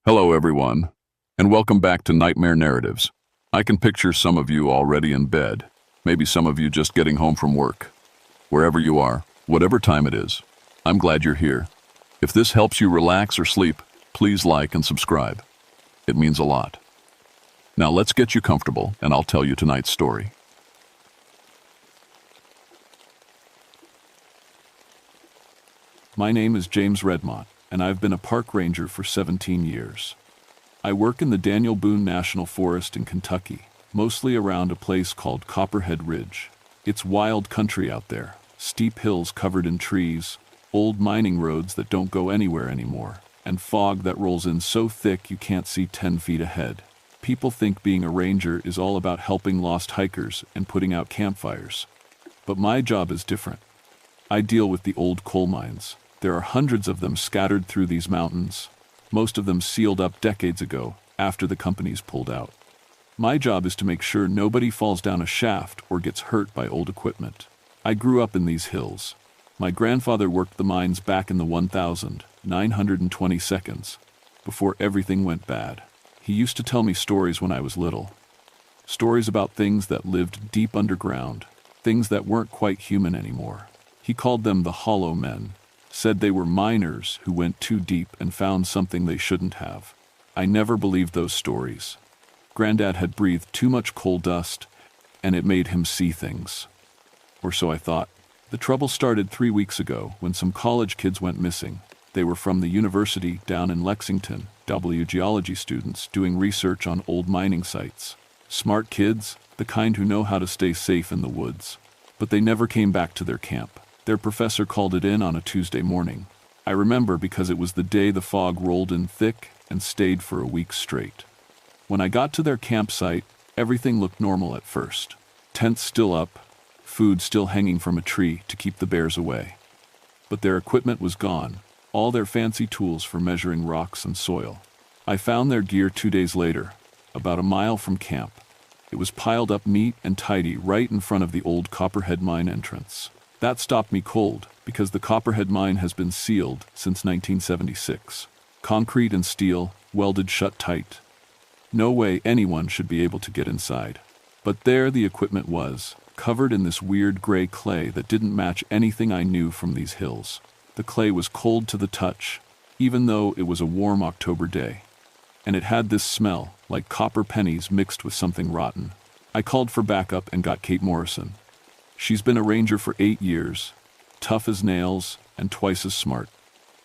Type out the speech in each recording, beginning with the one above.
Hello, everyone, and welcome back to Nightmare Narratives. I can picture some of you already in bed, maybe some of you just getting home from work. Wherever you are, whatever time it is, I'm glad you're here. If this helps you relax or sleep, please like and subscribe. It means a lot. Now let's get you comfortable, and I'll tell you tonight's story. My name is James Redmont, and I've been a park ranger for 17 years. I work in the Daniel Boone National Forest in Kentucky, mostly around a place called Copperhead Ridge. It's wild country out there, steep hills covered in trees, old mining roads that don't go anywhere anymore, and fog that rolls in so thick you can't see 10 feet ahead. People think being a ranger is all about helping lost hikers and putting out campfires. But my job is different. I deal with the old coal mines. There are hundreds of them scattered through these mountains, most of them sealed up decades ago after the companies pulled out. My job is to make sure nobody falls down a shaft or gets hurt by old equipment. I grew up in these hills. My grandfather worked the mines back in the 1920 seconds, before everything went bad. He used to tell me stories when I was little. Stories about things that lived deep underground, things that weren't quite human anymore. He called them the hollow men. Said they were miners who went too deep and found something they shouldn't have. I never believed those stories. Granddad had breathed too much coal dust, and it made him see things. Or so I thought. The trouble started 3 weeks ago when some college kids went missing. They were from the university down in Lexington, geology students doing research on old mining sites. Smart kids, the kind who know how to stay safe in the woods. But they never came back to their camp. Their professor called it in on a Tuesday morning. I remember because it was the day the fog rolled in thick and stayed for a week straight. When I got to their campsite, everything looked normal at first. Tents still up, food still hanging from a tree to keep the bears away. But their equipment was gone, all their fancy tools for measuring rocks and soil. I found their gear 2 days later, about a mile from camp. It was piled up neat and tidy right in front of the old Copperhead mine entrance. That stopped me cold, because the Copperhead mine has been sealed since 1976. Concrete and steel, welded shut tight. No way anyone should be able to get inside. But there the equipment was, covered in this weird gray clay that didn't match anything I knew from these hills. The clay was cold to the touch, even though it was a warm October day. And it had this smell, like copper pennies mixed with something rotten. I called for backup and got Kate Morrison. She's been a ranger for 8 years, tough as nails and twice as smart.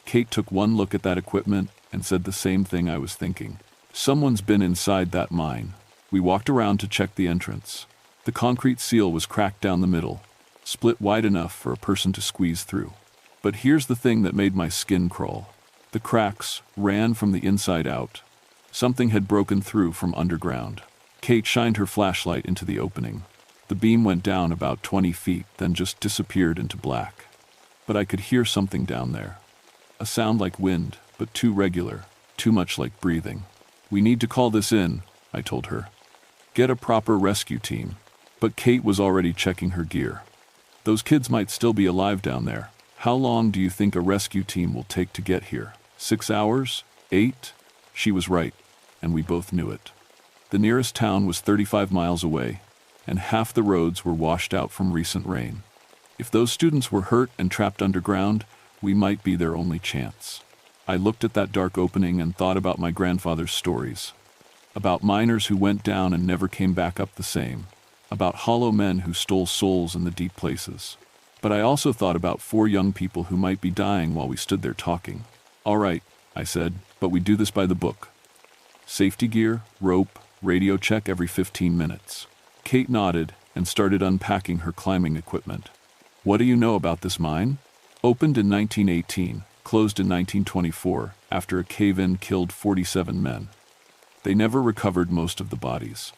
Kate took one look at that equipment and said the same thing I was thinking. Someone's been inside that mine. We walked around to check the entrance. The concrete seal was cracked down the middle, split wide enough for a person to squeeze through. But here's the thing that made my skin crawl. The cracks ran from the inside out. Something had broken through from underground. Kate shined her flashlight into the opening. The beam went down about 20 feet, then just disappeared into black. But I could hear something down there. A sound like wind, but too regular, too much like breathing. "We need to call this in," I told her. "Get a proper rescue team." But Kate was already checking her gear. "Those kids might still be alive down there. How long do you think a rescue team will take to get here? 6 hours? 8? She was right, and we both knew it. The nearest town was 35 miles away, and half the roads were washed out from recent rain. If those students were hurt and trapped underground, we might be their only chance. I looked at that dark opening and thought about my grandfather's stories. About miners who went down and never came back up the same. About hollow men who stole souls in the deep places. But I also thought about 4 young people who might be dying while we stood there talking. "All right," I said, "but we do this by the book. Safety gear, rope, radio check every 15 minutes. Kate nodded and started unpacking her climbing equipment. "What do you know about this mine? Opened in 1918, closed in 1924 after a cave-in killed 47 men. They never recovered most of the bodies."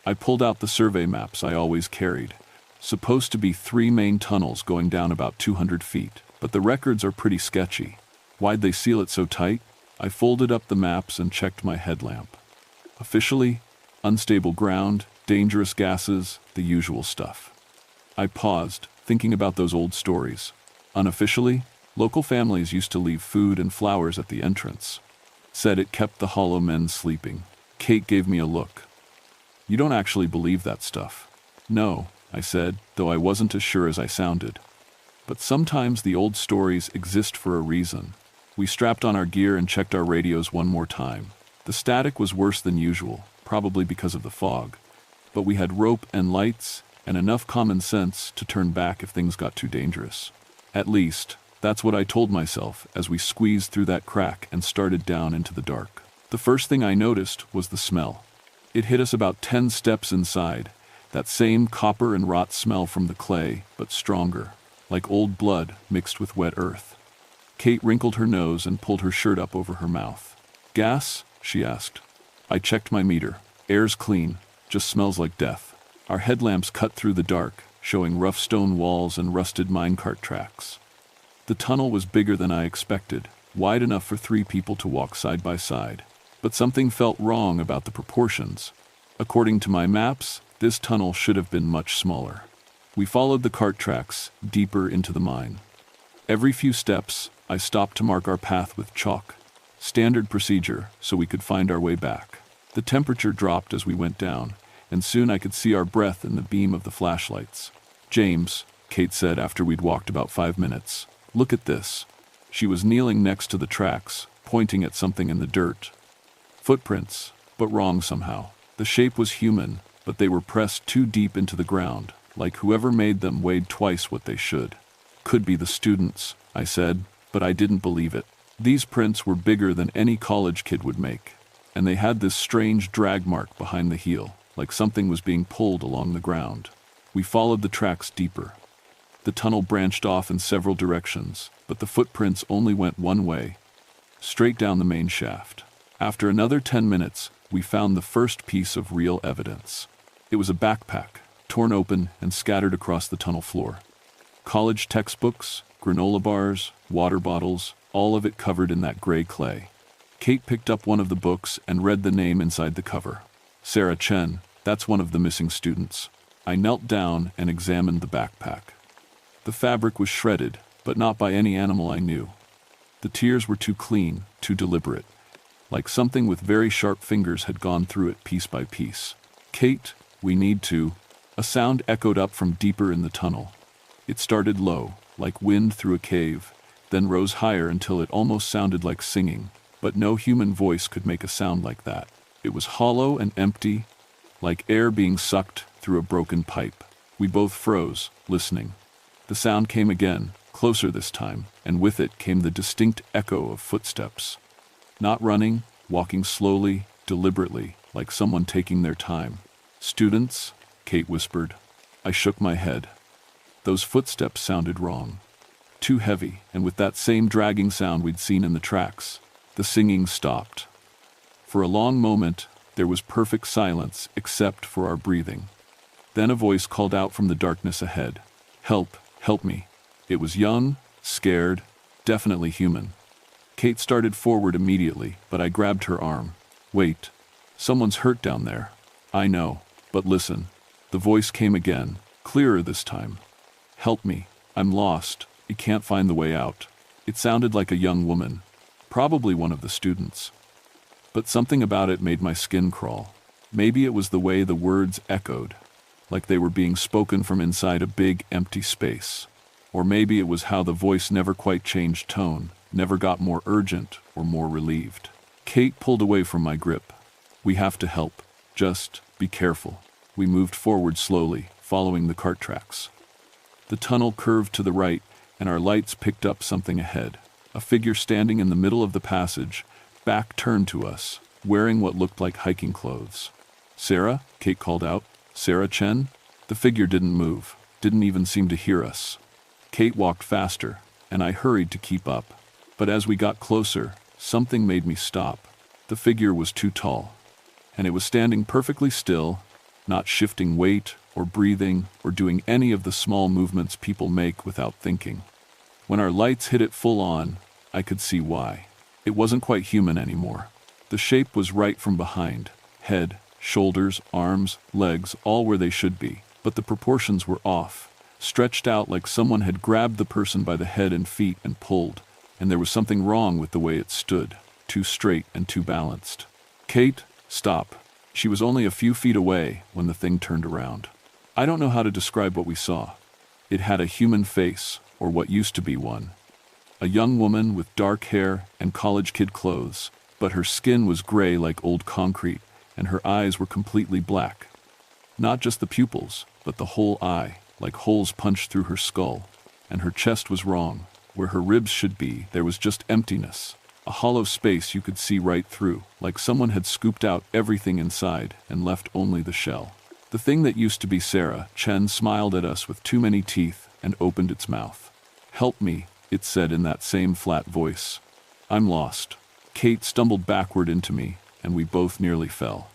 I pulled out the survey maps I always carried. Supposed to be 3 main tunnels going down about 200 feet, but the records are pretty sketchy. Why'd they seal it so tight? I folded up the maps and checked my headlamp. Officially, unstable ground, dangerous gases, the usual stuff. I paused, thinking about those old stories. Unofficially, local families used to leave food and flowers at the entrance. said it kept the hollow men sleeping. Kate gave me a look. You don't actually believe that stuff. No, I said, though I wasn't as sure as I sounded. But sometimes the old stories exist for a reason. We strapped on our gear and checked our radios one more time. The static was worse than usual, probably because of the fog. But we had rope and lights, and enough common sense to turn back if things got too dangerous. At least, that's what I told myself as we squeezed through that crack and started down into the dark. The first thing I noticed was the smell. It hit us about 10 steps inside, that same copper and rot smell from the clay, but stronger, like old blood mixed with wet earth. Kate wrinkled her nose and pulled her shirt up over her mouth. Gas? She asked. I checked my meter. Air's clean, just smells like death. Our headlamps cut through the dark, showing rough stone walls and rusted minecart tracks. The tunnel was bigger than I expected, wide enough for 3 people to walk side by side. But something felt wrong about the proportions. According to my maps, this tunnel should have been much smaller. We followed the cart tracks deeper into the mine. Every few steps, I stopped to mark our path with chalk. Standard procedure, so we could find our way back. The temperature dropped as we went down, and soon I could see our breath in the beam of the flashlights. James, Kate said after we'd walked about 5 minutes, look at this. She was kneeling next to the tracks, pointing at something in the dirt. Footprints, but wrong somehow. The shape was human, but they were pressed too deep into the ground, like whoever made them weighed twice what they should. Could be the students, I said, but I didn't believe it. These prints were bigger than any college kid would make, and they had this strange drag mark behind the heel, like something was being pulled along the ground. We followed the tracks deeper. The tunnel branched off in several directions, but the footprints only went one way, straight down the main shaft. After another 10 minutes, we found the first piece of real evidence. It was a backpack, torn open and scattered across the tunnel floor. College textbooks, granola bars, water bottles, all of it covered in that gray clay. Kate picked up one of the books and read the name inside the cover. Sarah Chen, that's one of the missing students. I knelt down and examined the backpack. The fabric was shredded, but not by any animal I knew. The tears were too clean, too deliberate, like something with very sharp fingers had gone through it piece by piece. Kate, we need to. A sound echoed up from deeper in the tunnel. It started low, like wind through a cave, then rose higher until it almost sounded like singing, but no human voice could make a sound like that. It was hollow and empty, like air being sucked through a broken pipe. We both froze, listening. The sound came again, closer this time, and with it came the distinct echo of footsteps. Not running, walking slowly, deliberately, like someone taking their time. Students, Kate whispered. I shook my head. Those footsteps sounded wrong. Too heavy, and with that same dragging sound we'd seen in the tracks. The singing stopped. For a long moment, there was perfect silence except for our breathing. Then a voice called out from the darkness ahead. Help, help me. It was young, scared, definitely human. Kate started forward immediately, but I grabbed her arm. Wait, someone's hurt down there. I know, but listen. The voice came again, clearer this time. Help me, I'm lost, I can't find the way out. It sounded like a young woman, probably one of the students. But something about it made my skin crawl. Maybe it was the way the words echoed, like they were being spoken from inside a big, empty space. Or maybe it was how the voice never quite changed tone, never got more urgent or more relieved. Kate pulled away from my grip. We have to help. Just be careful. We moved forward slowly, following the cart tracks. The tunnel curved to the right, and our lights picked up something ahead. A figure standing in the middle of the passage, back turned to us, wearing what looked like hiking clothes. Sarah? Kate called out. Sarah Chen? The figure didn't move, didn't even seem to hear us. Kate walked faster, and I hurried to keep up. But as we got closer, something made me stop. The figure was too tall, and it was standing perfectly still, not shifting weight or breathing or doing any of the small movements people make without thinking. When our lights hit it full on, I could see why. It wasn't quite human anymore. The shape was right from behind. Head, shoulders, arms, legs, all where they should be. But the proportions were off, stretched out like someone had grabbed the person by the head and feet and pulled, and there was something wrong with the way it stood. too straight and too balanced. "Kate, stop." She was only a few feet away when the thing turned around. I don't know how to describe what we saw. It had a human face, or what used to be one. A young woman with dark hair and college kid clothes, but her skin was gray like old concrete, and her eyes were completely black. Not just the pupils, but the whole eye, like holes punched through her skull. And her chest was wrong. Where her ribs should be, there was just emptiness. A hollow space you could see right through, like someone had scooped out everything inside and left only the shell. The thing that used to be Sarah, Chen, smiled at us with too many teeth and opened its mouth. "Help me," it said in that same flat voice. "I'm lost." Kate stumbled backward into me, and we both nearly fell.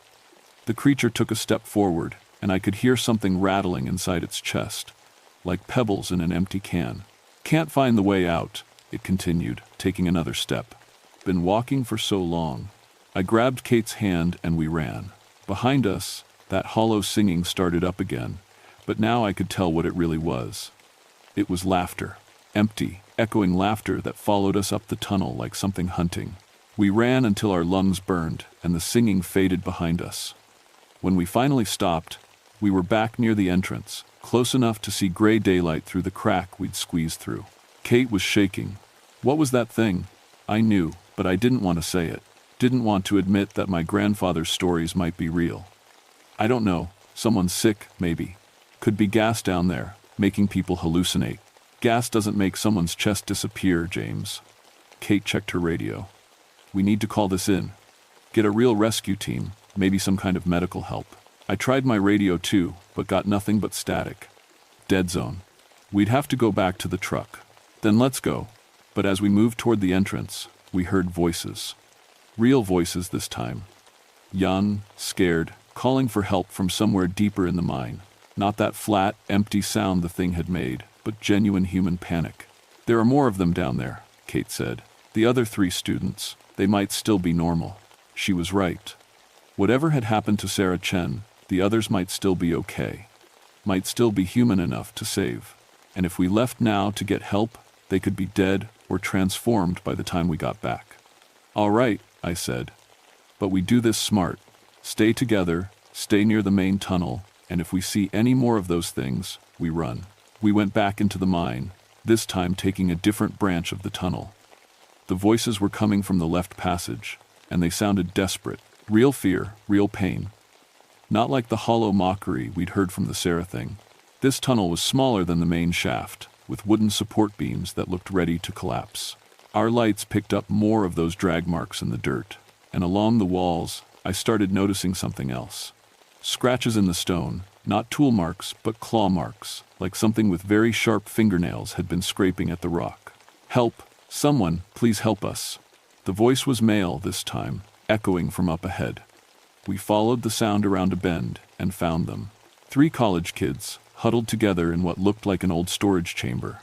The creature took a step forward, and I could hear something rattling inside its chest, like pebbles in an empty can. "Can't find the way out," it continued, taking another step. "Been walking for so long." I grabbed Kate's hand and we ran. Behind us, that hollow singing started up again, but now I could tell what it really was. It was laughter. Empty, echoing laughter that followed us up the tunnel like something hunting. We ran until our lungs burned and the singing faded behind us. When we finally stopped, we were back near the entrance, close enough to see gray daylight through the crack we'd squeezed through. Kate was shaking. "What was that thing?" I knew, but I didn't want to say it. Didn't want to admit that my grandfather's stories might be real. "I don't know. Someone's sick, maybe. Could be gas down there, making people hallucinate." "Gas doesn't make someone's chest disappear, James." Kate checked her radio. "We need to call this in. Get a real rescue team, maybe some kind of medical help." I tried my radio too, but got nothing but static. Dead zone. We'd have to go back to the truck. "Then let's go." But as we moved toward the entrance, we heard voices. Real voices this time. Young, scared, calling for help from somewhere deeper in the mine. Not that flat, empty sound the thing had made, but genuine human panic. "There are more of them down there," Kate said. "The other 3 students, they might still be normal." She was right. Whatever had happened to Sarah Chen, the others might still be okay. Might still be human enough to save. And if we left now to get help, they could be dead or transformed by the time we got back. "All right," I said. "But we do this smart. Stay together, stay near the main tunnel, and if we see any more of those things, we run." We went back into the mine, this time taking a different branch of the tunnel. The voices were coming from the left passage, and they sounded desperate. Real fear, real pain. Not like the hollow mockery we'd heard from the Sarah thing. This tunnel was smaller than the main shaft, with wooden support beams that looked ready to collapse. Our lights picked up more of those drag marks in the dirt, and along the walls, I started noticing something else. Scratches in the stone, not tool marks, but claw marks, like something with very sharp fingernails had been scraping at the rock. "Help! Someone, please help us." The voice was male this time, echoing from up ahead. We followed the sound around a bend and found them. 3 college kids, huddled together in what looked like an old storage chamber.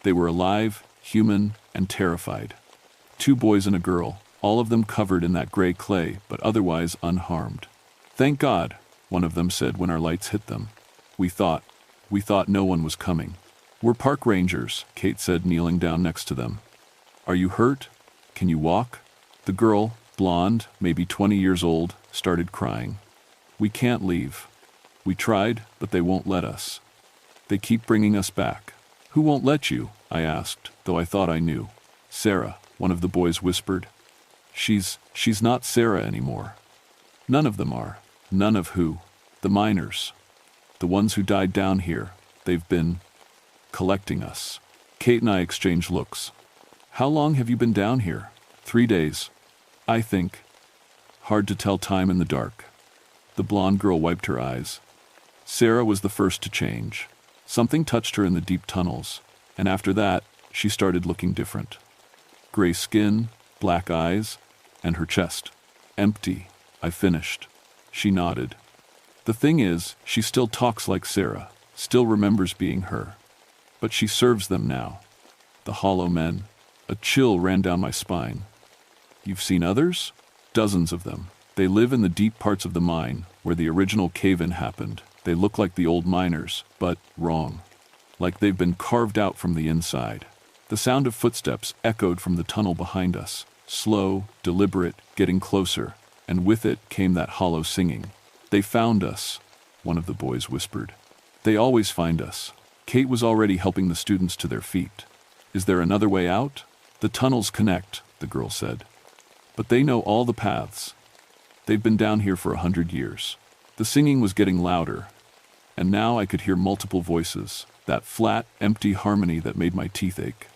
They were alive, human, and terrified. 2 boys and a girl, all of them covered in that gray clay, but otherwise unharmed. "Thank God," one of them said when our lights hit them. We thought no one was coming. "We're park rangers," Kate said, kneeling down next to them. "Are you hurt? Can you walk?" The girl, blonde, maybe 20 years old, started crying. "We can't leave. We tried, but they won't let us. They keep bringing us back." "Who won't let you?" I asked, though I thought I knew. "Sarah," one of the boys whispered. She's not Sarah anymore." "None of them are." "None of who?" "The miners. The ones who died down here. They've been collecting us." Kate and I exchanged looks. "How long have you been down here?" 3 days. I think. Hard to tell time in the dark." The blonde girl wiped her eyes. "Sarah was the first to change. Something touched her in the deep tunnels, and after that, she started looking different. Gray skin, black eyes, and her chest. Empty." I finished. She nodded. "The thing is, she still talks like Sarah, still remembers being her. But she serves them now. The hollow men." A chill ran down my spine. "You've seen others?" "Dozens of them. They live in the deep parts of the mine, where the original cave-in happened. They look like the old miners, but wrong. Like they've been carved out from the inside." The sound of footsteps echoed from the tunnel behind us, slow, deliberate, getting closer, and with it came that hollow singing. "They found us," one of the boys whispered. "They always find us." Kate was already helping the students to their feet. "Is there another way out?" "The tunnels connect," the girl said. "But they know all the paths. They've been down here for 100 years. The singing was getting louder, and now I could hear multiple voices, that flat, empty harmony that made my teeth ache.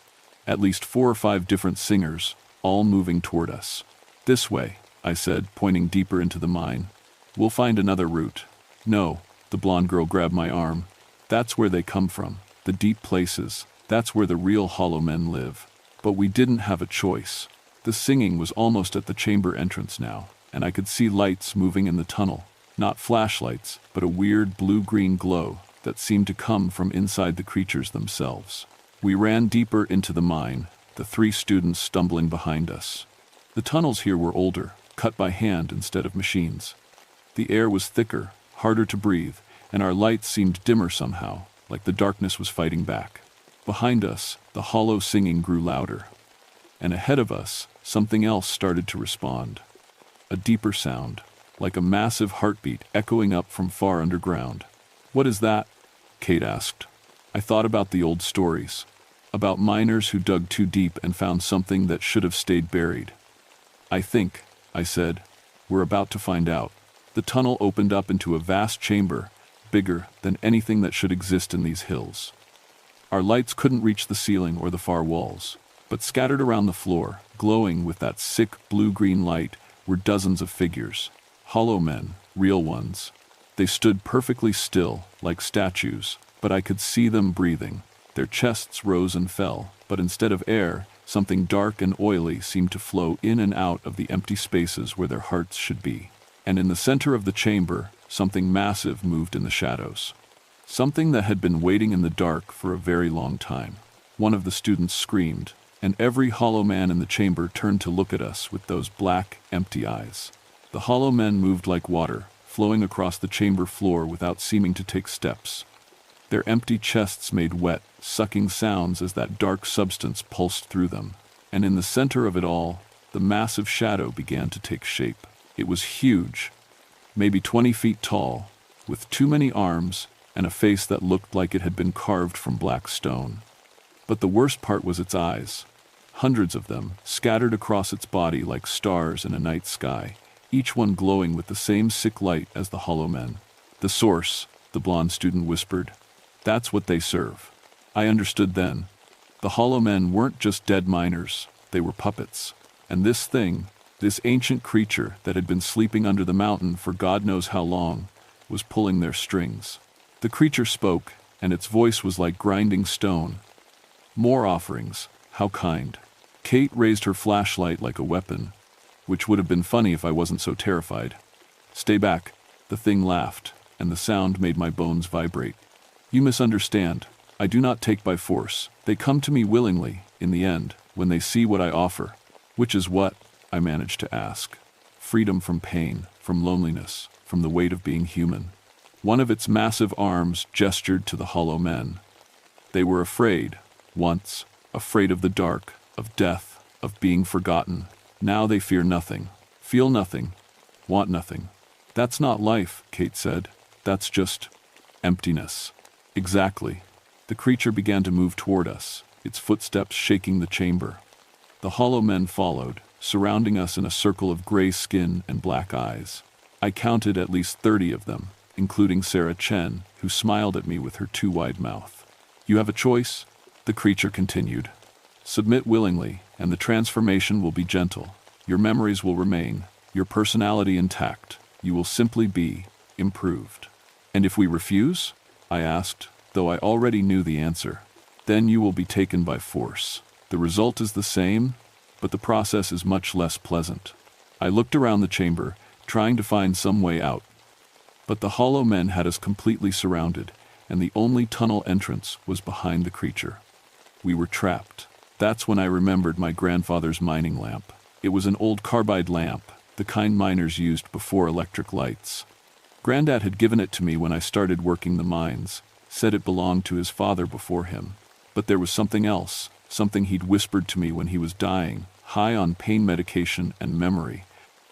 At least 4 or 5 different singers, all moving toward us. "This way," I said, pointing deeper into the mine. "We'll find another route." "No," the blonde girl grabbed my arm. "That's where they come from, the deep places. That's where the real hollow men live." But we didn't have a choice. The singing was almost at the chamber entrance now, and I could see lights moving in the tunnel. Not flashlights, but a weird blue-green glow that seemed to come from inside the creatures themselves. We ran deeper into the mine, the 3 students stumbling behind us. The tunnels here were older, cut by hand instead of machines. The air was thicker, harder to breathe, and our lights seemed dimmer somehow, like the darkness was fighting back. Behind us, the hollow singing grew louder. And ahead of us, something else started to respond. A deeper sound, like a massive heartbeat echoing up from far underground. "What is that?" Kate asked. I thought about the old stories, about miners who dug too deep and found something that should have stayed buried. "I think," I said, "we're about to find out." The tunnel opened up into a vast chamber, bigger than anything that should exist in these hills. Our lights couldn't reach the ceiling or the far walls, but scattered around the floor, glowing with that sick blue-green light, were dozens of figures. Hollow men, real ones. They stood perfectly still, like statues, but I could see them breathing. Their chests rose and fell, but instead of air, something dark and oily seemed to flow in and out of the empty spaces where their hearts should be. And in the center of the chamber, something massive moved in the shadows. Something that had been waiting in the dark for a very long time. One of the students screamed, and every hollow man in the chamber turned to look at us with those black, empty eyes. The hollow men moved like water, flowing across the chamber floor without seeming to take steps. Their empty chests made wet, sucking sounds as that dark substance pulsed through them. And in the center of it all, the massive shadow began to take shape. It was huge, maybe 20 feet tall, with too many arms and a face that looked like it had been carved from black stone. But the worst part was its eyes. Hundreds of them, scattered across its body like stars in a night sky, each one glowing with the same sick light as the hollow men. "The source," the blonde student whispered. "That's what they serve." I understood then. The hollow men weren't just dead miners, they were puppets. And this thing, this ancient creature that had been sleeping under the mountain for God knows how long, was pulling their strings. The creature spoke, and its voice was like grinding stone. "More offerings, how kind." Kate raised her flashlight like a weapon, which would have been funny if I wasn't so terrified. "Stay back," the thing laughed, and the sound made my bones vibrate. "You misunderstand. I do not take by force. They come to me willingly, in the end, when they see what I offer." "Which is what?" I managed to ask. "Freedom from pain, from loneliness, from the weight of being human." One of its massive arms gestured to the hollow men. "They were afraid, once, afraid of the dark, of death, of being forgotten. Now they fear nothing, feel nothing, want nothing." "That's not life," Kate said. "That's just emptiness." "Exactly." The creature began to move toward us, its footsteps shaking the chamber. The hollow men followed, surrounding us in a circle of gray skin and black eyes. I counted at least 30 of them, including Sarah Chen, who smiled at me with her too wide mouth. "You have a choice," the creature continued. "Submit willingly, and the transformation will be gentle. Your memories will remain, your personality intact. You will simply be improved." "And if we refuse?" I asked, though I already knew the answer. "Then you will be taken by force. The result is the same, but the process is much less pleasant." I looked around the chamber, trying to find some way out. But the hollow men had us completely surrounded, and the only tunnel entrance was behind the creature. We were trapped. That's when I remembered my grandfather's mining lamp. It was an old carbide lamp, the kind miners used before electric lights. Granddad had given it to me when I started working the mines, said it belonged to his father before him. But there was something else, something he'd whispered to me when he was dying, high on pain medication and memory.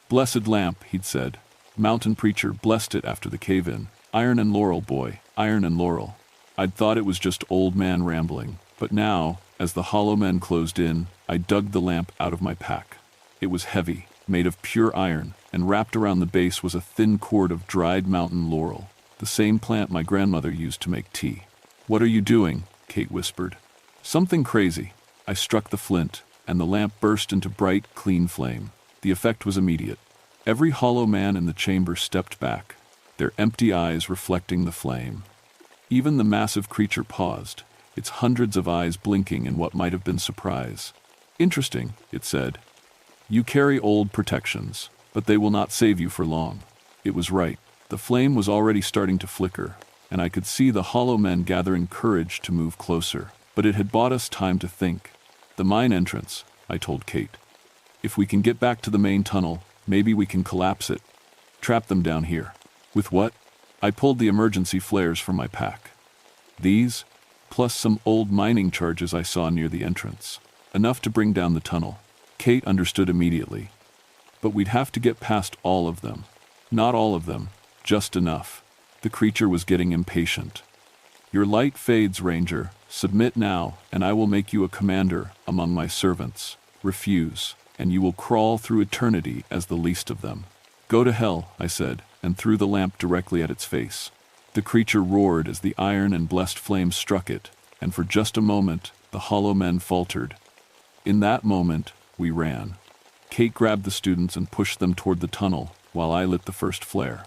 "Blessed lamp," he'd said. "Mountain preacher blessed it after the cave-in. Iron and laurel, boy, iron and laurel." I'd thought it was just old man rambling, but now, as the hollow men closed in, I dug the lamp out of my pack. It was heavy, made of pure iron, and wrapped around the base was a thin cord of dried mountain laurel, the same plant my grandmother used to make tea. "What are you doing?" Kate whispered. "Something crazy." I struck the flint, and the lamp burst into bright, clean flame. The effect was immediate. Every hollow man in the chamber stepped back, their empty eyes reflecting the flame. Even the massive creature paused, its hundreds of eyes blinking in what might have been surprise. "Interesting," it said. "You carry old protections, but they will not save you for long." It was right. The flame was already starting to flicker, and I could see the hollow men gathering courage to move closer. But it had bought us time to think. "The mine entrance," I told Kate. "If we can get back to the main tunnel, maybe we can collapse it. Trap them down here." "With what?" I pulled the emergency flares from my pack. "These, plus some old mining charges I saw near the entrance. Enough to bring down the tunnel." Kate understood immediately. "But we'd have to get past all of them." "Not all of them, just enough." The creature was getting impatient. "Your light fades, Ranger. Submit now, and I will make you a commander among my servants. Refuse, and you will crawl through eternity as the least of them." "Go to hell," I said, and threw the lamp directly at its face. The creature roared as the iron and blessed flame struck it, and for just a moment, the hollow men faltered. In that moment, we ran. Kate grabbed the students and pushed them toward the tunnel, while I lit the first flare.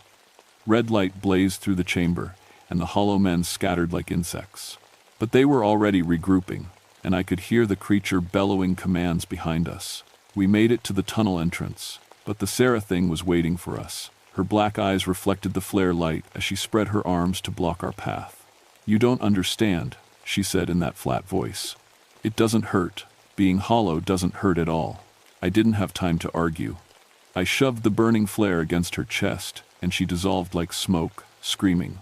Red light blazed through the chamber, and the hollow men scattered like insects. But they were already regrouping, and I could hear the creature bellowing commands behind us. We made it to the tunnel entrance, but the Sarah thing was waiting for us. Her black eyes reflected the flare light as she spread her arms to block our path. "You don't understand," she said in that flat voice. "It doesn't hurt. Being hollow doesn't hurt at all." I didn't have time to argue. I shoved the burning flare against her chest, and she dissolved like smoke, screaming.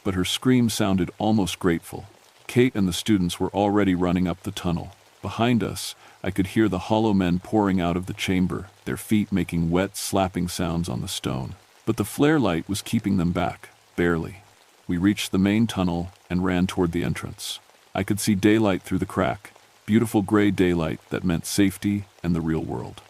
But her scream sounded almost grateful. Kate and the students were already running up the tunnel. Behind us, I could hear the hollow men pouring out of the chamber, their feet making wet, slapping sounds on the stone. But the flare light was keeping them back, barely. We reached the main tunnel and ran toward the entrance. I could see daylight through the crack, beautiful gray daylight that meant safety and the real world.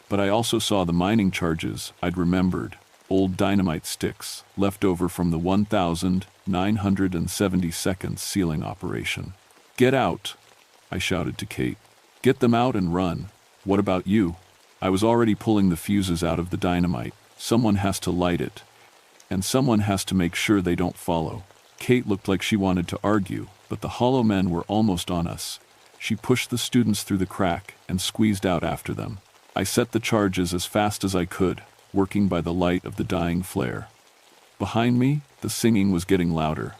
But I also saw the mining charges I'd remembered, old dynamite sticks left over from the 1972nd sealing operation. "Get out!" I shouted to Kate. "Get them out and run." "What about you?" I was already pulling the fuses out of the dynamite. Someone has to light it, and someone has to make sure they don't follow. Kate looked like she wanted to argue, but the hollow men were almost on us. She pushed the students through the crack and squeezed out after them. I set the charges as fast as I could, working by the light of the dying flare. Behind me, the singing was getting louder.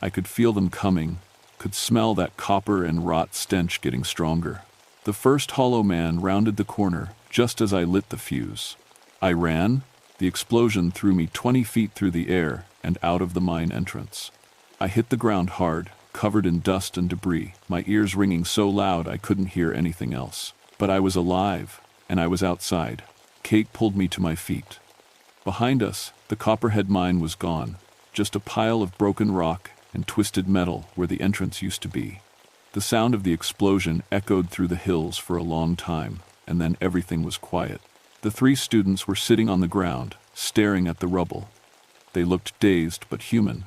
I could feel them coming, could smell that copper and rot stench getting stronger. The first hollow man rounded the corner just as I lit the fuse. I ran. The explosion threw me 20 feet through the air and out of the mine entrance. I hit the ground hard, covered in dust and debris, my ears ringing so loud I couldn't hear anything else. But I was alive, and I was outside. Kate pulled me to my feet. Behind us, the Copperhead mine was gone, just a pile of broken rock and twisted metal where the entrance used to be. The sound of the explosion echoed through the hills for a long time, and then everything was quiet. The three students were sitting on the ground, staring at the rubble. They looked dazed but human.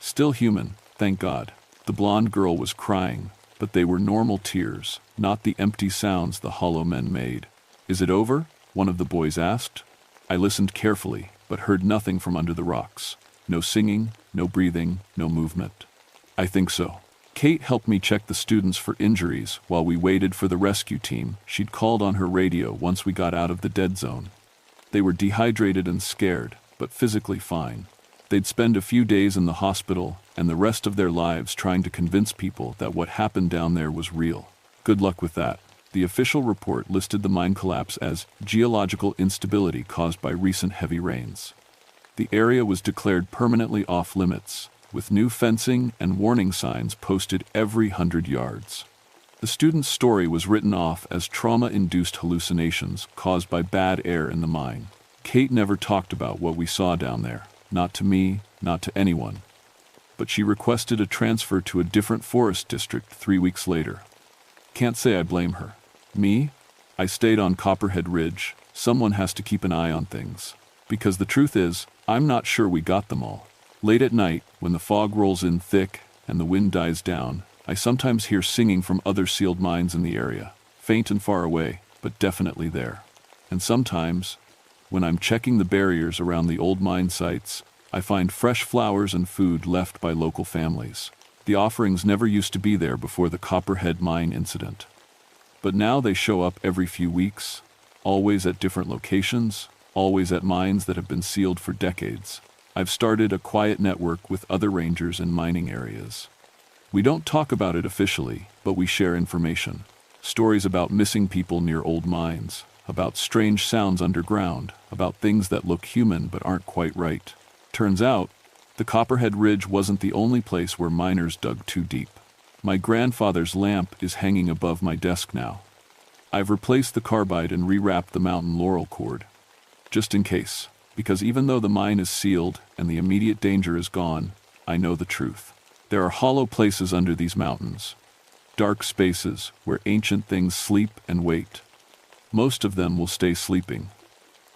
Still human, thank God. The blonde girl was crying, but they were normal tears, not the empty sounds the hollow men made. "Is it over?" one of the boys asked. I listened carefully, but heard nothing from under the rocks. No singing, no breathing, no movement. "I think so." Kate helped me check the students for injuries while we waited for the rescue team she'd called on her radio once we got out of the dead zone. They were dehydrated and scared, but physically fine. They'd spend a few days in the hospital and the rest of their lives trying to convince people that what happened down there was real. Good luck with that. The official report listed the mine collapse as geological instability caused by recent heavy rains. The area was declared permanently off-limits, with new fencing and warning signs posted every 100 yards. The student's story was written off as trauma-induced hallucinations caused by bad air in the mine. Kate never talked about what we saw down there, not to me, not to anyone. But she requested a transfer to a different forest district 3 weeks later. Can't say I blame her. Me? I stayed on Copperhead Ridge. Someone has to keep an eye on things. Because the truth is, I'm not sure we got them all. Late at night, when the fog rolls in thick and the wind dies down, I sometimes hear singing from other sealed mines in the area, faint and far away, but definitely there. And sometimes, when I'm checking the barriers around the old mine sites, I find fresh flowers and food left by local families. The offerings never used to be there before the Copperhead Mine incident. But now they show up every few weeks, always at different locations, always at mines that have been sealed for decades. I've started a quiet network with other rangers in mining areas. We don't talk about it officially, but we share information. Stories about missing people near old mines, about strange sounds underground, about things that look human but aren't quite right. Turns out, the Copperhead Ridge wasn't the only place where miners dug too deep. My grandfather's lamp is hanging above my desk now. I've replaced the carbide and rewrapped the mountain laurel cord. Just in case, because even though the mine is sealed and the immediate danger is gone, I know the truth. There are hollow places under these mountains, dark spaces where ancient things sleep and wait. Most of them will stay sleeping,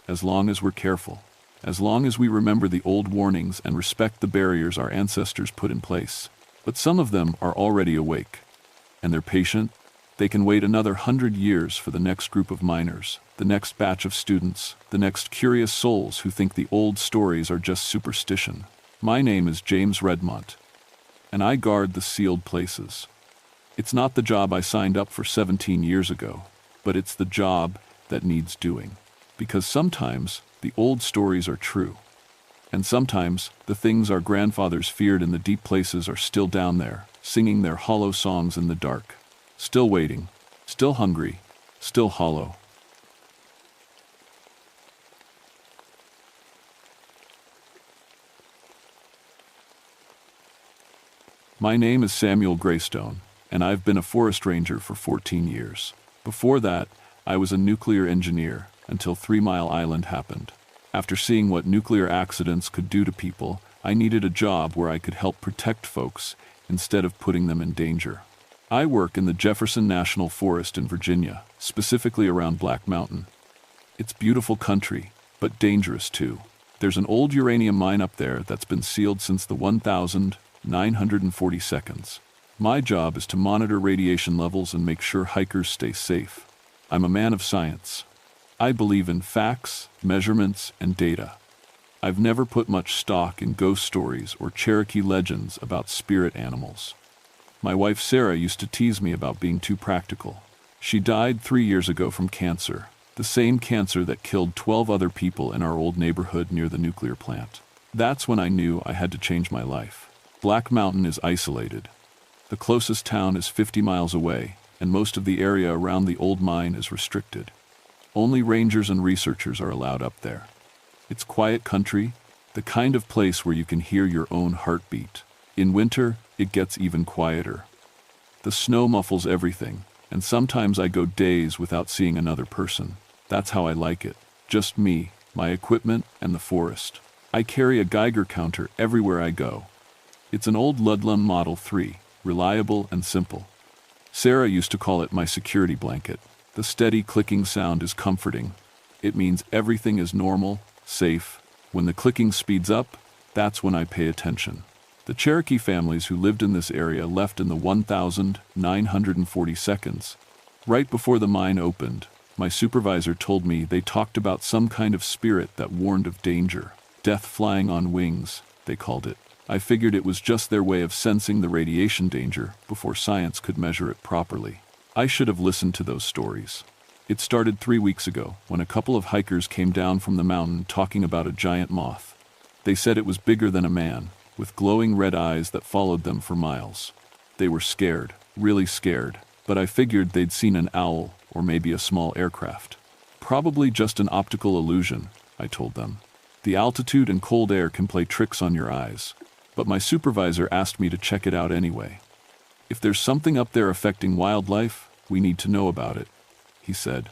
as long as we're careful, as long as we remember the old warnings and respect the barriers our ancestors put in place. But some of them are already awake, and they're patient. They can wait another 100 years for the next group of miners, the next batch of students, the next curious souls who think the old stories are just superstition. My name is James Redmont, and I guard the sealed places. It's not the job I signed up for 17 years ago, but it's the job that needs doing. Because sometimes the old stories are true, and sometimes the things our grandfathers feared in the deep places are still down there, singing their hollow songs in the dark. Still waiting, still hungry, still hollow. My name is Samuel Greystone, and I've been a forest ranger for 14 years. Before that, I was a nuclear engineer until 3 Mile Island happened. After seeing what nuclear accidents could do to people, I needed a job where I could help protect folks instead of putting them in danger. I work in the Jefferson National Forest in Virginia, specifically around Black Mountain. It's beautiful country, but dangerous too. There's an old uranium mine up there that's been sealed since the 1942. My job is to monitor radiation levels and make sure hikers stay safe. I'm a man of science. I believe in facts, measurements, and data. I've never put much stock in ghost stories or Cherokee legends about spirit animals. My wife Sarah used to tease me about being too practical. She died 3 years ago from cancer, the same cancer that killed 12 other people in our old neighborhood near the nuclear plant. That's when I knew I had to change my life. Black Mountain is isolated. The closest town is 50 miles away, and most of the area around the old mine is restricted. Only rangers and researchers are allowed up there. It's quiet country, the kind of place where you can hear your own heartbeat. In winter, it gets even quieter. The snow muffles everything, and sometimes I go days without seeing another person. That's how I like it. Just me, my equipment, and the forest. I carry a Geiger counter everywhere I go. It's an old Ludlum Model 3, reliable and simple. Sarah used to call it my security blanket. The steady clicking sound is comforting. It means everything is normal, safe. When the clicking speeds up, that's when I pay attention. The Cherokee families who lived in this area left in the 1942. Right before the mine opened, my supervisor told me they talked about some kind of spirit that warned of danger. Death flying on wings, they called it. I figured it was just their way of sensing the radiation danger before science could measure it properly. I should have listened to those stories. It started 3 weeks ago when a couple of hikers came down from the mountain talking about a giant moth. They said it was bigger than a man, with glowing red eyes that followed them for miles. They were scared, really scared, but I figured they'd seen an owl or maybe a small aircraft. Probably just an optical illusion, I told them. The altitude and cold air can play tricks on your eyes, but my supervisor asked me to check it out anyway. If there's something up there affecting wildlife, we need to know about it, he said.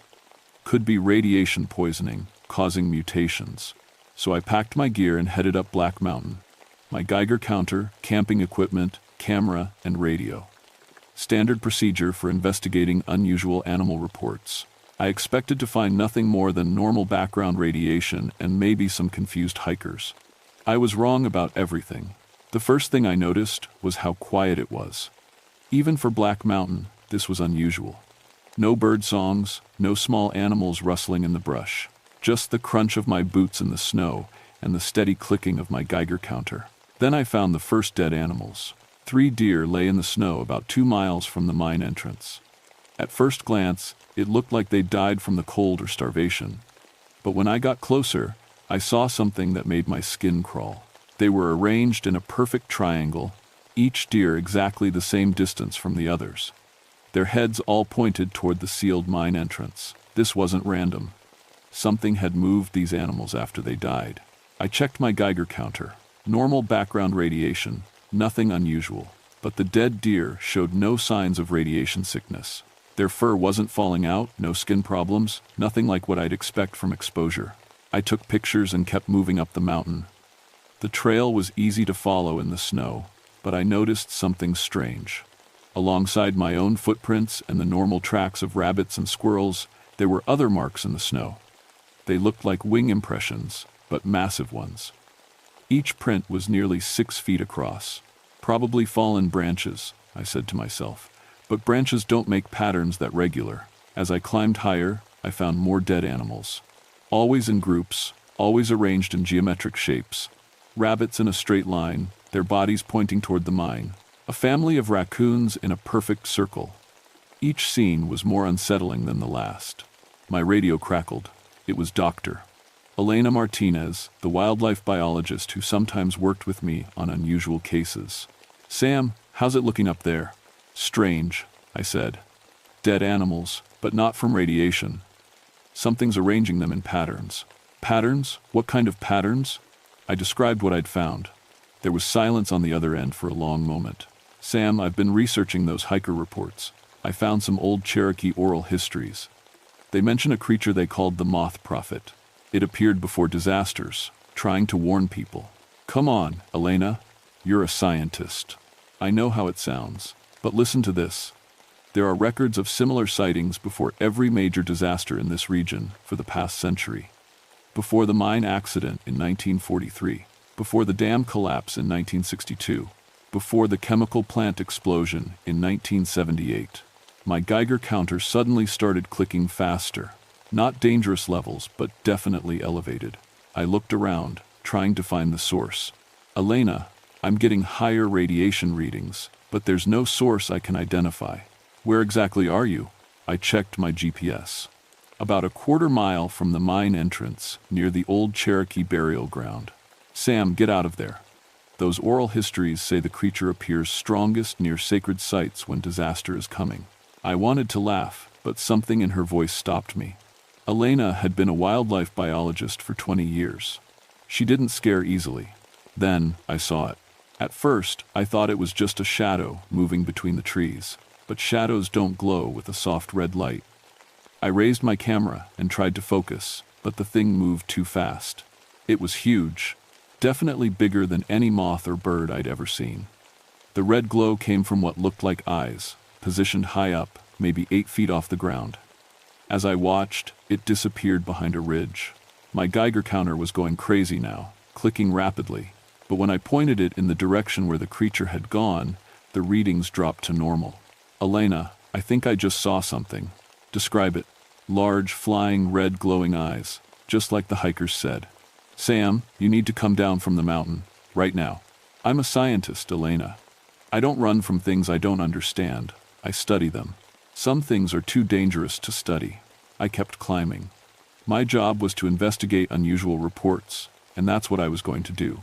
Could be radiation poisoning, causing mutations. So I packed my gear and headed up Black Mountain. My Geiger counter, camping equipment, camera, and radio. Standard procedure for investigating unusual animal reports. I expected to find nothing more than normal background radiation and maybe some confused hikers. I was wrong about everything. The first thing I noticed was how quiet it was. Even for Black Mountain, this was unusual. No bird songs, no small animals rustling in the brush. Just the crunch of my boots in the snow and the steady clicking of my Geiger counter. Then I found the first dead animals. 3 deer lay in the snow about 2 miles from the mine entrance. At first glance, it looked like they died from the cold or starvation. But when I got closer, I saw something that made my skin crawl. They were arranged in a perfect triangle, each deer exactly the same distance from the others. Their heads all pointed toward the sealed mine entrance. This wasn't random. Something had moved these animals after they died. I checked my Geiger counter. Normal background radiation, nothing unusual. But the dead deer showed no signs of radiation sickness. Their fur wasn't falling out, no skin problems, nothing like what I'd expect from exposure. I took pictures and kept moving up the mountain. The trail was easy to follow in the snow, but I noticed something strange. Alongside my own footprints and the normal tracks of rabbits and squirrels, there were other marks in the snow. They looked like wing impressions, but massive ones. Each print was nearly 6 feet across. Probably fallen branches, I said to myself. But branches don't make patterns that regular. As I climbed higher, I found more dead animals. Always in groups, always arranged in geometric shapes. Rabbits in a straight line, their bodies pointing toward the mine. A family of raccoons in a perfect circle. Each scene was more unsettling than the last. My radio crackled. It was Dr. Elena Martinez, the wildlife biologist who sometimes worked with me on unusual cases. "Sam, how's it looking up there?" "Strange," I said. "Dead animals, but not from radiation. Something's arranging them in patterns." "Patterns? What kind of patterns?" I described what I'd found. There was silence on the other end for a long moment. "Sam, I've been researching those hiker reports. I found some old Cherokee oral histories. They mention a creature they called the Moth Prophet. It appeared before disasters, trying to warn people." "Come on, Elena. You're a scientist. I know how it sounds. But listen to this. There are records of similar sightings before every major disaster in this region for the past century. Before the mine accident in 1943, before the dam collapse in 1962, before the chemical plant explosion in 1978. My Geiger counter suddenly started clicking faster. Not dangerous levels, but definitely elevated. I looked around, trying to find the source. "Elena, I'm getting higher radiation readings, but there's no source I can identify." "Where exactly are you?" I checked my GPS. "About a 1/4 mile from the mine entrance, near the old Cherokee burial ground." "Sam, get out of there. Those oral histories say the creature appears strongest near sacred sites when disaster is coming." I wanted to laugh, but something in her voice stopped me. Elena had been a wildlife biologist for 20 years. She didn't scare easily. Then I saw it. At first, I thought it was just a shadow moving between the trees, but shadows don't glow with a soft red light. I raised my camera and tried to focus, but the thing moved too fast. It was huge, definitely bigger than any moth or bird I'd ever seen. The red glow came from what looked like eyes, positioned high up, maybe 8 feet off the ground. As I watched, it disappeared behind a ridge. My Geiger counter was going crazy now, clicking rapidly. But when I pointed it in the direction where the creature had gone, the readings dropped to normal. "Elena, I think I just saw something." "Describe it." "Large, flying, red glowing eyes, just like the hikers said." "Sam, you need to come down from the mountain, right now." "I'm a scientist, Elena. I don't run from things I don't understand. I study them. Some things are too dangerous to study." I kept climbing. My job was to investigate unusual reports, and that's what I was going to do.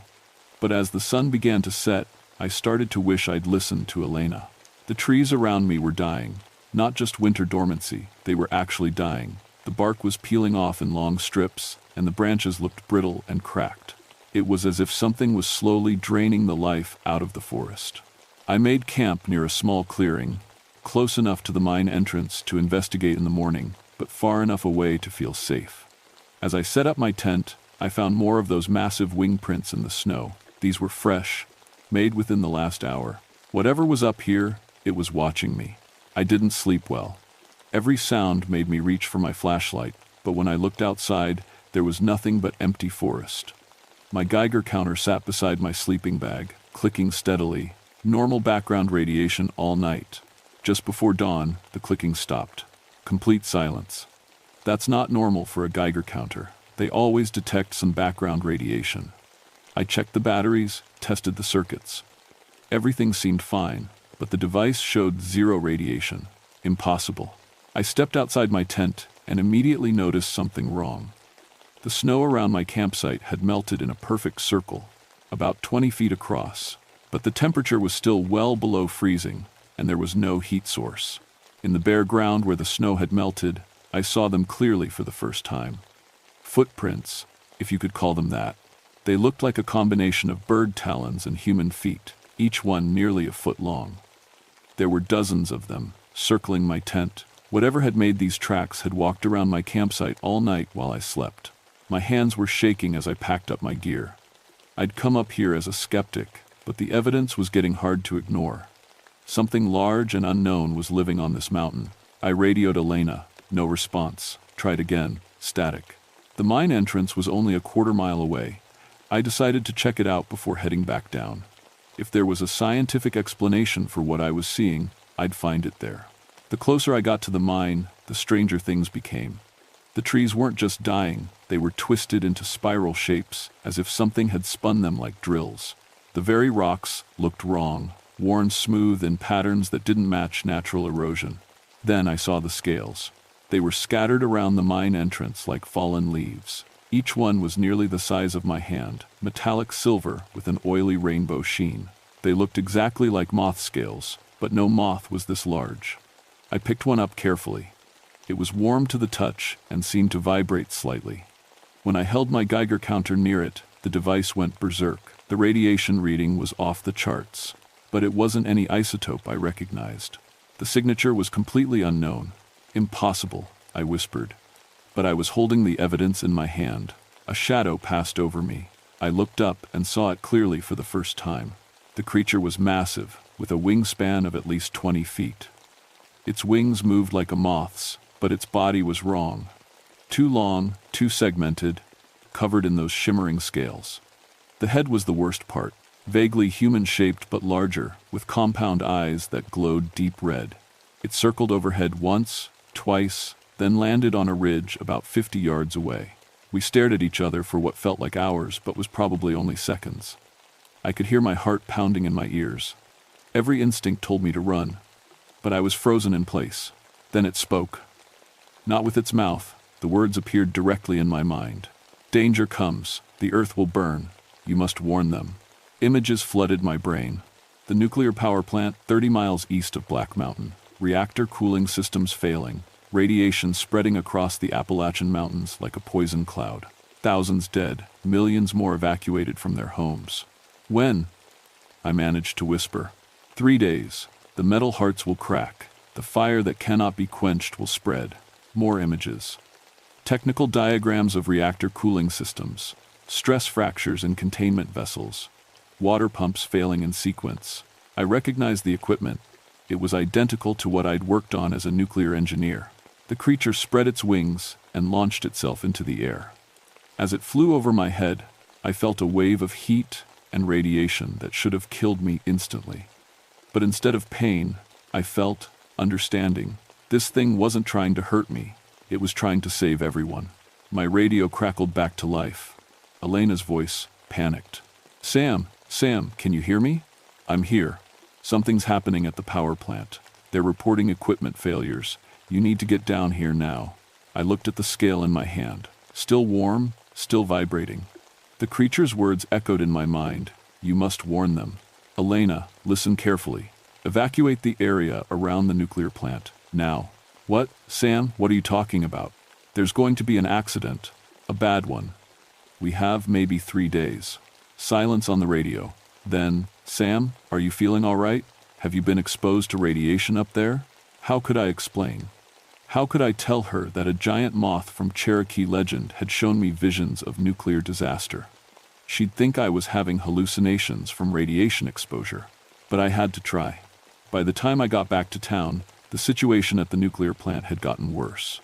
But as the sun began to set, I started to wish I'd listened to Elena. The trees around me were dying. Not just winter dormancy, they were actually dying. The bark was peeling off in long strips, and the branches looked brittle and cracked. It was as if something was slowly draining the life out of the forest. I made camp near a small clearing, close enough to the mine entrance to investigate in the morning, but far enough away to feel safe. As I set up my tent, I found more of those massive wing prints in the snow. These were fresh, made within the last hour. Whatever was up here, it was watching me. I didn't sleep well. Every sound made me reach for my flashlight, but when I looked outside, there was nothing but empty forest. My Geiger counter sat beside my sleeping bag, clicking steadily. Normal background radiation all night. Just before dawn, the clicking stopped. Complete silence. That's not normal for a Geiger counter. They always detect some background radiation. I checked the batteries, tested the circuits. Everything seemed fine, but the device showed zero radiation. Impossible. I stepped outside my tent and immediately noticed something wrong. The snow around my campsite had melted in a perfect circle, about 20 feet across, but the temperature was still well below freezing, and there was no heat source. In the bare ground where the snow had melted, I saw them clearly for the first time. Footprints, if you could call them that. They looked like a combination of bird talons and human feet, each one nearly a foot long. There were dozens of them, circling my tent. Whatever had made these tracks had walked around my campsite all night while I slept. My hands were shaking as I packed up my gear. I'd come up here as a skeptic, but the evidence was getting hard to ignore. Something large and unknown was living on this mountain. I radioed Elena. No response. Tried again. Static. The mine entrance was only a quarter-mile away. I decided to check it out before heading back down. If there was a scientific explanation for what I was seeing, I'd find it there. The closer I got to the mine, the stranger things became. The trees weren't just dying, they were twisted into spiral shapes, as if something had spun them like drills. The very rocks looked wrong, worn smooth in patterns that didn't match natural erosion. Then I saw the scales. They were scattered around the mine entrance like fallen leaves. Each one was nearly the size of my hand, metallic silver with an oily rainbow sheen. They looked exactly like moth scales, but no moth was this large. I picked one up carefully. It was warm to the touch and seemed to vibrate slightly. When I held my Geiger counter near it, the device went berserk. The radiation reading was off the charts, but it wasn't any isotope I recognized. The signature was completely unknown. Impossible, I whispered. But I was holding the evidence in my hand. A shadow passed over me. I looked up and saw it clearly for the first time. The creature was massive, with a wingspan of at least 20 feet. Its wings moved like a moth's, but its body was wrong. Too long, too segmented, covered in those shimmering scales. The head was the worst part, vaguely human-shaped but larger, with compound eyes that glowed deep red. It circled overhead once, twice, then landed on a ridge about 50 yards away. We stared at each other for what felt like hours, but was probably only seconds. I could hear my heart pounding in my ears. Every instinct told me to run, but I was frozen in place. Then it spoke. Not with its mouth. The words appeared directly in my mind. Danger comes. The earth will burn. You must warn them. Images flooded my brain. The nuclear power plant 30 miles east of Black Mountain. Reactor cooling systems failing. Radiation spreading across the Appalachian Mountains like a poison cloud. Thousands dead. Millions more evacuated from their homes. When? I managed to whisper. 3 days. The metal hearts will crack. The fire that cannot be quenched will spread. More images. Technical diagrams of reactor cooling systems. Stress fractures in containment vessels. Water pumps failing in sequence. I recognized the equipment. It was identical to what I'd worked on as a nuclear engineer. The creature spread its wings and launched itself into the air. As it flew over my head, I felt a wave of heat and radiation that should have killed me instantly. But instead of pain, I felt understanding. This thing wasn't trying to hurt me. It was trying to save everyone. My radio crackled back to life. Elena's voice panicked. Sam, can you hear me? I'm here. Something's happening at the power plant. They're reporting equipment failures. You need to get down here now. I looked at the scale in my hand. Still warm, still vibrating. The creature's words echoed in my mind. You must warn them. Elena, listen carefully. Evacuate the area around the nuclear plant. Now. What? Sam, what are you talking about? There's going to be an accident. A bad one. We have maybe 3 days. Silence on the radio. Then, Sam, are you feeling all right? Have you been exposed to radiation up there? How could I explain? How could I tell her that a giant moth from Cherokee legend had shown me visions of nuclear disaster? She'd think I was having hallucinations from radiation exposure. But I had to try. By the time I got back to town, the situation at the nuclear plant had gotten worse.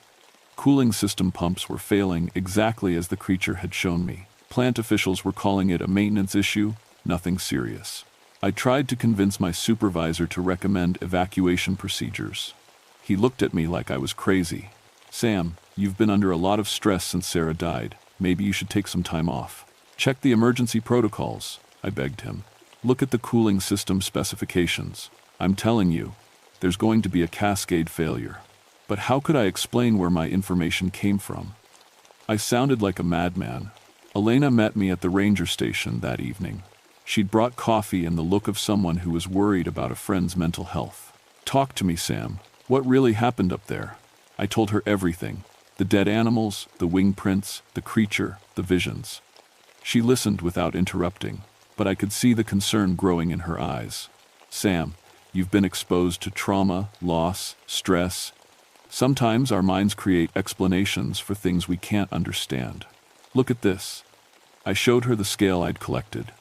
Cooling system pumps were failing exactly as the creature had shown me. Plant officials were calling it a maintenance issue, nothing serious. I tried to convince my supervisor to recommend evacuation procedures. He looked at me like I was crazy. Sam, you've been under a lot of stress since Sarah died. Maybe you should take some time off. Check the emergency protocols, I begged him. Look at the cooling system specifications. I'm telling you, there's going to be a cascade failure. But how could I explain where my information came from? I sounded like a madman. Elena met me at the ranger station that evening. She'd brought coffee and the look of someone who was worried about a friend's mental health. Talk to me, Sam. What really happened up there? I told her everything. The dead animals, the wing prints, the creature, the visions. She listened without interrupting, but I could see the concern growing in her eyes. Sam, you've been exposed to trauma, loss, stress. Sometimes our minds create explanations for things we can't understand. Look at this. I showed her the scale I'd collected.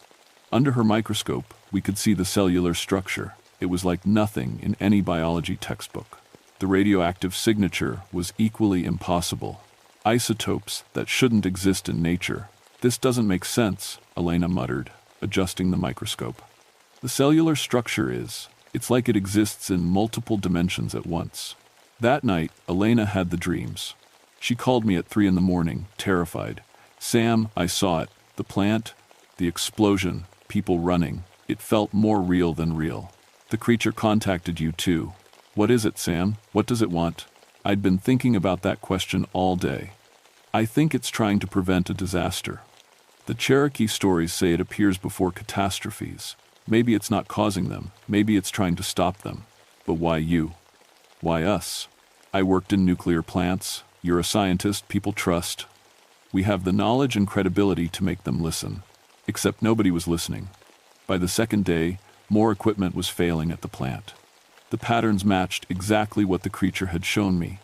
Under her microscope, we could see the cellular structure. It was like nothing in any biology textbook. The radioactive signature was equally impossible. Isotopes that shouldn't exist in nature. This doesn't make sense, Elena muttered, adjusting the microscope. The cellular structure it's like it exists in multiple dimensions at once. That night, Elena had the dreams. She called me at 3 a.m, terrified. Sam, I saw it. The plant, the explosion, people running. It felt more real than real. The creature contacted you too. What is it, Sam? What does it want? I'd been thinking about that question all day. I think it's trying to prevent a disaster. The Cherokee stories say it appears before catastrophes. Maybe it's not causing them. Maybe it's trying to stop them. But why you? Why us? I worked in nuclear plants. You're a scientist people trust. We have the knowledge and credibility to make them listen. Except nobody was listening. By the second day, more equipment was failing at the plant. The patterns matched exactly what the creature had shown me.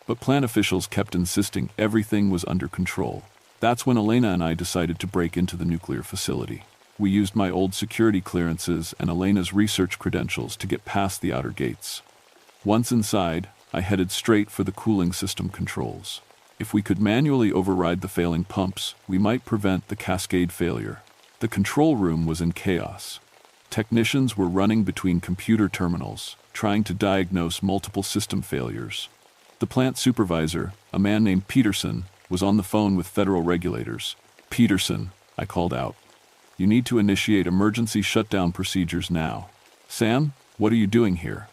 But plant officials kept insisting everything was under control. That's when Elena and I decided to break into the nuclear facility. We used my old security clearances and Elena's research credentials to get past the outer gates. Once inside, I headed straight for the cooling system controls. If we could manually override the failing pumps, we might prevent the cascade failure. The control room was in chaos. Technicians were running between computer terminals, trying to diagnose multiple system failures. The plant supervisor, a man named Peterson, was on the phone with federal regulators. Peterson, I called out. You need to initiate emergency shutdown procedures now. Sam, what are you doing here?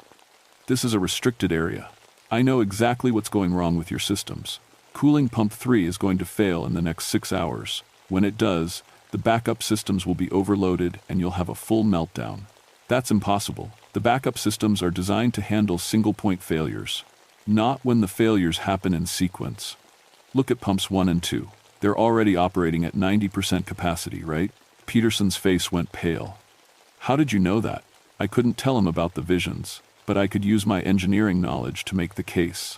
This is a restricted area. I know exactly what's going wrong with your systems. Cooling pump 3 is going to fail in the next 6 hours. When it does, the backup systems will be overloaded and you'll have a full meltdown. That's impossible. The backup systems are designed to handle single-point failures, not when the failures happen in sequence. Look at pumps 1 and 2. They're already operating at 90% capacity, right? Peterson's face went pale. How did you know that? I couldn't tell him about the visions, but I could use my engineering knowledge to make the case.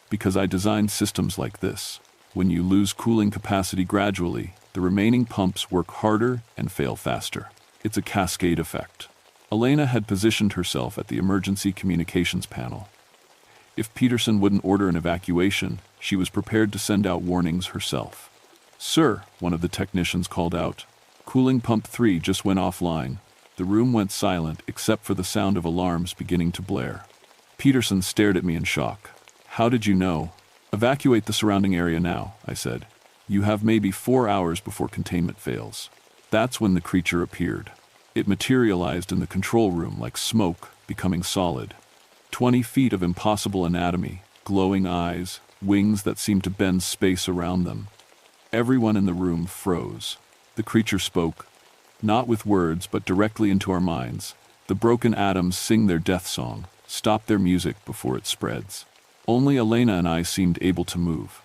Because I designed systems like this. When you lose cooling capacity gradually, the remaining pumps work harder and fail faster. It's a cascade effect. Elena had positioned herself at the emergency communications panel. If Peterson wouldn't order an evacuation, she was prepared to send out warnings herself. Sir, one of the technicians called out. Cooling pump 3 just went offline. The room went silent except for the sound of alarms beginning to blare. Peterson stared at me in shock. How did you know? Evacuate the surrounding area now, I said. You have maybe 4 hours before containment fails. That's when the creature appeared. It materialized in the control room like smoke, becoming solid. 20 feet of impossible anatomy, glowing eyes, wings that seemed to bend space around them. Everyone in the room froze. The creature spoke, not with words but directly into our minds. The broken atoms sing their death song, stop their music before it spreads. Only Elena and I seemed able to move.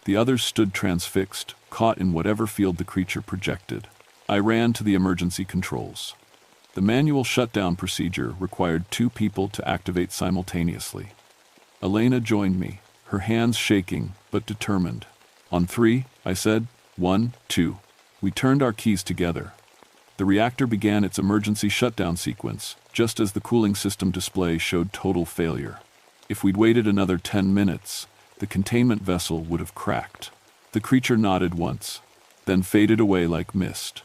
The others stood transfixed, caught in whatever field the creature projected. I ran to the emergency controls. The manual shutdown procedure required 2 people to activate simultaneously. Elena joined me, her hands shaking but determined. "On 3, I said. 1, 2. We turned our keys together. The reactor began its emergency shutdown sequence, just as the cooling system display showed total failure. If we'd waited another 10 minutes, the containment vessel would have cracked. The creature nodded once, then faded away like mist.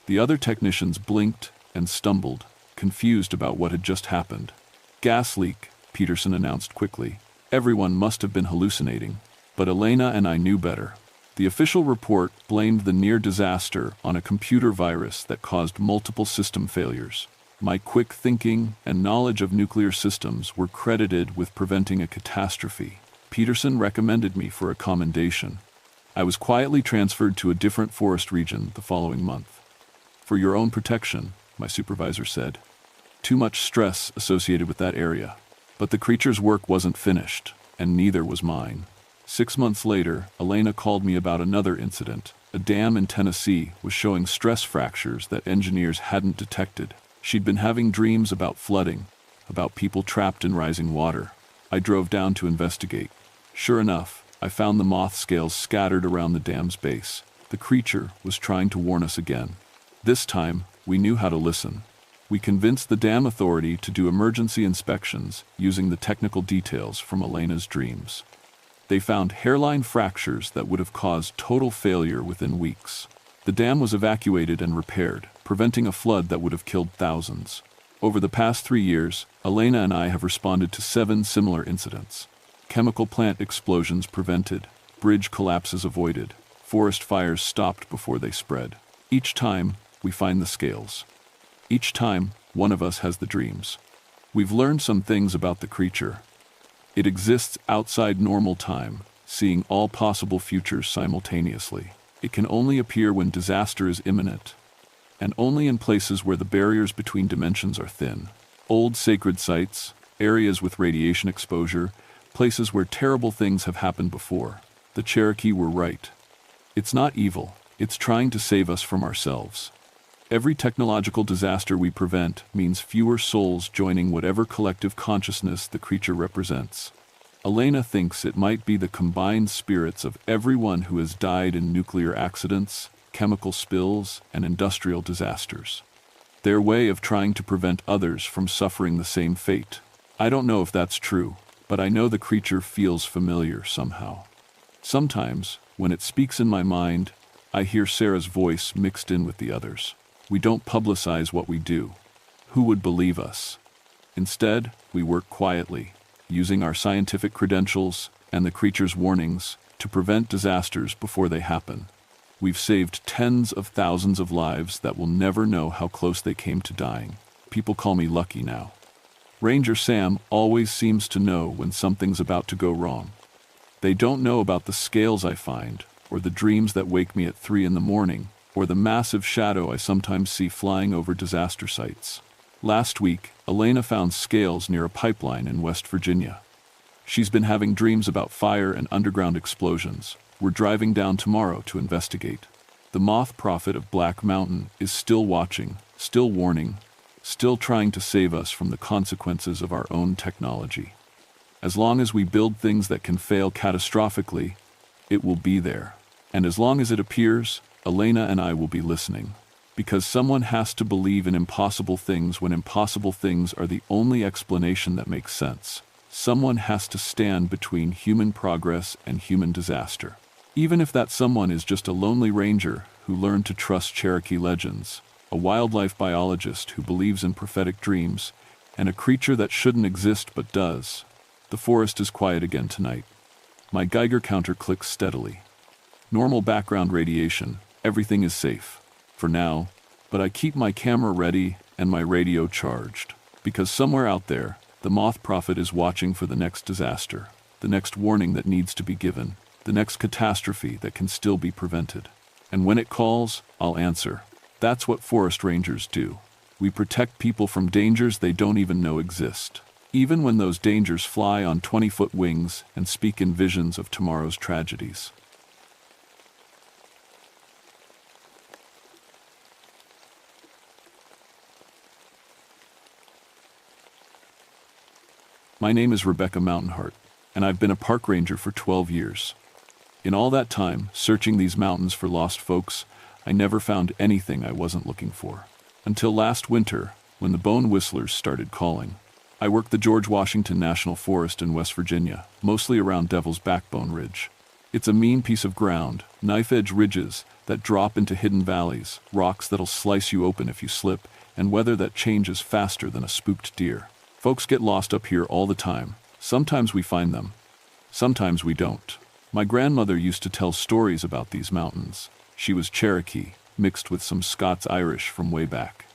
The other technicians blinked and stumbled, confused about what had just happened. "Gas leak," Peterson announced quickly. Everyone must have been hallucinating, but Elena and I knew better. The official report blamed the near disaster on a computer virus that caused multiple system failures. My quick thinking and knowledge of nuclear systems were credited with preventing a catastrophe. Peterson recommended me for a commendation. I was quietly transferred to a different forest region the following month. "For your own protection," my supervisor said. Too much stress associated with that area. But the creature's work wasn't finished, and neither was mine. 6 months later, Elena called me about another incident. A dam in Tennessee was showing stress fractures that engineers hadn't detected. She'd been having dreams about flooding, about people trapped in rising water. I drove down to investigate. Sure enough, I found the moth scales scattered around the dam's base. The creature was trying to warn us again. This time, we knew how to listen. We convinced the dam authority to do emergency inspections using the technical details from Elena's dreams. They found hairline fractures that would have caused total failure within weeks. The dam was evacuated and repaired, preventing a flood that would have killed thousands. Over the past 3 years, Elena and I have responded to 7 similar incidents. Chemical plant explosions prevented, bridge collapses avoided, forest fires stopped before they spread. Each time, we find the scales. Each time, one of us has the dreams. We've learned some things about the creature. It exists outside normal time, seeing all possible futures simultaneously. It can only appear when disaster is imminent, and only in places where the barriers between dimensions are thin. Old sacred sites, areas with radiation exposure, places where terrible things have happened before. The Cherokee were right. It's not evil, it's trying to save us from ourselves. Every technological disaster we prevent means fewer souls joining whatever collective consciousness the creature represents. Elena thinks it might be the combined spirits of everyone who has died in nuclear accidents, chemical spills, and industrial disasters. Their way of trying to prevent others from suffering the same fate. I don't know if that's true, but I know the creature feels familiar somehow. Sometimes, when it speaks in my mind, I hear Sarah's voice mixed in with the others. We don't publicize what we do. Who would believe us? Instead, we work quietly, using our scientific credentials and the creature's warnings to prevent disasters before they happen. We've saved tens of thousands of lives that will never know how close they came to dying. People call me lucky now. Ranger Sam always seems to know when something's about to go wrong. They don't know about the scales I find, or the dreams that wake me at 3 in the morning, or the massive shadow I sometimes see flying over disaster sites. Last week, Elena found scales near a pipeline in West Virginia. She's been having dreams about fire and underground explosions. We're driving down tomorrow to investigate. The moth prophet of Black Mountain is still watching, still warning, still trying to save us from the consequences of our own technology. As long as we build things that can fail catastrophically, it will be there. And as long as it appears, Elena and I will be listening. Because someone has to believe in impossible things when impossible things are the only explanation that makes sense. Someone has to stand between human progress and human disaster. Even if that someone is just a lonely ranger who learned to trust Cherokee legends, a wildlife biologist who believes in prophetic dreams, and a creature that shouldn't exist but does. The forest is quiet again tonight. My Geiger counter clicks steadily. Normal background radiation, everything is safe. For now, but I keep my camera ready and my radio charged. Because somewhere out there, the moth prophet is watching for the next disaster, the next warning that needs to be given, the next catastrophe that can still be prevented. And when it calls, I'll answer. That's what forest rangers do. We protect people from dangers they don't even know exist. Even when those dangers fly on 20-foot wings and speak in visions of tomorrow's tragedies. My name is Rebecca Mountainheart, and I've been a park ranger for 12 years. In all that time, searching these mountains for lost folks, I never found anything I wasn't looking for. Until last winter, when the bone whistlers started calling. I worked the George Washington National Forest in West Virginia, mostly around Devil's Backbone Ridge. It's a mean piece of ground, knife-edge ridges that drop into hidden valleys, rocks that'll slice you open if you slip, and weather that changes faster than a spooked deer. Folks get lost up here all the time. Sometimes we find them. Sometimes we don't. My grandmother used to tell stories about these mountains. She was Cherokee, mixed with some Scots-Irish from way back.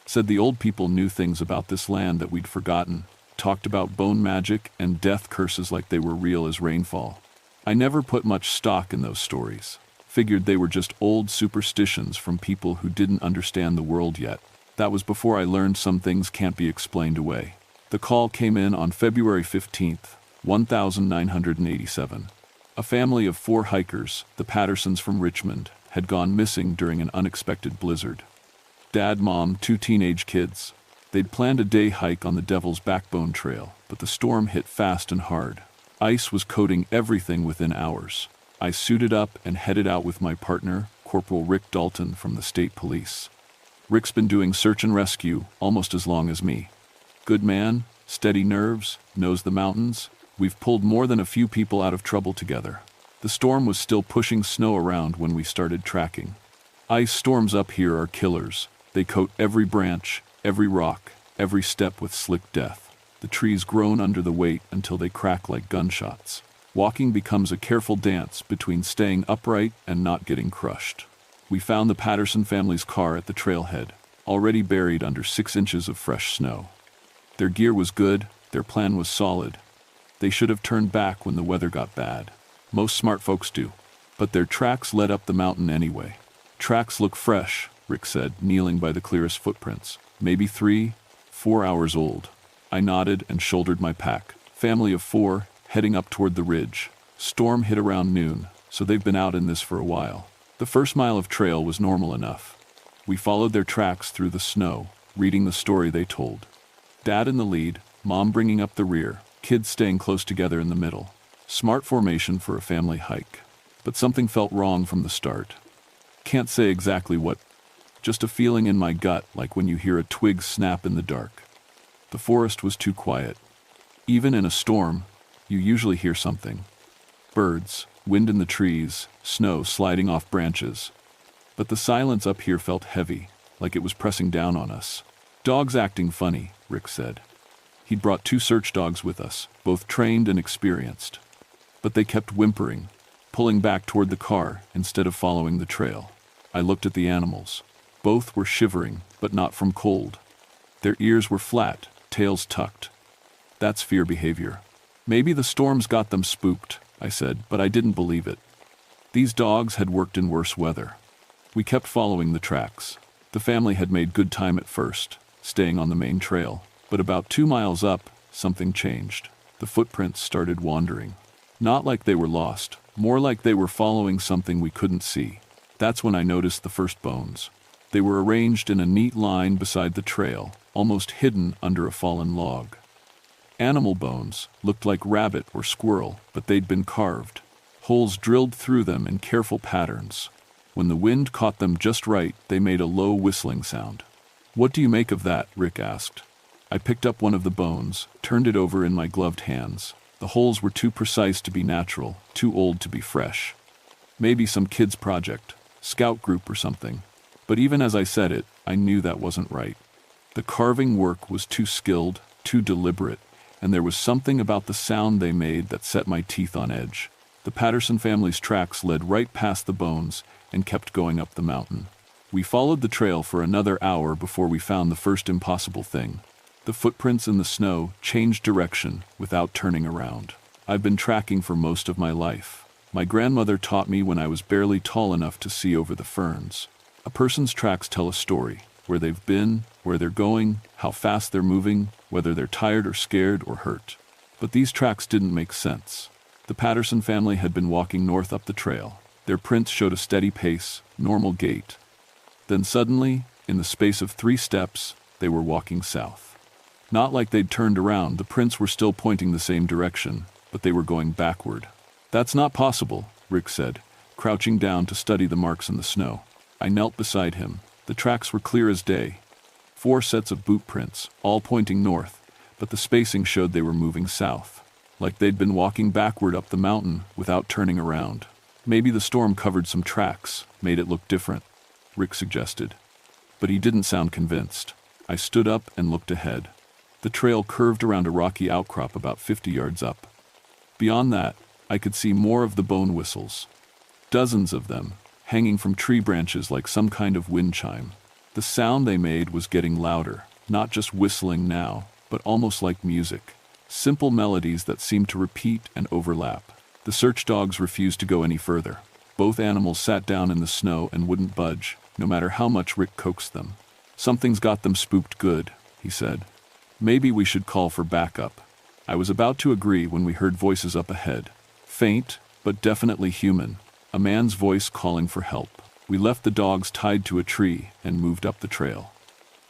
Said the old people knew things about this land that we'd forgotten, talked about bone magic and death curses like they were real as rainfall. I never put much stock in those stories. Figured they were just old superstitions from people who didn't understand the world yet. That was before I learned some things can't be explained away. The call came in on February 15th, 1987. A family of 4 hikers, the Pattersons from Richmond, had gone missing during an unexpected blizzard. Dad, Mom, 2 teenage kids. They'd planned a day hike on the Devil's Backbone Trail, but the storm hit fast and hard. Ice was coating everything within hours. I suited up and headed out with my partner, Corporal Rick Dalton from the state police. Rick's been doing search and rescue almost as long as me. Good man, steady nerves, knows the mountains. We've pulled more than a few people out of trouble together. The storm was still pushing snow around when we started tracking. Ice storms up here are killers. They coat every branch, every rock, every step with slick death. The trees groan under the weight until they crack like gunshots. Walking becomes a careful dance between staying upright and not getting crushed. We found the Patterson family's car at the trailhead, already buried under 6 inches of fresh snow. Their gear was good, their plan was solid. They should have turned back when the weather got bad. Most smart folks do. But their tracks led up the mountain anyway. Tracks look fresh, Rick said, kneeling by the clearest footprints. Maybe 3, 4 hours old. I nodded and shouldered my pack. Family of 4, heading up toward the ridge. Storm hit around noon, so they've been out in this for a while. The first mile of trail was normal enough. We followed their tracks through the snow, reading the story they told. Dad in the lead, Mom bringing up the rear, kids staying close together in the middle. Smart formation for a family hike. But something felt wrong from the start. Can't say exactly what. Just a feeling in my gut, like when you hear a twig snap in the dark. The forest was too quiet. Even in a storm, you usually hear something. Birds, wind in the trees, snow sliding off branches. But the silence up here felt heavy, like it was pressing down on us. Dogs acting funny, Rick said. He'd brought 2 search dogs with us, both trained and experienced. But they kept whimpering, pulling back toward the car instead of following the trail. I looked at the animals. Both were shivering, but not from cold. Their ears were flat, tails tucked. That's fear behavior. Maybe the storms got them spooked, I said, but I didn't believe it. These dogs had worked in worse weather. We kept following the tracks. The family had made good time at first, staying on the main trail. But about 2 miles up, something changed. The footprints started wandering. Not like they were lost, more like they were following something we couldn't see. That's when I noticed the first bones. They were arranged in a neat line beside the trail, almost hidden under a fallen log. Animal bones, looked like rabbit or squirrel, but they'd been carved. Holes drilled through them in careful patterns. When the wind caught them just right, they made a low whistling sound. "What do you make of that?" Rick asked. I picked up one of the bones, turned it over in my gloved hands. The holes were too precise to be natural, too old to be fresh. Maybe some kid's project, scout group or something. But even as I said it, I knew that wasn't right. The carving work was too skilled, too deliberate, and there was something about the sound they made that set my teeth on edge. The Patterson family's tracks led right past the bones and kept going up the mountain. We followed the trail for another hour before we found the first impossible thing. The footprints in the snow changed direction without turning around. I've been tracking for most of my life. My grandmother taught me when I was barely tall enough to see over the ferns. A person's tracks tell a story, where they've been, where they're going, how fast they're moving, whether they're tired or scared or hurt. But these tracks didn't make sense. The Patterson family had been walking north up the trail. Their prints showed a steady pace, normal gait. Then suddenly, in the space of 3 steps, they were walking south. Not like they'd turned around, the prints were still pointing the same direction, but they were going backward. "That's not possible," Rick said, crouching down to study the marks in the snow. I knelt beside him. The tracks were clear as day. 4 sets of boot prints, all pointing north, but the spacing showed they were moving south, like they'd been walking backward up the mountain without turning around. "Maybe the storm covered some tracks, made it look different," Rick suggested. But he didn't sound convinced. I stood up and looked ahead. The trail curved around a rocky outcrop about 50 yards up. Beyond that, I could see more of the bone whistles. Dozens of them, hanging from tree branches like some kind of wind chime. The sound they made was getting louder, not just whistling now, but almost like music. Simple melodies that seemed to repeat and overlap. The search dogs refused to go any further. Both animals sat down in the snow and wouldn't budge, no matter how much Rick coaxed them. "Something's got them spooked good," he said. "Maybe we should call for backup." I was about to agree when we heard voices up ahead. Faint, but definitely human. A man's voice calling for help. We left the dogs tied to a tree and moved up the trail.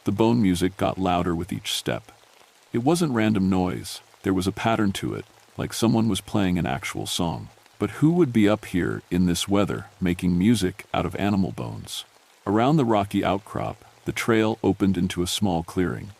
The bone music got louder with each step. It wasn't random noise. There was a pattern to it, like someone was playing an actual song. But who would be up here in this weather making music out of animal bones? Around the rocky outcrop, the trail opened into a small clearing.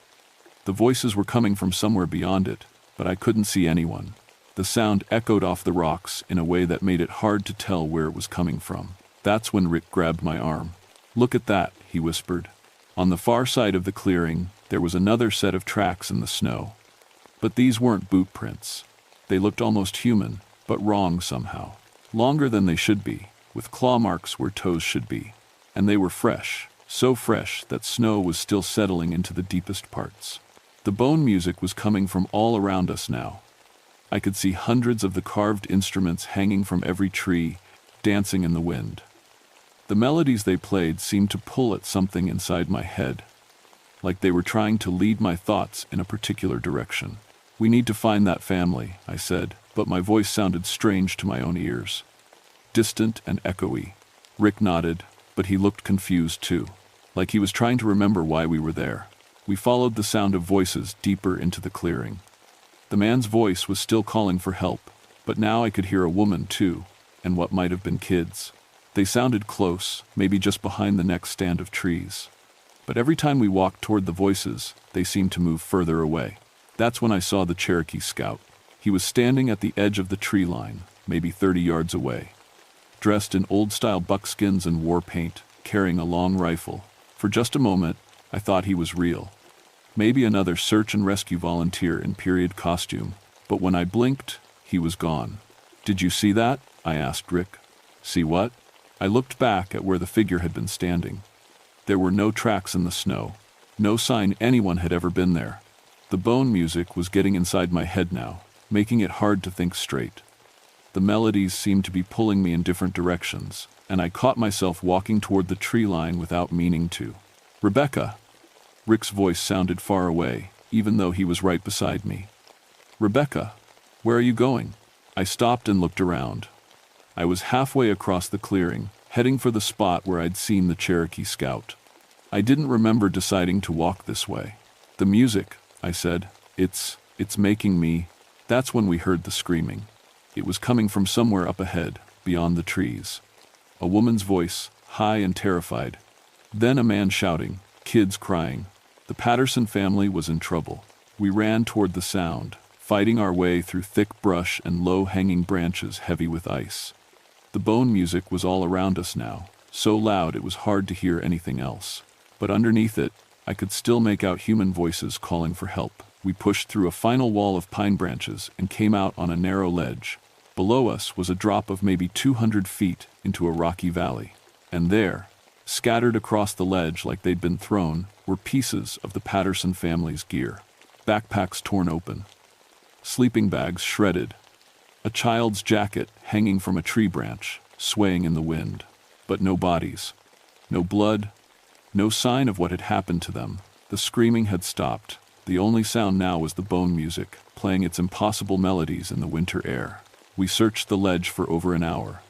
The voices were coming from somewhere beyond it, but I couldn't see anyone. The sound echoed off the rocks in a way that made it hard to tell where it was coming from. That's when Rick grabbed my arm. "Look at that," he whispered. On the far side of the clearing, there was another set of tracks in the snow. But these weren't boot prints. They looked almost human, but wrong somehow. Longer than they should be, with claw marks where toes should be. And they were fresh, so fresh that snow was still settling into the deepest parts. The bone music was coming from all around us now. I could see hundreds of the carved instruments hanging from every tree, dancing in the wind. The melodies they played seemed to pull at something inside my head, like they were trying to lead my thoughts in a particular direction. "We need to find that family," I said, but my voice sounded strange to my own ears. Distant and echoey. Rick nodded, but he looked confused too, like he was trying to remember why we were there. We followed the sound of voices deeper into the clearing. The man's voice was still calling for help, but now I could hear a woman too, and what might have been kids. They sounded close, maybe just behind the next stand of trees. But every time we walked toward the voices, they seemed to move further away. That's when I saw the Cherokee Scout. He was standing at the edge of the tree line, maybe 30 yards away. Dressed in old-style buckskins and war paint, carrying a long rifle. For just a moment, I thought he was real. Maybe another search and rescue volunteer in period costume, but when I blinked, he was gone. "Did you see that?" I asked Rick. "See what?" I looked back at where the figure had been standing. There were no tracks in the snow, no sign anyone had ever been there. The bone music was getting inside my head now, making it hard to think straight. The melodies seemed to be pulling me in different directions, and I caught myself walking toward the tree line without meaning to. "Rebecca!" Rick's voice sounded far away, even though he was right beside me. "Rebecca, where are you going?" I stopped and looked around. I was halfway across the clearing, heading for the spot where I'd seen the Cherokee Scout. I didn't remember deciding to walk this way. "The music," I said, it's making me..." That's when we heard the screaming. It was coming from somewhere up ahead, beyond the trees. A woman's voice, high and terrified. Then a man shouting, kids crying. The Patterson family was in trouble. We ran toward the sound, fighting our way through thick brush and low-hanging branches heavy with ice. The bone music was all around us now, so loud it was hard to hear anything else. But underneath it, I could still make out human voices calling for help. We pushed through a final wall of pine branches and came out on a narrow ledge. Below us was a drop of maybe 200 feet into a rocky valley. And there, scattered across the ledge like they'd been thrown, were pieces of the Patterson family's gear. Backpacks torn open. Sleeping bags shredded. A child's jacket hanging from a tree branch, swaying in the wind. But no bodies. No blood. No sign of what had happened to them. The screaming had stopped. The only sound now was the bone music, playing its impossible melodies in the winter air. We searched the ledge for over an hour.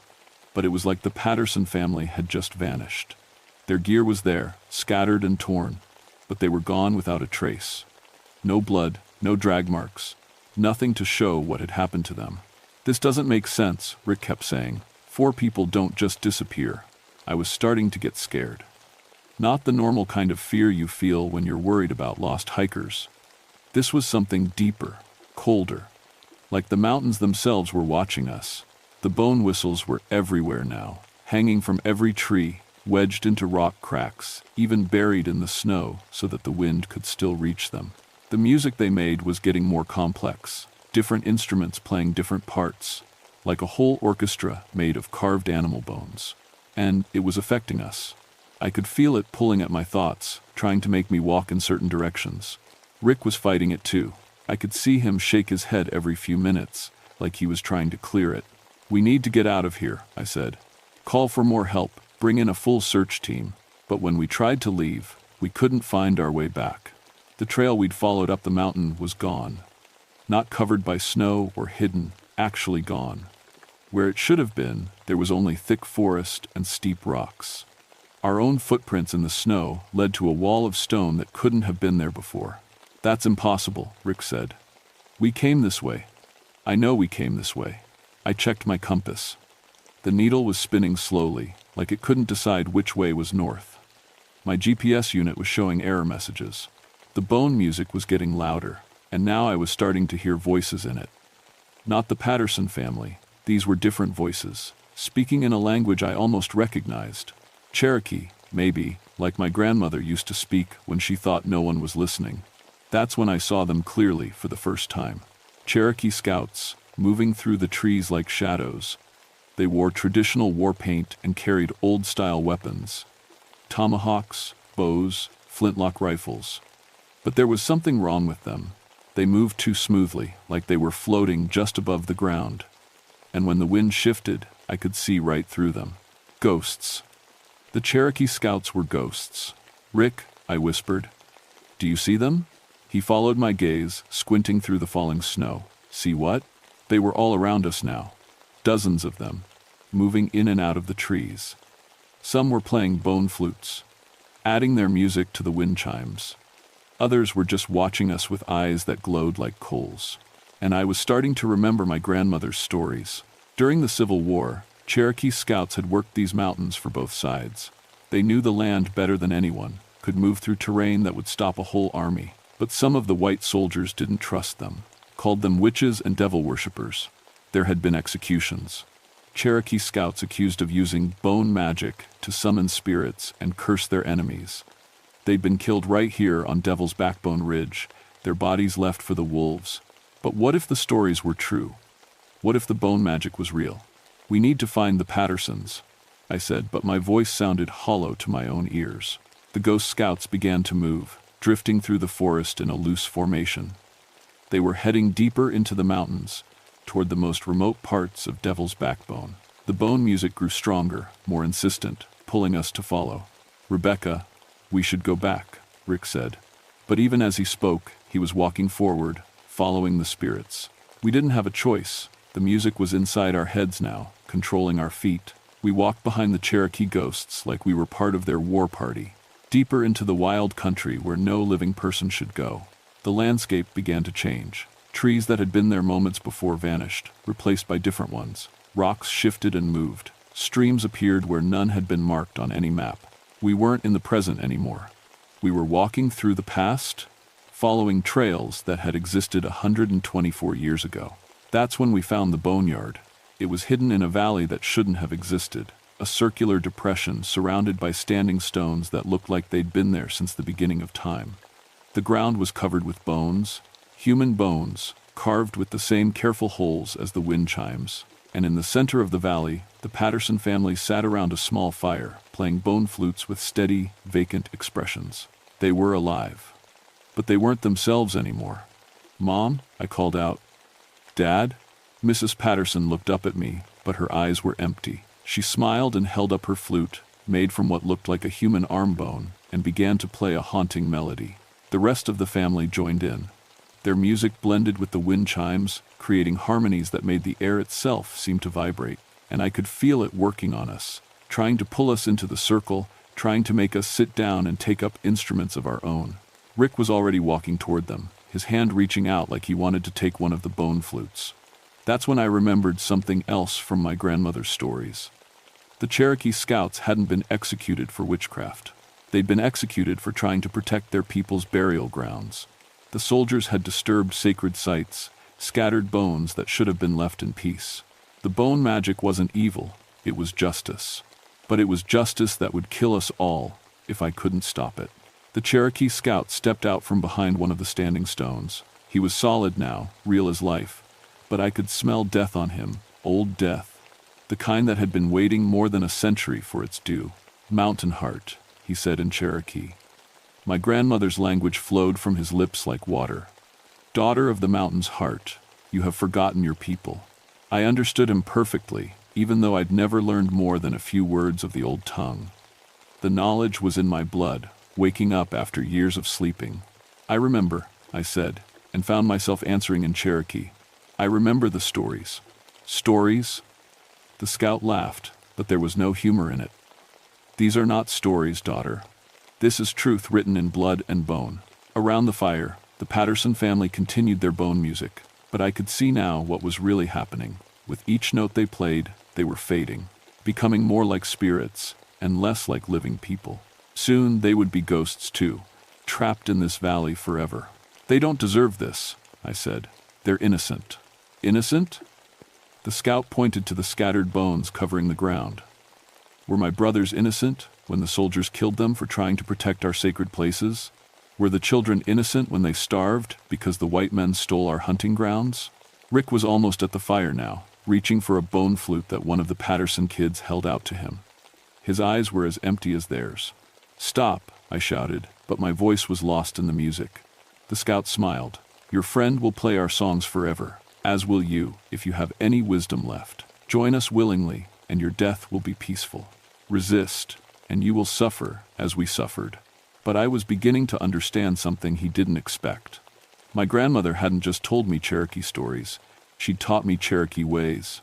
But it was like the Patterson family had just vanished. Their gear was there, scattered and torn, but they were gone without a trace. No blood, no drag marks. Nothing to show what had happened to them. This doesn't make sense, Rick kept saying. 4 people don't just disappear. I was starting to get scared. Not the normal kind of fear you feel when you're worried about lost hikers. This was something deeper, colder. Like the mountains themselves were watching us. The bone whistles were everywhere now, hanging from every tree, wedged into rock cracks, even buried in the snow so that the wind could still reach them. The music they made was getting more complex, different instruments playing different parts, like a whole orchestra made of carved animal bones. And it was affecting us. I could feel it pulling at my thoughts, trying to make me walk in certain directions. Rick was fighting it too. I could see him shake his head every few minutes, like he was trying to clear it. "We need to get out of here," I said. "Call for more help, bring in a full search team." But when we tried to leave, we couldn't find our way back. The trail we'd followed up the mountain was gone. Not covered by snow or hidden, actually gone. Where it should have been, there was only thick forest and steep rocks. Our own footprints in the snow led to a wall of stone that couldn't have been there before. "That's impossible," Rick said. "We came this way. I know we came this way." I checked my compass. The needle was spinning slowly, like it couldn't decide which way was north. My GPS unit was showing error messages. The bone music was getting louder, and now I was starting to hear voices in it. Not the Patterson family. These were different voices, speaking in a language I almost recognized. Cherokee, maybe, like my grandmother used to speak when she thought no one was listening. That's when I saw them clearly for the first time. Cherokee scouts, moving through the trees like shadows. They wore traditional war paint and carried old-style weapons. Tomahawks, bows, flintlock rifles. But there was something wrong with them. They moved too smoothly, like they were floating just above the ground. And when the wind shifted, I could see right through them. Ghosts. The Cherokee scouts were ghosts. "Rick," I whispered. "Do you see them?" He followed my gaze, squinting through the falling snow. "See what?" They were all around us now. Dozens of them, moving in and out of the trees. Some were playing bone flutes, adding their music to the wind chimes. Others were just watching us with eyes that glowed like coals. And I was starting to remember my grandmother's stories. During the Civil War, Cherokee scouts had worked these mountains for both sides. They knew the land better than anyone, could move through terrain that would stop a whole army. But some of the white soldiers didn't trust them, called them witches and devil worshippers. There had been executions. Cherokee scouts accused of using bone magic to summon spirits and curse their enemies. They'd been killed right here on Devil's Backbone Ridge, their bodies left for the wolves. But what if the stories were true? What if the bone magic was real? "We need to find the Pattersons," I said, but my voice sounded hollow to my own ears. The ghost scouts began to move, drifting through the forest in a loose formation. They were heading deeper into the mountains, toward the most remote parts of Devil's Backbone. The bone music grew stronger, more insistent, pulling us to follow. "Rebecca, we should go back," Rick said. But even as he spoke, he was walking forward, following the spirits. We didn't have a choice. The music was inside our heads now, controlling our feet. We walked behind the Cherokee ghosts like we were part of their war party, deeper into the wild country where no living person should go. The landscape began to change. Trees that had been there moments before vanished, replaced by different ones. Rocks shifted and moved. Streams appeared where none had been marked on any map. We weren't in the present anymore. We were walking through the past, following trails that had existed 124 years ago. That's when we found the boneyard. It was hidden in a valley that shouldn't have existed, a circular depression surrounded by standing stones that looked like they'd been there since the beginning of time. The ground was covered with bones, human bones, carved with the same careful holes as the wind chimes. And in the center of the valley, the Patterson family sat around a small fire, playing bone flutes with steady, vacant expressions. They were alive. But they weren't themselves anymore. "Mom," I called out. "Dad?" Mrs. Patterson looked up at me, but her eyes were empty. She smiled and held up her flute, made from what looked like a human arm bone, and began to play a haunting melody. The rest of the family joined in. Their music blended with the wind chimes, creating harmonies that made the air itself seem to vibrate. And I could feel it working on us, trying to pull us into the circle, trying to make us sit down and take up instruments of our own. Rick was already walking toward them, his hand reaching out like he wanted to take one of the bone flutes. That's when I remembered something else from my grandmother's stories. The Cherokee scouts hadn't been executed for witchcraft. They'd been executed for trying to protect their people's burial grounds. The soldiers had disturbed sacred sites, scattered bones that should have been left in peace. The bone magic wasn't evil, it was justice. But it was justice that would kill us all if I couldn't stop it. The Cherokee scout stepped out from behind one of the standing stones. He was solid now, real as life, but I could smell death on him, old death. The kind that had been waiting more than a century for its due. "Mountain Heart," he said in Cherokee. My grandmother's language flowed from his lips like water. "Daughter of the mountain's heart, you have forgotten your people." I understood him perfectly, even though I'd never learned more than a few words of the old tongue. The knowledge was in my blood, waking up after years of sleeping. "I remember," I said, and found myself answering in Cherokee. "I remember the stories." "Stories?" The scout laughed, but there was no humor in it. "These are not stories, daughter. This is truth written in blood and bone." Around the fire, the Patterson family continued their bone music, but I could see now what was really happening. With each note they played, they were fading, becoming more like spirits and less like living people. Soon they would be ghosts too, trapped in this valley forever. "They don't deserve this," I said. "They're innocent." "Innocent?" The scout pointed to the scattered bones covering the ground. "Were my brothers innocent when the soldiers killed them for trying to protect our sacred places? Were the children innocent when they starved because the white men stole our hunting grounds?" Rick was almost at the fire now, reaching for a bone flute that one of the Patterson kids held out to him. His eyes were as empty as theirs. "Stop," I shouted, but my voice was lost in the music. The scout smiled. "Your friend will play our songs forever, as will you, if you have any wisdom left. Join us willingly, and your death will be peaceful. Resist, and you will suffer as we suffered." But I was beginning to understand something he didn't expect. My grandmother hadn't just told me Cherokee stories, she'd taught me Cherokee ways,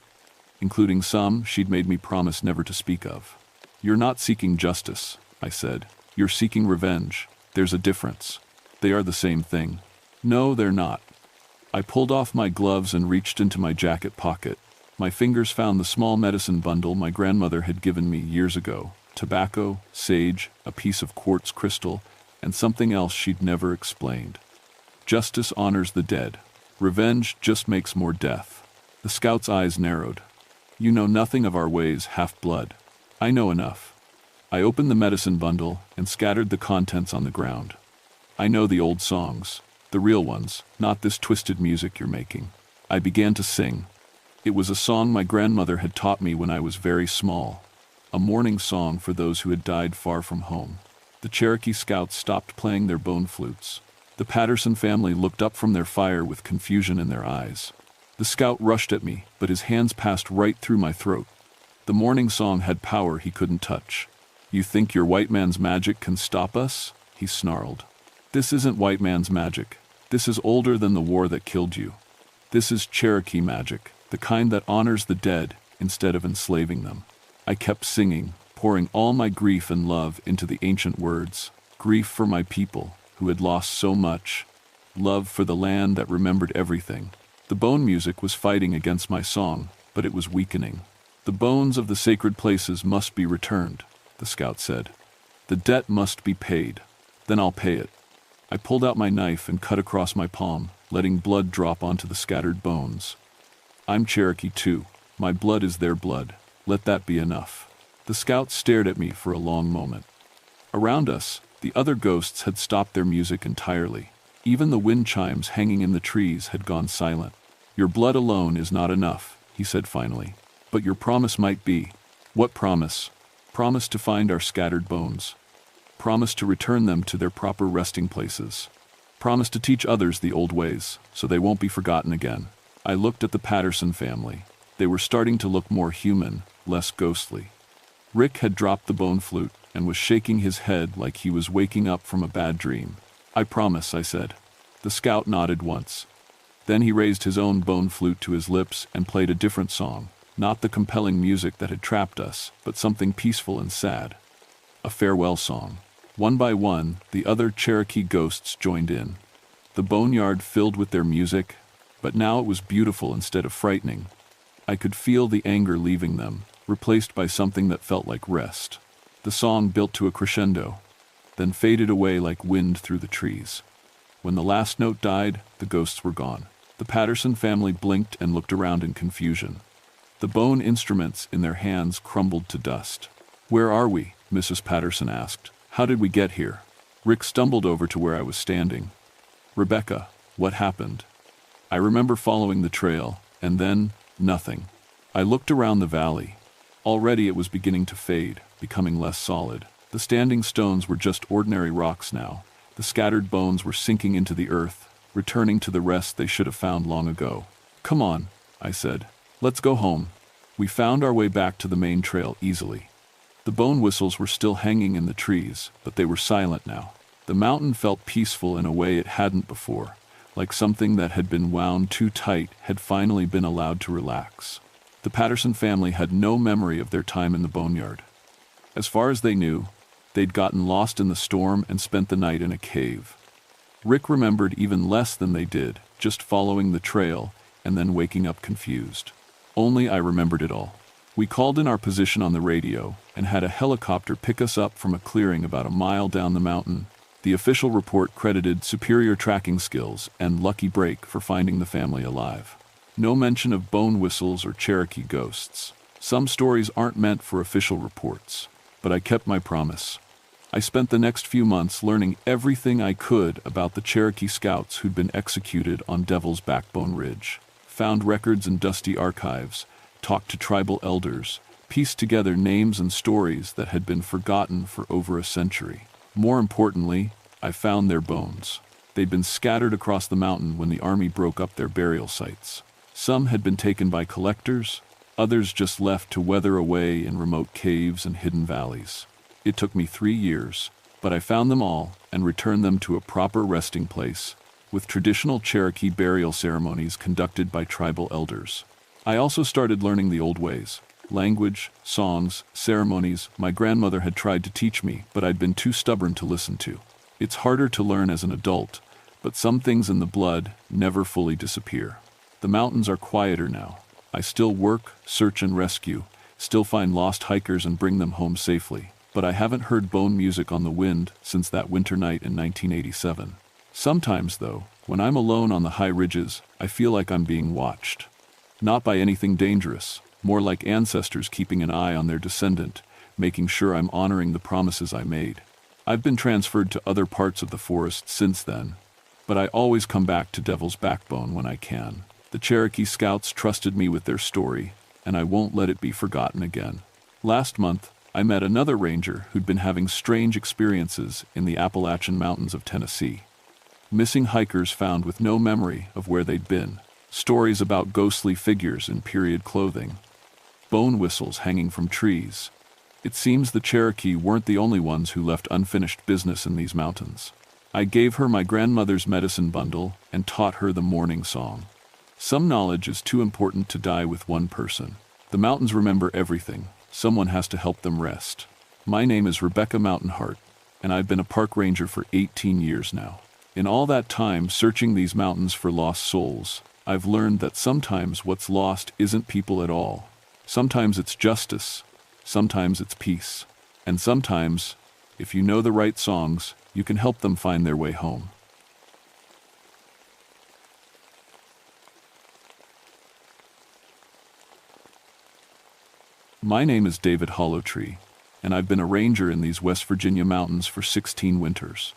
including some she'd made me promise never to speak of. "You're not seeking justice," I said. "You're seeking revenge. There's a difference." "They are the same thing." "No, they're not." I pulled off my gloves and reached into my jacket pocket. My fingers found the small medicine bundle my grandmother had given me years ago. Tobacco, sage, a piece of quartz crystal, and something else she'd never explained. "Justice honors the dead. Revenge just makes more death." The scout's eyes narrowed. "You know nothing of our ways, half-blood." "I know enough." I opened the medicine bundle and scattered the contents on the ground. "I know the old songs. The real ones, not this twisted music you're making." I began to sing. It was a song my grandmother had taught me when I was very small, a mourning song for those who had died far from home. The Cherokee scouts stopped playing their bone flutes. The Patterson family looked up from their fire with confusion in their eyes. The scout rushed at me, but his hands passed right through my throat. The mourning song had power he couldn't touch. "You think your white man's magic can stop us?" he snarled. "This isn't white man's magic. This is older than the war that killed you. This is Cherokee magic, the kind that honors the dead instead of enslaving them." I kept singing, pouring all my grief and love into the ancient words. Grief for my people, who had lost so much. Love for the land that remembered everything. The bone music was fighting against my song, but it was weakening. "The bones of the sacred places must be returned," the scout said. "The debt must be paid. Then I'll pay it." I pulled out my knife and cut across my palm, letting blood drop onto the scattered bones. "I'm Cherokee too. My blood is their blood. Let that be enough." The scout stared at me for a long moment. Around us, the other ghosts had stopped their music entirely. Even the wind chimes hanging in the trees had gone silent. "Your blood alone is not enough," he said finally. "But your promise might be." "What promise?" "Promise to find our scattered bones. Promise to return them to their proper resting places. Promise to teach others the old ways, so they won't be forgotten again." I looked at the Patterson family. They were starting to look more human, less ghostly. Rick had dropped the bone flute and was shaking his head like he was waking up from a bad dream. "I promise," I said. The scout nodded once. Then he raised his own bone flute to his lips and played a different song, not the compelling music that had trapped us, but something peaceful and sad. A farewell song. One by one, the other Cherokee ghosts joined in. The boneyard filled with their music, but now it was beautiful instead of frightening. I could feel the anger leaving them, replaced by something that felt like rest. The song built to a crescendo, then faded away like wind through the trees. When the last note died, the ghosts were gone. The Patterson family blinked and looked around in confusion. The bone instruments in their hands crumbled to dust. "Where are we?" Mrs. Patterson asked. "How did we get here?" Rick stumbled over to where I was standing. "Rebecca, what happened?" I remember following the trail, and then, nothing. I looked around the valley. Already it was beginning to fade, becoming less solid. The standing stones were just ordinary rocks now. The scattered bones were sinking into the earth, returning to the rest they should have found long ago. "Come on," I said. "Let's go home." We found our way back to the main trail easily. The bone whistles were still hanging in the trees, but they were silent now. The mountain felt peaceful in a way it hadn't before, like something that had been wound too tight had finally been allowed to relax. The Patterson family had no memory of their time in the boneyard. As far as they knew, they'd gotten lost in the storm and spent the night in a cave. Rick remembered even less than they did, just following the trail and then waking up confused. Only I remembered it all. We called in our position on the radio and had a helicopter pick us up from a clearing about a mile down the mountain. The official report credited superior tracking skills and lucky break for finding the family alive. No mention of bone whistles or Cherokee ghosts. Some stories aren't meant for official reports, but I kept my promise. I spent the next few months learning everything I could about the Cherokee scouts who'd been executed on Devil's Backbone Ridge. Found records in dusty archives, talked to tribal elders, pieced together names and stories that had been forgotten for over a century. More importantly, I found their bones. They'd been scattered across the mountain when the army broke up their burial sites. Some had been taken by collectors, others just left to weather away in remote caves and hidden valleys. It took me 3 years, but I found them all and returned them to a proper resting place, with traditional Cherokee burial ceremonies conducted by tribal elders. I also started learning the old ways. Language, songs, ceremonies my grandmother had tried to teach me, but I'd been too stubborn to listen to. It's harder to learn as an adult, but some things in the blood never fully disappear. The mountains are quieter now. I still work, search and rescue, still find lost hikers and bring them home safely. But I haven't heard bone music on the wind since that winter night in 1987. Sometimes, though, when I'm alone on the high ridges, I feel like I'm being watched. Not by anything dangerous, more like ancestors keeping an eye on their descendant, making sure I'm honoring the promises I made. I've been transferred to other parts of the forest since then, but I always come back to Devil's Backbone when I can. The Cherokee scouts trusted me with their story, and I won't let it be forgotten again. Last month, I met another ranger who'd been having strange experiences in the Appalachian Mountains of Tennessee. Missing hikers found with no memory of where they'd been. Stories about ghostly figures in period clothing. Bone whistles hanging from trees. It seems the Cherokee weren't the only ones who left unfinished business in these mountains. I gave her my grandmother's medicine bundle and taught her the morning song. Some knowledge is too important to die with one person. The mountains remember everything. Someone has to help them rest. My name is Rebecca Mountainheart, and I've been a park ranger for 18 years now. In all that time searching these mountains for lost souls, I've learned that sometimes what's lost isn't people at all. Sometimes it's justice, sometimes it's peace, and sometimes, if you know the right songs, you can help them find their way home. My name is David Hollowtree, and I've been a ranger in these West Virginia mountains for 16 winters.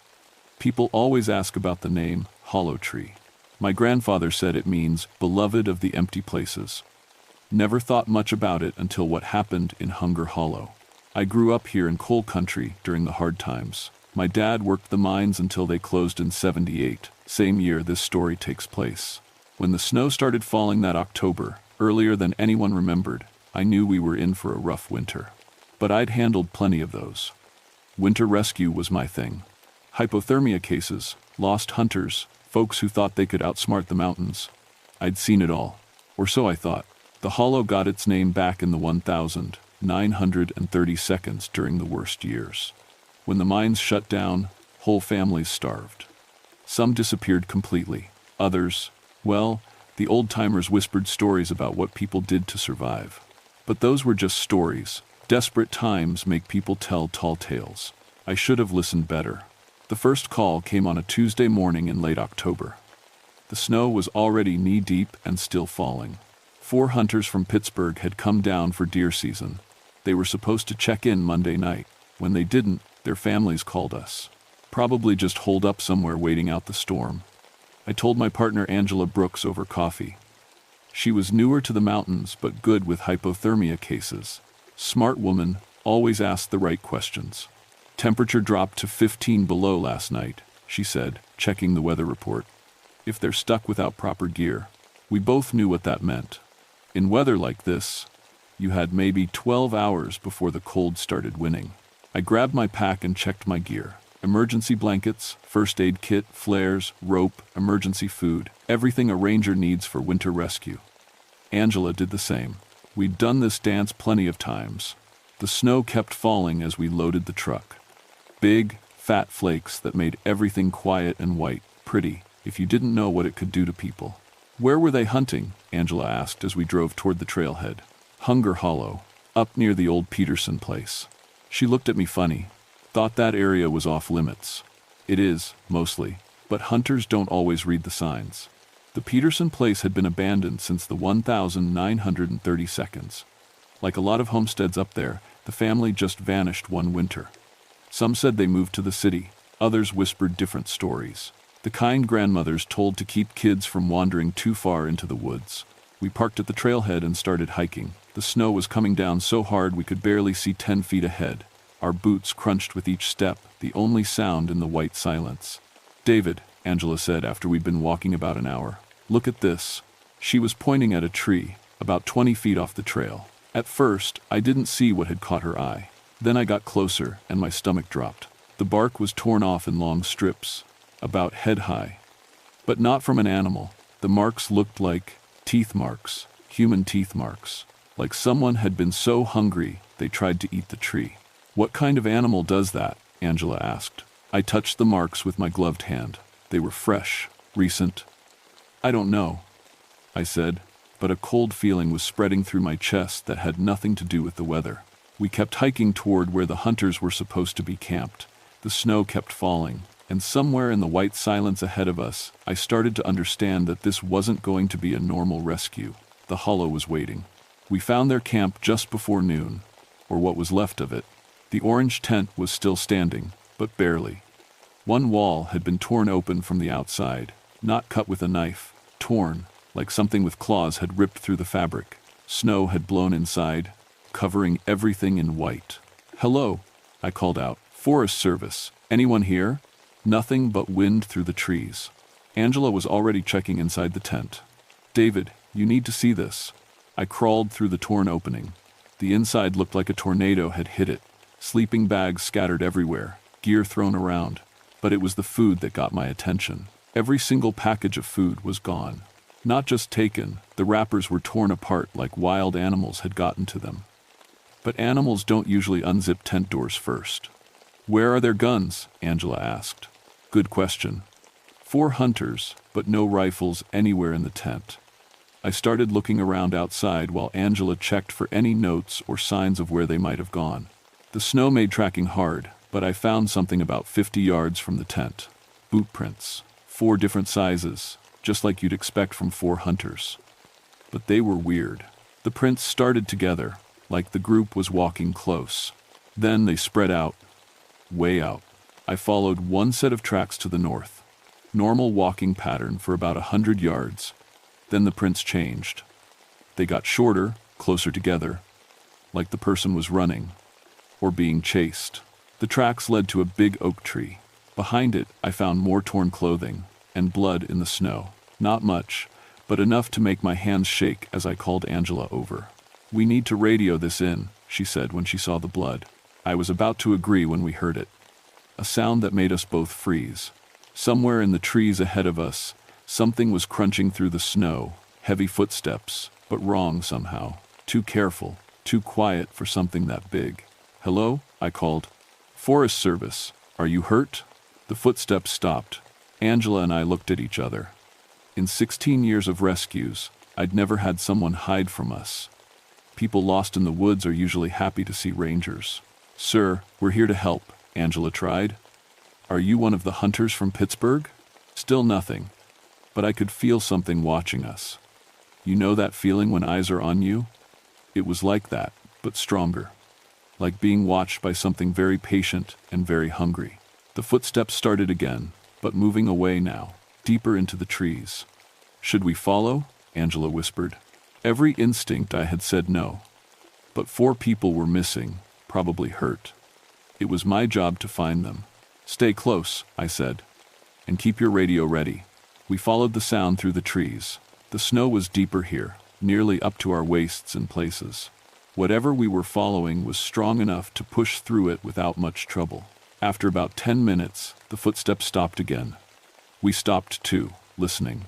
People always ask about the name Hollowtree. My grandfather said it means beloved of the empty places. Never thought much about it until what happened in Hunger Hollow. I grew up here in coal country during the hard times. My dad worked the mines until they closed in '78, same year this story takes place. When the snow started falling that October, earlier than anyone remembered, I knew we were in for a rough winter. But I'd handled plenty of those. Winter rescue was my thing. Hypothermia cases, lost hunters, folks who thought they could outsmart the mountains. I'd seen it all. Or so I thought. The hollow got its name back in the 1,930 seconds during the worst years. When the mines shut down, whole families starved. Some disappeared completely. Others, well, the old-timers whispered stories about what people did to survive. But those were just stories. Desperate times make people tell tall tales. I should have listened better. The first call came on a Tuesday morning in late October. The snow was already knee-deep and still falling. 4 hunters from Pittsburgh had come down for deer season. They were supposed to check in Monday night. When they didn't, their families called us. Probably just holed up somewhere waiting out the storm. I told my partner Angela Brooks over coffee. She was newer to the mountains but good with hypothermia cases. Smart woman, always asked the right questions. Temperature dropped to 15 below last night, she said, checking the weather report. If they're stuck without proper gear. We both knew what that meant. In weather like this, you had maybe 12 hours before the cold started winning. I grabbed my pack and checked my gear. Emergency blankets, first aid kit, flares, rope, emergency food, everything a ranger needs for winter rescue. Angela did the same. We'd done this dance plenty of times. The snow kept falling as we loaded the truck. Big, fat flakes that made everything quiet and white, pretty, if you didn't know what it could do to people. Where were they hunting? Angela asked as we drove toward the trailhead. Hunger Hollow, up near the old Peterson place. She looked at me funny. Thought that area was off limits. It is, mostly, but hunters don't always read the signs. The Peterson place had been abandoned since the 1932nd. Like a lot of homesteads up there, the family just vanished one winter. Some said they moved to the city, others whispered different stories. The kind grandmothers told to keep kids from wandering too far into the woods. We parked at the trailhead and started hiking. The snow was coming down so hard we could barely see 10 feet ahead. Our boots crunched with each step, the only sound in the white silence. David, Angela said after we'd been walking about an hour. Look at this. She was pointing at a tree, about 20 feet off the trail. At first, I didn't see what had caught her eye. Then I got closer, and my stomach dropped. The bark was torn off in long strips, about head high. But not from an animal. The marks looked like teeth marks, human teeth marks. Like someone had been so hungry, they tried to eat the tree. What kind of animal does that? Angela asked. I touched the marks with my gloved hand. They were fresh, recent. I don't know, I said, but a cold feeling was spreading through my chest that had nothing to do with the weather. We kept hiking toward where the hunters were supposed to be camped. The snow kept falling, and somewhere in the white silence ahead of us, I started to understand that this wasn't going to be a normal rescue. The hollow was waiting. We found their camp just before noon, or what was left of it. The orange tent was still standing, but barely. One wall had been torn open from the outside, not cut with a knife, torn, like something with claws had ripped through the fabric. Snow had blown inside, covering everything in white. Hello, I called out. Forest Service. Anyone here? Nothing but wind through the trees. Angela was already checking inside the tent. David, you need to see this. I crawled through the torn opening. The inside looked like a tornado had hit it. Sleeping bags scattered everywhere, gear thrown around. But it was the food that got my attention. Every single package of food was gone. Not just taken, the wrappers were torn apart like wild animals had gotten to them. But animals don't usually unzip tent doors first. Where are their guns? Angela asked. Good question. 4 hunters, but no rifles anywhere in the tent. I started looking around outside while Angela checked for any notes or signs of where they might have gone. The snow made tracking hard, but I found something about 50 yards from the tent. Boot prints, 4 different sizes, just like you'd expect from 4 hunters. But they were weird. The prints started together, like the group was walking close. Then they spread out, way out. I followed one set of tracks to the north. Normal walking pattern for about 100 yards. Then the prints changed. They got shorter, closer together, like the person was running, or being chased. The tracks led to a big oak tree. Behind it, I found more torn clothing, and blood in the snow. Not much, but enough to make my hands shake as I called Angela over. We need to radio this in, she said when she saw the blood. I was about to agree when we heard it. A sound that made us both freeze. Somewhere in the trees ahead of us, something was crunching through the snow, heavy footsteps, but wrong somehow. Too careful, too quiet for something that big. Hello? I called. Forest Service. Are you hurt? The footsteps stopped. Angela and I looked at each other. In 16 years of rescues, I'd never had someone hide from us. People lost in the woods are usually happy to see rangers. "Sir, we're here to help," Angela tried. "Are you one of the hunters from Pittsburgh?" Still nothing. But I could feel something watching us. You know that feeling when eyes are on you? It was like that, but stronger. Like being watched by something very patient and very hungry. The footsteps started again, but moving away now, deeper into the trees. "Should we follow?" Angela whispered. Every instinct I had said no. But 4 people were missing, probably hurt. It was my job to find them. "Stay close," I said. "And keep your radio ready." We followed the sound through the trees. The snow was deeper here, nearly up to our waists in places. Whatever we were following was strong enough to push through it without much trouble. After about 10 minutes, the footsteps stopped again. We stopped too, listening.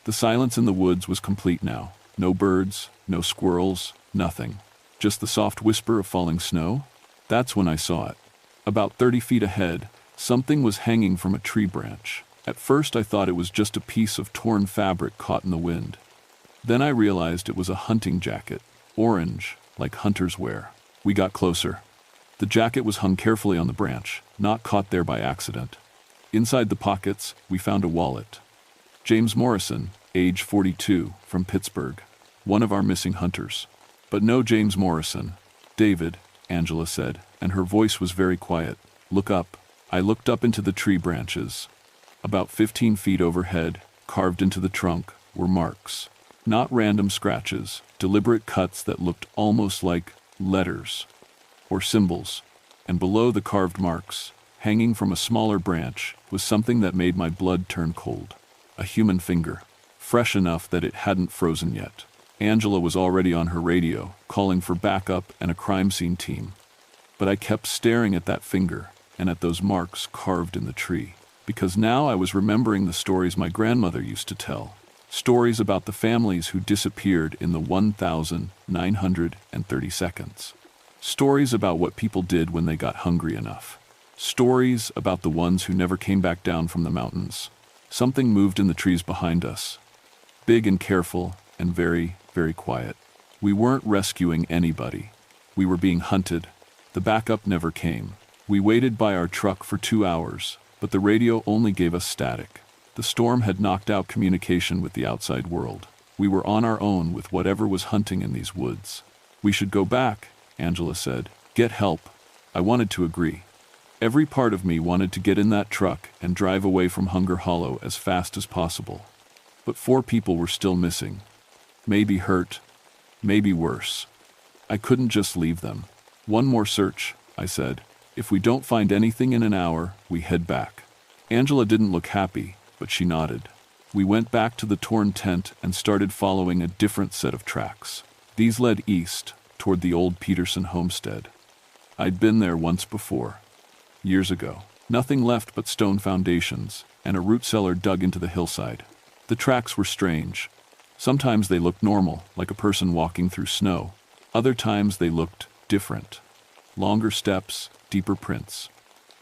The silence in the woods was complete now. No birds, no squirrels, nothing. Just the soft whisper of falling snow. That's when I saw it. About 30 feet ahead, something was hanging from a tree branch. At first I thought it was just a piece of torn fabric caught in the wind. Then I realized it was a hunting jacket, orange, like hunters wear. We got closer. The jacket was hung carefully on the branch, not caught there by accident. Inside the pockets, we found a wallet. James Morrison, age 42, from Pittsburgh, one of our missing hunters. But no James Morrison. "David," Angela said, and her voice was very quiet. "Look up." I looked up into the tree branches. About 15 feet overhead, carved into the trunk, were marks. Not random scratches, deliberate cuts that looked almost like letters or symbols. And below the carved marks, hanging from a smaller branch, was something that made my blood turn cold. A human finger, fresh enough that it hadn't frozen yet. Angela was already on her radio, calling for backup and a crime scene team. But I kept staring at that finger and at those marks carved in the tree, because now I was remembering the stories my grandmother used to tell. Stories about the families who disappeared in the 1,930 seconds. Stories about what people did when they got hungry enough. Stories about the ones who never came back down from the mountains. Something moved in the trees behind us. Big and careful and very, very quiet. We weren't rescuing anybody. We were being hunted. The backup never came. We waited by our truck for 2 hours, but the radio only gave us static. The storm had knocked out communication with the outside world. We were on our own with whatever was hunting in these woods. "We should go back," Angela said. "Get help." I wanted to agree. Every part of me wanted to get in that truck and drive away from Hunger Hollow as fast as possible. But 4 people were still missing. Maybe hurt, maybe worse. I couldn't just leave them. "One more search," I said. "If we don't find anything in an hour, we head back." Angela didn't look happy, but she nodded. We went back to the torn tent and started following a different set of tracks. These led east, toward the old Peterson homestead. I'd been there once before. Years ago. Nothing left but stone foundations, and a root cellar dug into the hillside. The tracks were strange. Sometimes they looked normal, like a person walking through snow. Other times they looked different. Longer steps, deeper prints.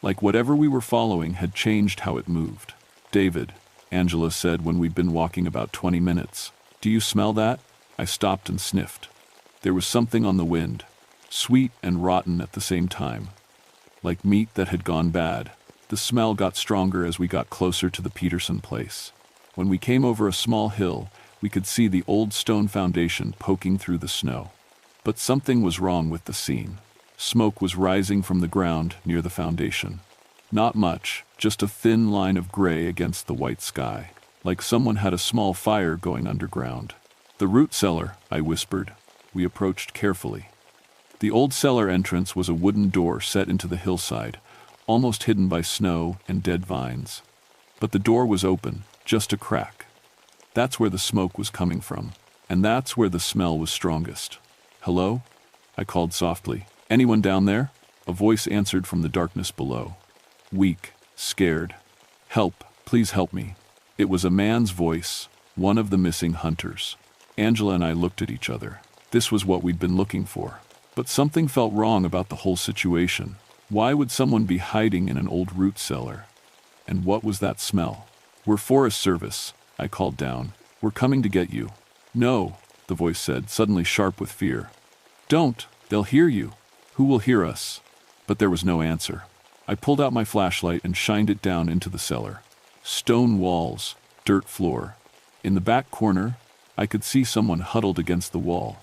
Like whatever we were following had changed how it moved. "David," Angela said when we'd been walking about 20 minutes. "Do you smell that?" I stopped and sniffed. There was something on the wind, sweet and rotten at the same time. Like meat that had gone bad. The smell got stronger as we got closer to the Peterson place. When we came over a small hill, we could see the old stone foundation poking through the snow. But something was wrong with the scene. Smoke was rising from the ground near the foundation. Not much, just a thin line of gray against the white sky, like someone had a small fire going underground. "The root cellar," I whispered. We approached carefully. The old cellar entrance was a wooden door set into the hillside, almost hidden by snow and dead vines. But the door was open, just a crack. That's where the smoke was coming from, and that's where the smell was strongest. "Hello?" I called softly. "Anyone down there?" A voice answered from the darkness below. Weak, scared. "Help, please help me." It was a man's voice, one of the missing hunters. Angela and I looked at each other. This was what we'd been looking for. But something felt wrong about the whole situation. Why would someone be hiding in an old root cellar? And what was that smell? "We're Forest Service," I called down. "We're coming to get you." "No," the voice said, suddenly sharp with fear. "Don't, they'll hear you." "Who will hear us?" But there was no answer. I pulled out my flashlight and shined it down into the cellar. Stone walls, dirt floor. In the back corner, I could see someone huddled against the wall.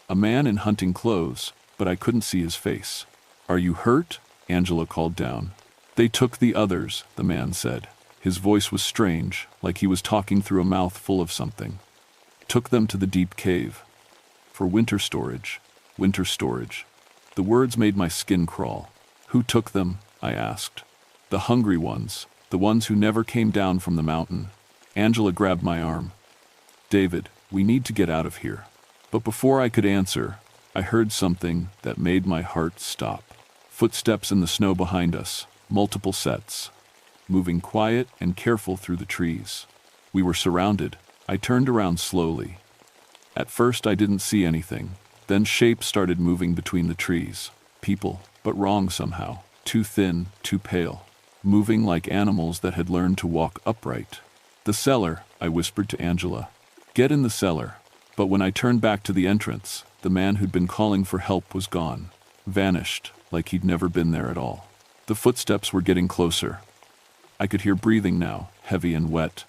A man in hunting clothes, but I couldn't see his face. "Are you hurt?" Angela called down. "They took the others," the man said. His voice was strange, like he was talking through a mouth full of something. "Took them to the deep cave. For winter storage. Winter storage." The words made my skin crawl. "Who took them?" I asked. "The hungry ones, the ones who never came down from the mountain." Angela grabbed my arm. "David, we need to get out of here." But before I could answer, I heard something that made my heart stop. Footsteps in the snow behind us, multiple sets, moving quiet and careful through the trees. We were surrounded. I turned around slowly. At first I didn't see anything. Then shapes started moving between the trees. People, but wrong somehow. Too thin, too pale. Moving like animals that had learned to walk upright. "The cellar," I whispered to Angela. "Get in the cellar." But when I turned back to the entrance, the man who'd been calling for help was gone. Vanished, like he'd never been there at all. The footsteps were getting closer. I could hear breathing now, heavy and wet.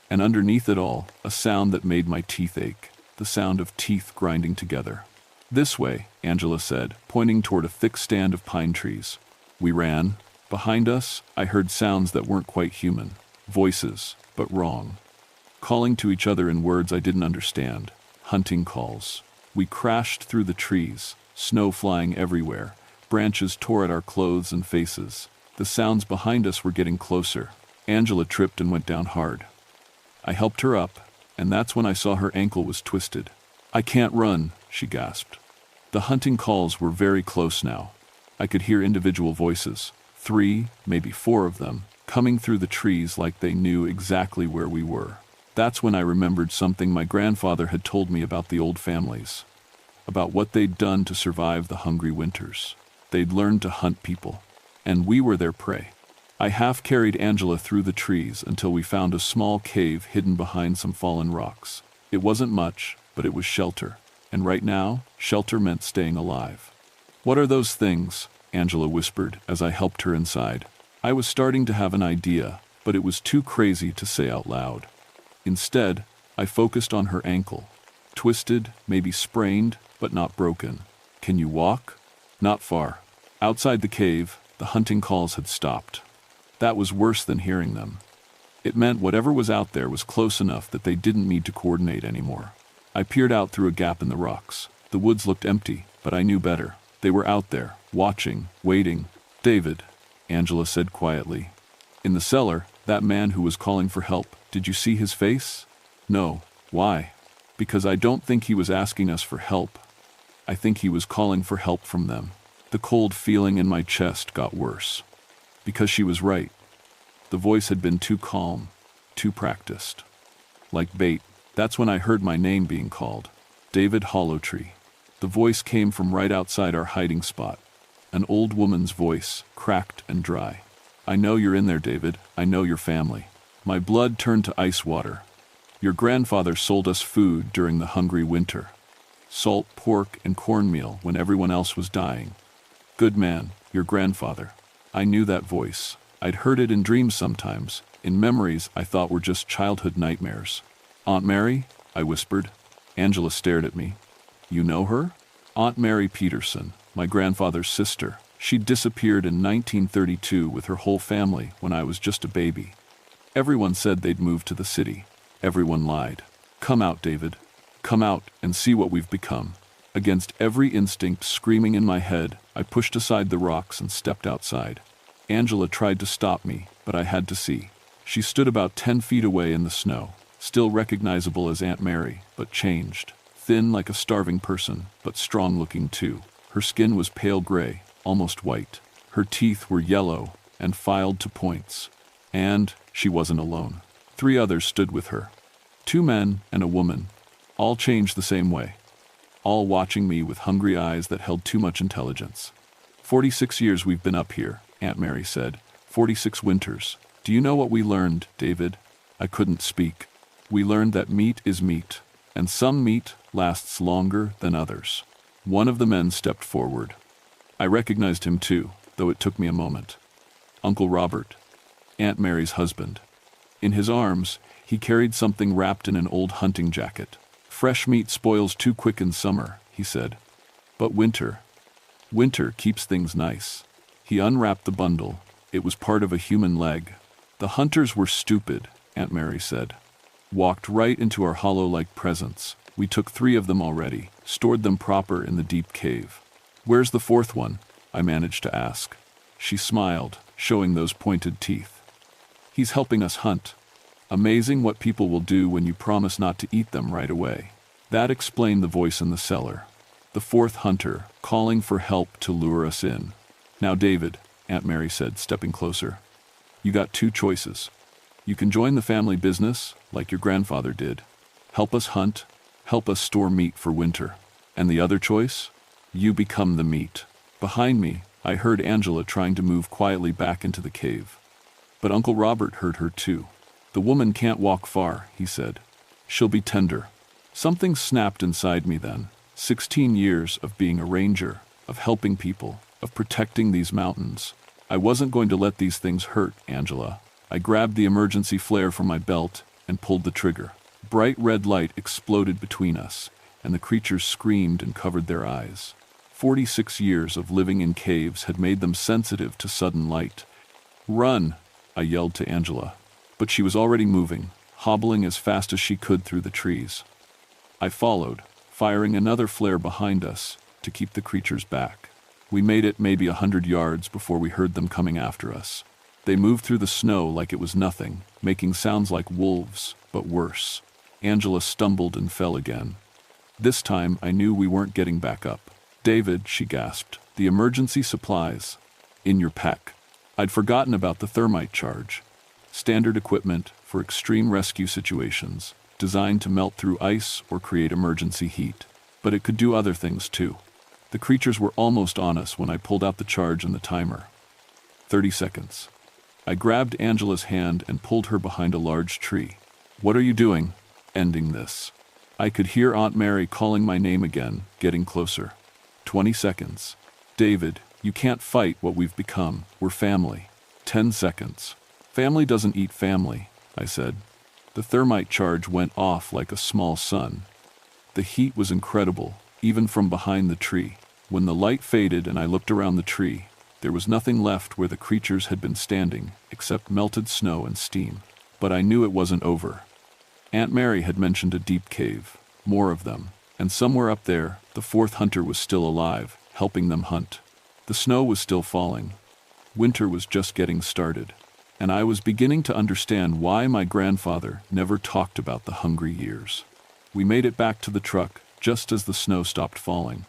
And underneath it all, a sound that made my teeth ache. The sound of teeth grinding together. "This way," Angela said, pointing toward a thick stand of pine trees. We ran. Behind us, I heard sounds that weren't quite human. Voices, but wrong. Calling to each other in words I didn't understand. Hunting calls. We crashed through the trees, snow flying everywhere. Branches tore at our clothes and faces. The sounds behind us were getting closer. Angela tripped and went down hard. I helped her up, and that's when I saw her ankle was twisted. "I can't run," she gasped. The hunting calls were very close now. I could hear individual voices, 3, maybe 4 of them, coming through the trees like they knew exactly where we were. That's when I remembered something my grandfather had told me about the old families, about what they'd done to survive the hungry winters. They'd learned to hunt people, and we were their prey. I half-carried Angela through the trees until we found a small cave hidden behind some fallen rocks. It wasn't much, but it was shelter, and right now, shelter meant staying alive. "What are those things?" Angela whispered as I helped her inside. I was starting to have an idea, but it was too crazy to say out loud. Instead, I focused on her ankle. Twisted, maybe sprained, but not broken. "Can you walk?" "Not far." Outside the cave, the hunting calls had stopped. That was worse than hearing them. It meant whatever was out there was close enough that they didn't need to coordinate anymore. I peered out through a gap in the rocks. The woods looked empty, but I knew better. They were out there, watching, waiting. "David," Angela said quietly. "In the cellar, that man who was calling for help, did you see his face?" "No." "Why?" "Because I don't think he was asking us for help. I think he was calling for help from them." The cold feeling in my chest got worse. Because she was right. The voice had been too calm, too practiced. Like bait. That's when I heard my name being called. David Hollowtree. The voice came from right outside our hiding spot. An old woman's voice, cracked and dry. "I know you're in there, David. I know your family." My blood turned to ice water. "Your grandfather sold us food during the hungry winter. Salt, pork, and cornmeal when everyone else was dying. Good man, your grandfather." I knew that voice. I'd heard it in dreams sometimes, in memories I thought were just childhood nightmares. "Aunt Mary?" I whispered. Angela stared at me. "You know her?" "Aunt Mary Peterson, my grandfather's sister. She disappeared in 1932 with her whole family when I was just a baby. Everyone said they'd moved to the city. Everyone lied. Come out, David. Come out and see what we've become." Against every instinct screaming in my head, I pushed aside the rocks and stepped outside. Angela tried to stop me, but I had to see. She stood about 10 feet away in the snow, still recognizable as Aunt Mary, but changed. Thin like a starving person, but strong-looking too. Her skin was pale gray, almost white. Her teeth were yellow and filed to points. And she wasn't alone. 3 others stood with her. 2 men and a woman, all changed the same way. All watching me with hungry eyes that held too much intelligence. 46 years we've been up here," Aunt Mary said. 46 winters. Do you know what we learned, David? I couldn't speak. We learned that meat is meat, and some meat lasts longer than others. One of the men stepped forward. I recognized him too, though it took me a moment. Uncle Robert, Aunt Mary's husband. In his arms, he carried something wrapped in an old hunting jacket. "Fresh meat spoils too quick in summer," he said. "But winter keeps things nice." He unwrapped the bundle. It was part of a human leg. "The hunters were stupid," Aunt Mary said. "Walked right into our hollow-like presence. We took 3 of them already, stored them proper in the deep cave." "Where's the 4th one?" I managed to ask. She smiled, showing those pointed teeth. "He's helping us hunt. Amazing what people will do when you promise not to eat them right away." That explained the voice in the cellar. The 4th hunter, calling for help to lure us in. "Now, David," Aunt Mary said, stepping closer. "You got 2 choices. You can join the family business, like your grandfather did. Help us hunt, help us store meat for winter. And the other choice? You become the meat." Behind me, I heard Angela trying to move quietly back into the cave. But Uncle Robert heard her too. "The woman can't walk far," he said. "She'll be tender." Something snapped inside me then. 16 years of being a ranger, of helping people, of protecting these mountains. I wasn't going to let these things hurt Angela. I grabbed the emergency flare from my belt and pulled the trigger. Bright red light exploded between us, and the creatures screamed and covered their eyes. 46 years of living in caves had made them sensitive to sudden light. "Run!" I yelled to Angela. But she was already moving, hobbling as fast as she could through the trees. I followed, firing another flare behind us to keep the creatures back. We made it maybe 100 yards before we heard them coming after us. They moved through the snow like it was nothing, making sounds like wolves, but worse. Angela stumbled and fell again. This time I knew we weren't getting back up. "David," she gasped, "the emergency supplies. In your pack." I'd forgotten about the thermite charge. Standard equipment for extreme rescue situations, designed to melt through ice or create emergency heat. But it could do other things too. The creatures were almost on us when I pulled out the charge and the timer. 30 seconds. I grabbed Angela's hand and pulled her behind a large tree. "What are you doing?" "Ending this." I could hear Aunt Mary calling my name again, getting closer. 20 seconds. "David, you can't fight what we've become. We're family." 10 seconds. "Family doesn't eat family," I said. The thermite charge went off like a small sun. The heat was incredible, even from behind the tree. When the light faded and I looked around the tree, there was nothing left where the creatures had been standing, except melted snow and steam. But I knew it wasn't over. Aunt Mary had mentioned a deep cave, more of them, and somewhere up there, the 4th hunter was still alive, helping them hunt. The snow was still falling. Winter was just getting started, and I was beginning to understand why my grandfather never talked about the hungry years. We made it back to the truck just as the snow stopped falling.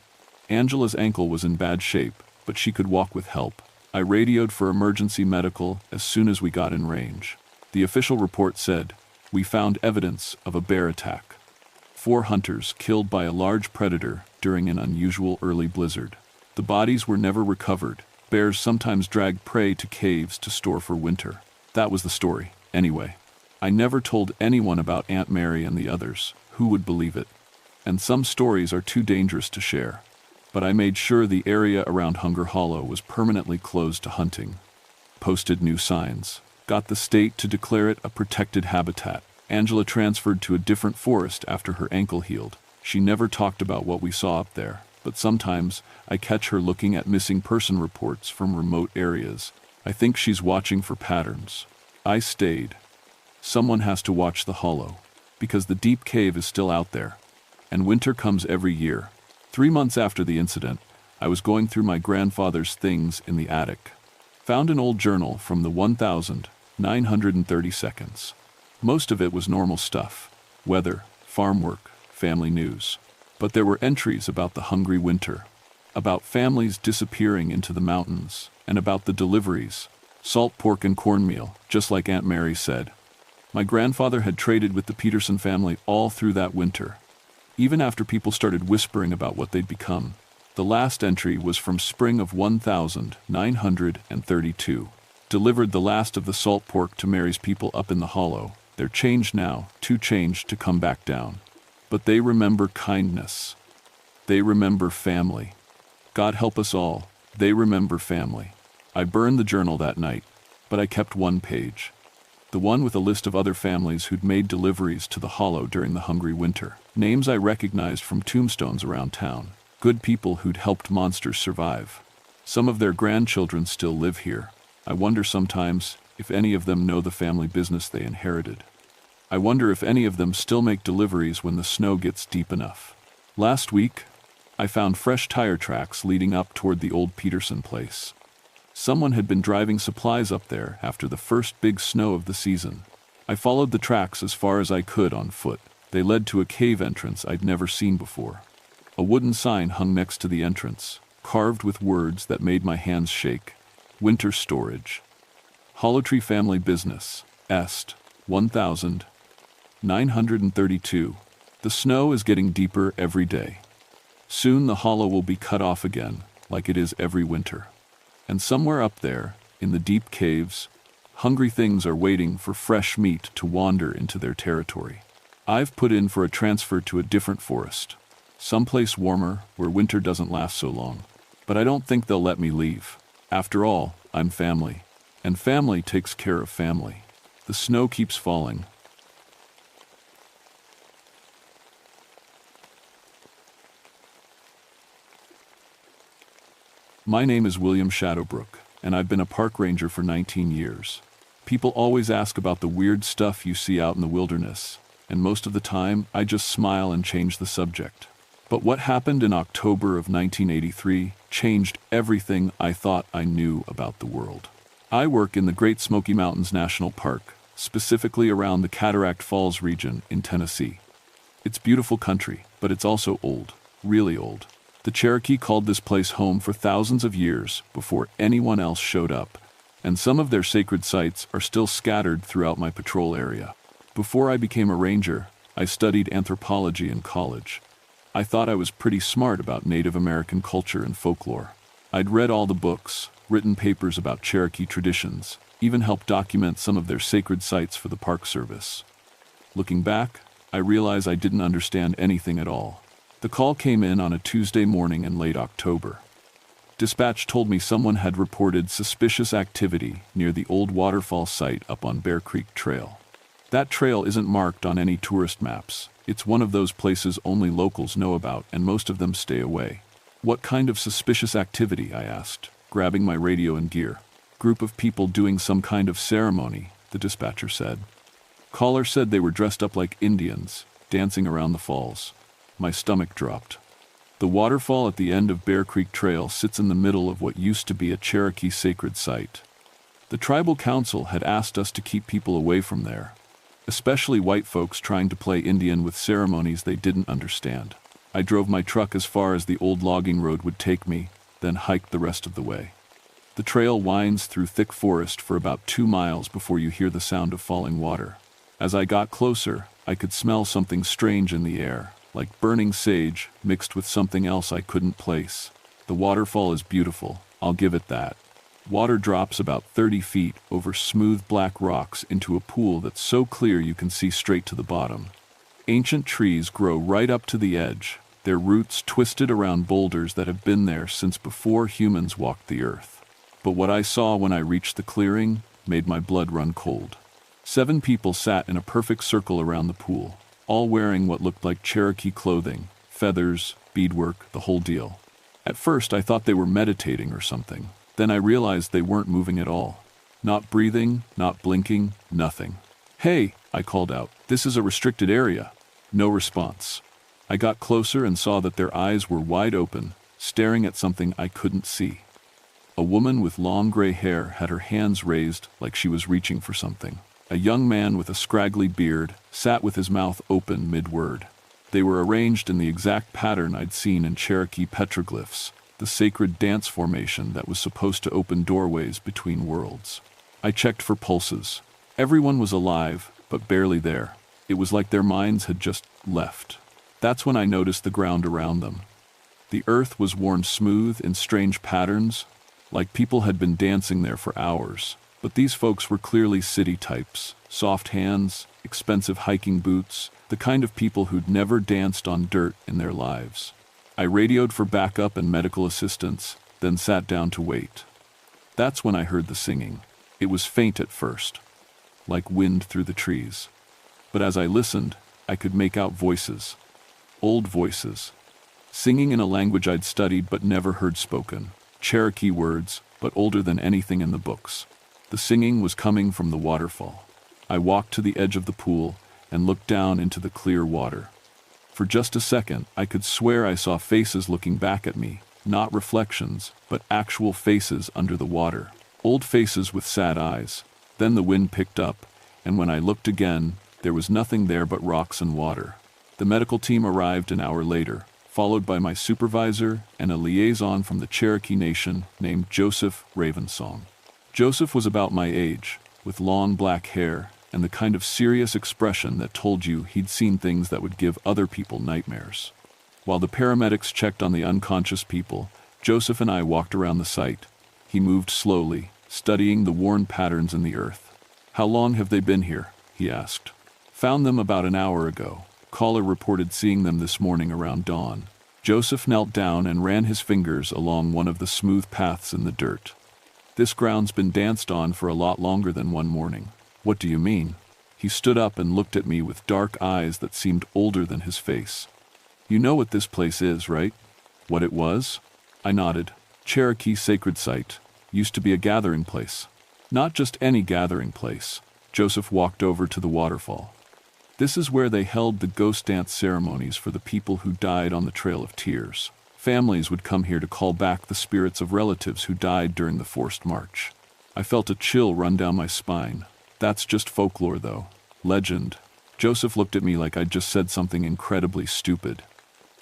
Angela's ankle was in bad shape, but she could walk with help. I radioed for emergency medical as soon as we got in range. The official report said, "We found evidence of a bear attack. 4 hunters killed by a large predator during an unusual early blizzard. The bodies were never recovered. Bears sometimes drag prey to caves to store for winter." That was the story, anyway. I never told anyone about Aunt Mary and the others. Who would believe it? And some stories are too dangerous to share. But I made sure the area around Hunger Hollow was permanently closed to hunting. Posted new signs. Got the state to declare it a protected habitat. Angela transferred to a different forest after her ankle healed. She never talked about what we saw up there, but sometimes I catch her looking at missing person reports from remote areas. I think she's watching for patterns. I stayed. Someone has to watch the hollow, because the deep cave is still out there, and winter comes every year. 3 months after the incident, I was going through my grandfather's things in the attic. Found an old journal from the 1930 seconds. Most of it was normal stuff. Weather, farm work, family news. But there were entries about the hungry winter, about families disappearing into the mountains, and about the deliveries. Salt pork and cornmeal, just like Aunt Mary said. My grandfather had traded with the Peterson family all through that winter, even after people started whispering about what they'd become. The last entry was from spring of 1932. Delivered the last of the salt pork to Mary's people up in the hollow. They're changed now, too changed to come back down. But they remember kindness. They remember family. God help us all, they remember family. I burned the journal that night, but I kept one page. The one with a list of other families who'd made deliveries to the Hollow during the hungry winter. Names I recognized from tombstones around town. Good people who'd helped monsters survive. Some of their grandchildren still live here. I wonder sometimes if any of them know the family business they inherited. I wonder if any of them still make deliveries when the snow gets deep enough. Last week, I found fresh tire tracks leading up toward the old Peterson place. Someone had been driving supplies up there after the first big snow of the season. I followed the tracks as far as I could on foot. They led to a cave entrance I'd never seen before. A wooden sign hung next to the entrance, carved with words that made my hands shake. Winter storage. Hollow Tree Family Business, Est, 1932. The snow is getting deeper every day. Soon the hollow will be cut off again, like it is every winter. And somewhere up there, in the deep caves, hungry things are waiting for fresh meat to wander into their territory. I've put in for a transfer to a different forest, someplace warmer where winter doesn't last so long. But I don't think they'll let me leave. After all, I'm family. And family takes care of family. The snow keeps falling. My name is William Shadowbrook, and I've been a park ranger for 19 years. People always ask about the weird stuff you see out in the wilderness, and most of the time I just smile and change the subject. But what happened in October of 1983 changed everything I thought I knew about the world. I work in the Great Smoky Mountains National Park, specifically around the Cataract Falls region in Tennessee. It's beautiful country, but it's also old, really old. The Cherokee called this place home for thousands of years before anyone else showed up, and some of their sacred sites are still scattered throughout my patrol area. Before I became a ranger, I studied anthropology in college. I thought I was pretty smart about Native American culture and folklore. I'd read all the books, written papers about Cherokee traditions, even helped document some of their sacred sites for the Park Service. Looking back, I realize I didn't understand anything at all. The call came in on a Tuesday morning in late October. Dispatch told me someone had reported suspicious activity near the old waterfall site up on Bear Creek Trail. That trail isn't marked on any tourist maps. It's one of those places only locals know about, and most of them stay away. What kind of suspicious activity? I asked, grabbing my radio and gear. Group of people doing some kind of ceremony, the dispatcher said. Caller said they were dressed up like Indians, dancing around the falls. My stomach dropped. The waterfall at the end of Bear Creek Trail sits in the middle of what used to be a Cherokee sacred site. The tribal council had asked us to keep people away from there, especially white folks trying to play Indian with ceremonies they didn't understand. I drove my truck as far as the old logging road would take me, then hiked the rest of the way. The trail winds through thick forest for about 2 miles before you hear the sound of falling water. As I got closer, I could smell something strange in the air, like burning sage mixed with something else I couldn't place. The waterfall is beautiful, I'll give it that. Water drops about 30 feet over smooth black rocks into a pool that's so clear you can see straight to the bottom. Ancient trees grow right up to the edge, their roots twisted around boulders that have been there since before humans walked the earth. But what I saw when I reached the clearing made my blood run cold. 7 people sat in a perfect circle around the pool, all wearing what looked like Cherokee clothing, feathers, beadwork, the whole deal. At first I thought they were meditating or something. Then I realized they weren't moving at all. Not breathing, not blinking, nothing. "Hey," I called out, "this is a restricted area." No response. I got closer and saw that their eyes were wide open, staring at something I couldn't see. A woman with long gray hair had her hands raised like she was reaching for something. A young man with a scraggly beard sat with his mouth open mid-word. They were arranged in the exact pattern I'd seen in Cherokee petroglyphs, the sacred dance formation that was supposed to open doorways between worlds. I checked for pulses. Everyone was alive, but barely there. It was like their minds had just left. That's when I noticed the ground around them. The earth was worn smooth in strange patterns, like people had been dancing there for hours. But these folks were clearly city types, soft hands, expensive hiking boots, the kind of people who'd never danced on dirt in their lives. I radioed for backup and medical assistance, then sat down to wait. That's when I heard the singing. It was faint at first, like wind through the trees. But as I listened, I could make out voices. Old voices. Singing in a language I'd studied but never heard spoken. Cherokee words, but older than anything in the books. The singing was coming from the waterfall. I walked to the edge of the pool and looked down into the clear water. For just a second, I could swear I saw faces looking back at me, not reflections, but actual faces under the water. Old faces with sad eyes. Then the wind picked up, and when I looked again, there was nothing there but rocks and water. The medical team arrived an hour later, followed by my supervisor and a liaison from the Cherokee Nation named Joseph Ravensong. Joseph was about my age, with long black hair and the kind of serious expression that told you he'd seen things that would give other people nightmares. While the paramedics checked on the unconscious people, Joseph and I walked around the site. He moved slowly, studying the worn patterns in the earth. "How long have they been here?" he asked. "Found them about an hour ago. Caller reported seeing them this morning around dawn." Joseph knelt down and ran his fingers along one of the smooth paths in the dirt. "This ground's been danced on for a lot longer than one morning." "What do you mean?" He stood up and looked at me with dark eyes that seemed older than his face. "You know what this place is, right?" "What it was?" I nodded. "Cherokee Sacred Site. Used to be a gathering place." "Not just any gathering place." Joseph walked over to the waterfall. "This is where they held the ghost dance ceremonies for the people who died on the Trail of Tears. Families would come here to call back the spirits of relatives who died during the forced march." I felt a chill run down my spine. "That's just folklore, though. Legend." Joseph looked at me like I'd just said something incredibly stupid.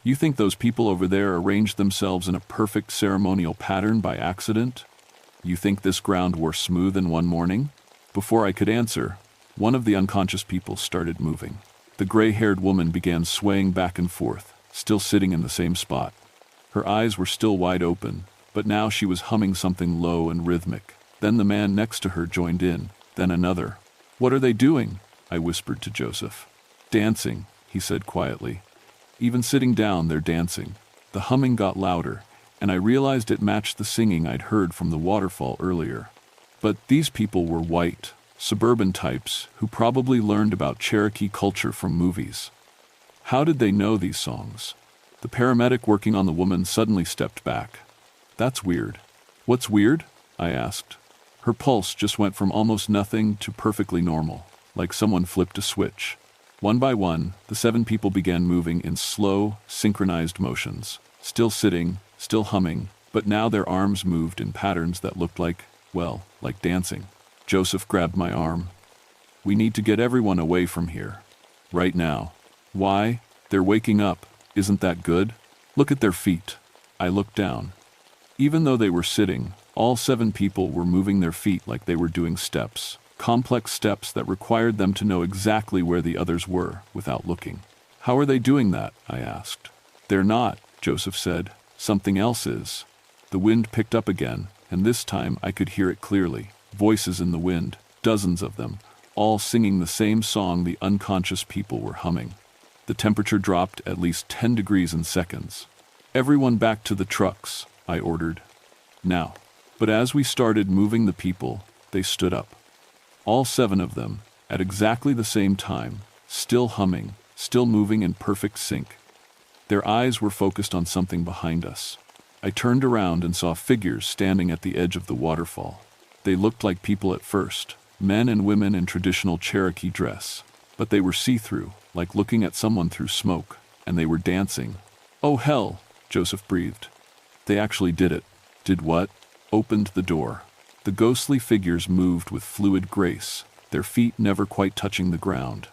"You think those people over there arranged themselves in a perfect ceremonial pattern by accident? You think this ground wore smooth in one morning?" Before I could answer, one of the unconscious people started moving. The gray-haired woman began swaying back and forth, still sitting in the same spot. Her eyes were still wide open, but now she was humming something low and rhythmic. Then the man next to her joined in, then another. "What are they doing?" I whispered to Joseph. "Dancing," he said quietly. "Even sitting down, they're dancing." The humming got louder, and I realized it matched the singing I'd heard from the waterfall earlier. But these people were white, suburban types who probably learned about Cherokee culture from movies. How did they know these songs? The paramedic working on the woman suddenly stepped back. "That's weird." "What's weird?" I asked. Her pulse just went from almost nothing to perfectly normal, like someone flipped a switch. One by one, the 7 people began moving in slow, synchronized motions, still sitting, still humming, but now their arms moved in patterns that looked like dancing. Joseph grabbed my arm. "We need to get everyone away from here. Right now." "Why? They're waking up. Isn't that good? Look at their feet." I looked down. Even though they were sitting, all 7 people were moving their feet like they were doing steps, complex steps that required them to know exactly where the others were without looking. "How are they doing that?" I asked. "They're not," Joseph said. "Something else is." The wind picked up again, and this time I could hear it clearly. Voices in the wind, dozens of them, all singing the same song the unconscious people were humming. The temperature dropped at least 10 degrees in seconds. "Everyone back to the trucks," I ordered. "Now." But as we started moving the people, they stood up. All 7 of them, at exactly the same time, still humming, still moving in perfect sync. Their eyes were focused on something behind us. I turned around and saw figures standing at the edge of the waterfall. They looked like people at first, men and women in traditional Cherokee dress, but they were see-through, like looking at someone through smoke, and they were dancing. "Oh hell," Joseph breathed. "They actually did it." "Did what?" "Opened the door." The ghostly figures moved with fluid grace, their feet never quite touching the ground.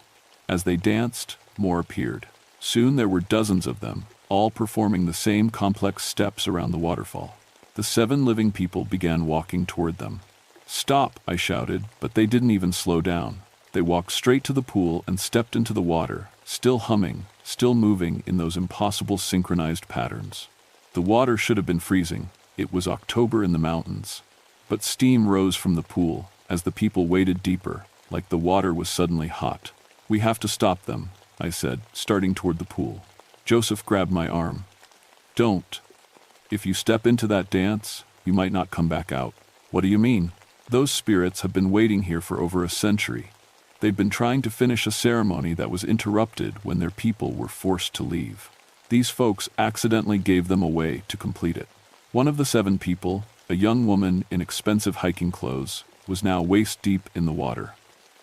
As they danced, more appeared. Soon there were dozens of them, all performing the same complex steps around the waterfall. The 7 living people began walking toward them. "Stop," I shouted, but they didn't even slow down. They walked straight to the pool and stepped into the water, still humming, still moving in those impossible synchronized patterns. The water should have been freezing. It was October in the mountains. But steam rose from the pool as the people waded deeper, like the water was suddenly hot. "We have to stop them," I said, starting toward the pool. Joseph grabbed my arm. "Don't. If you step into that dance, you might not come back out." "What do you mean?" "Those spirits have been waiting here for over a century. They've been trying to finish a ceremony that was interrupted when their people were forced to leave. These folks accidentally gave them away to complete it." One of the 7 people, a young woman in expensive hiking clothes, was now waist-deep in the water.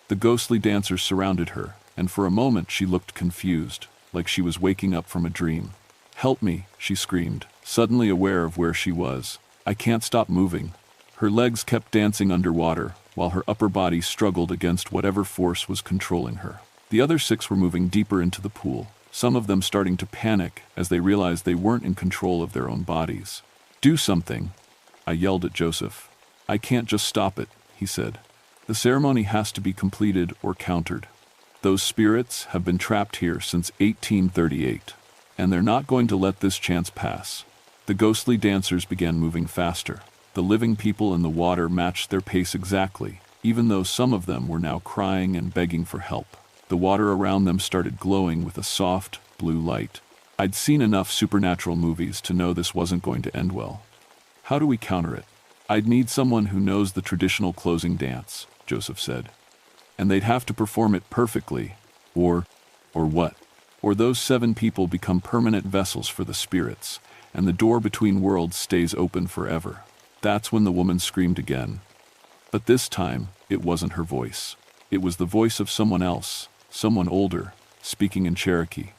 The ghostly dancers surrounded her, and for a moment she looked confused, like she was waking up from a dream. "Help me," she screamed, suddenly aware of where she was. "I can't stop moving." Her legs kept dancing underwater, while her upper body struggled against whatever force was controlling her. The other 6 were moving deeper into the pool, some of them starting to panic as they realized they weren't in control of their own bodies. "Do something," I yelled at Joseph. "I can't just stop it," he said. "The ceremony has to be completed or countered. Those spirits have been trapped here since 1838, and they're not going to let this chance pass." The ghostly dancers began moving faster. The living people in the water matched their pace exactly, even though some of them were now crying and begging for help. The water around them started glowing with a soft, blue light. I'd seen enough supernatural movies to know this wasn't going to end well. "How do we counter it?" "I'd need someone who knows the traditional closing dance," Joseph said. "And they'd have to perform it perfectly, or what? Or those 7 people become permanent vessels for the spirits, and the door between worlds stays open forever." That's when the woman screamed again. But this time, it wasn't her voice. It was the voice of someone else, someone older, speaking in Cherokee.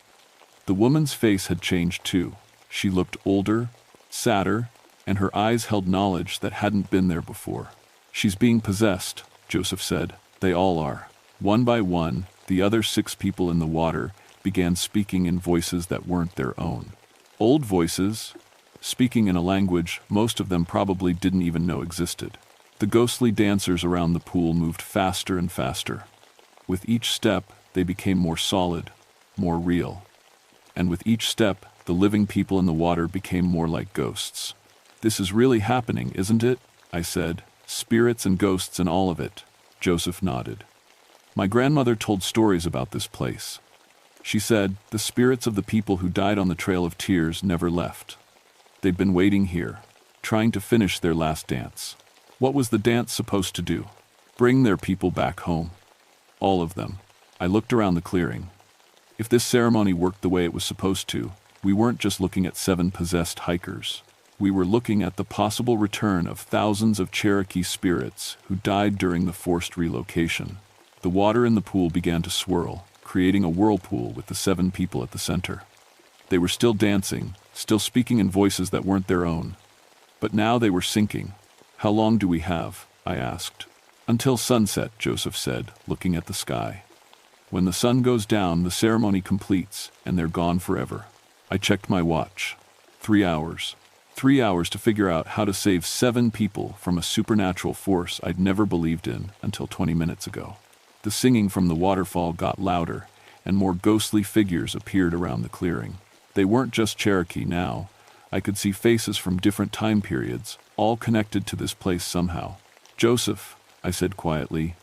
The woman's face had changed too. She looked older, sadder, and her eyes held knowledge that hadn't been there before. "She's being possessed," Joseph said. "They all are." One by one, the other 6 people in the water began speaking in voices that weren't their own. Old voices, speaking in a language most of them probably didn't even know existed. The ghostly dancers around the pool moved faster and faster. With each step, they became more solid, more real. And with each step, the living people in the water became more like ghosts. "This is really happening, isn't it?" I said. "Spirits and ghosts and all of it." Joseph nodded. "My grandmother told stories about this place. She said the spirits of the people who died on the Trail of Tears never left. They'd been waiting here, trying to finish their last dance. What was the dance supposed to do? Bring their people back home. All of them." I looked around the clearing. If this ceremony worked the way it was supposed to, we weren't just looking at 7 possessed hikers. We were looking at the possible return of thousands of Cherokee spirits who died during the forced relocation. The water in the pool began to swirl, creating a whirlpool with the 7 people at the center. They were still dancing, still speaking in voices that weren't their own. But now they were sinking. "How long do we have?" I asked. "Until sunset," Joseph said, looking at the sky. "When the sun goes down, the ceremony completes, and they're gone forever." I checked my watch. 3 hours. 3 hours to figure out how to save 7 people from a supernatural force I'd never believed in until 20 minutes ago. The singing from the waterfall got louder, and more ghostly figures appeared around the clearing. They weren't just Cherokee now. I could see faces from different time periods, all connected to this place somehow. "Joseph," I said quietly,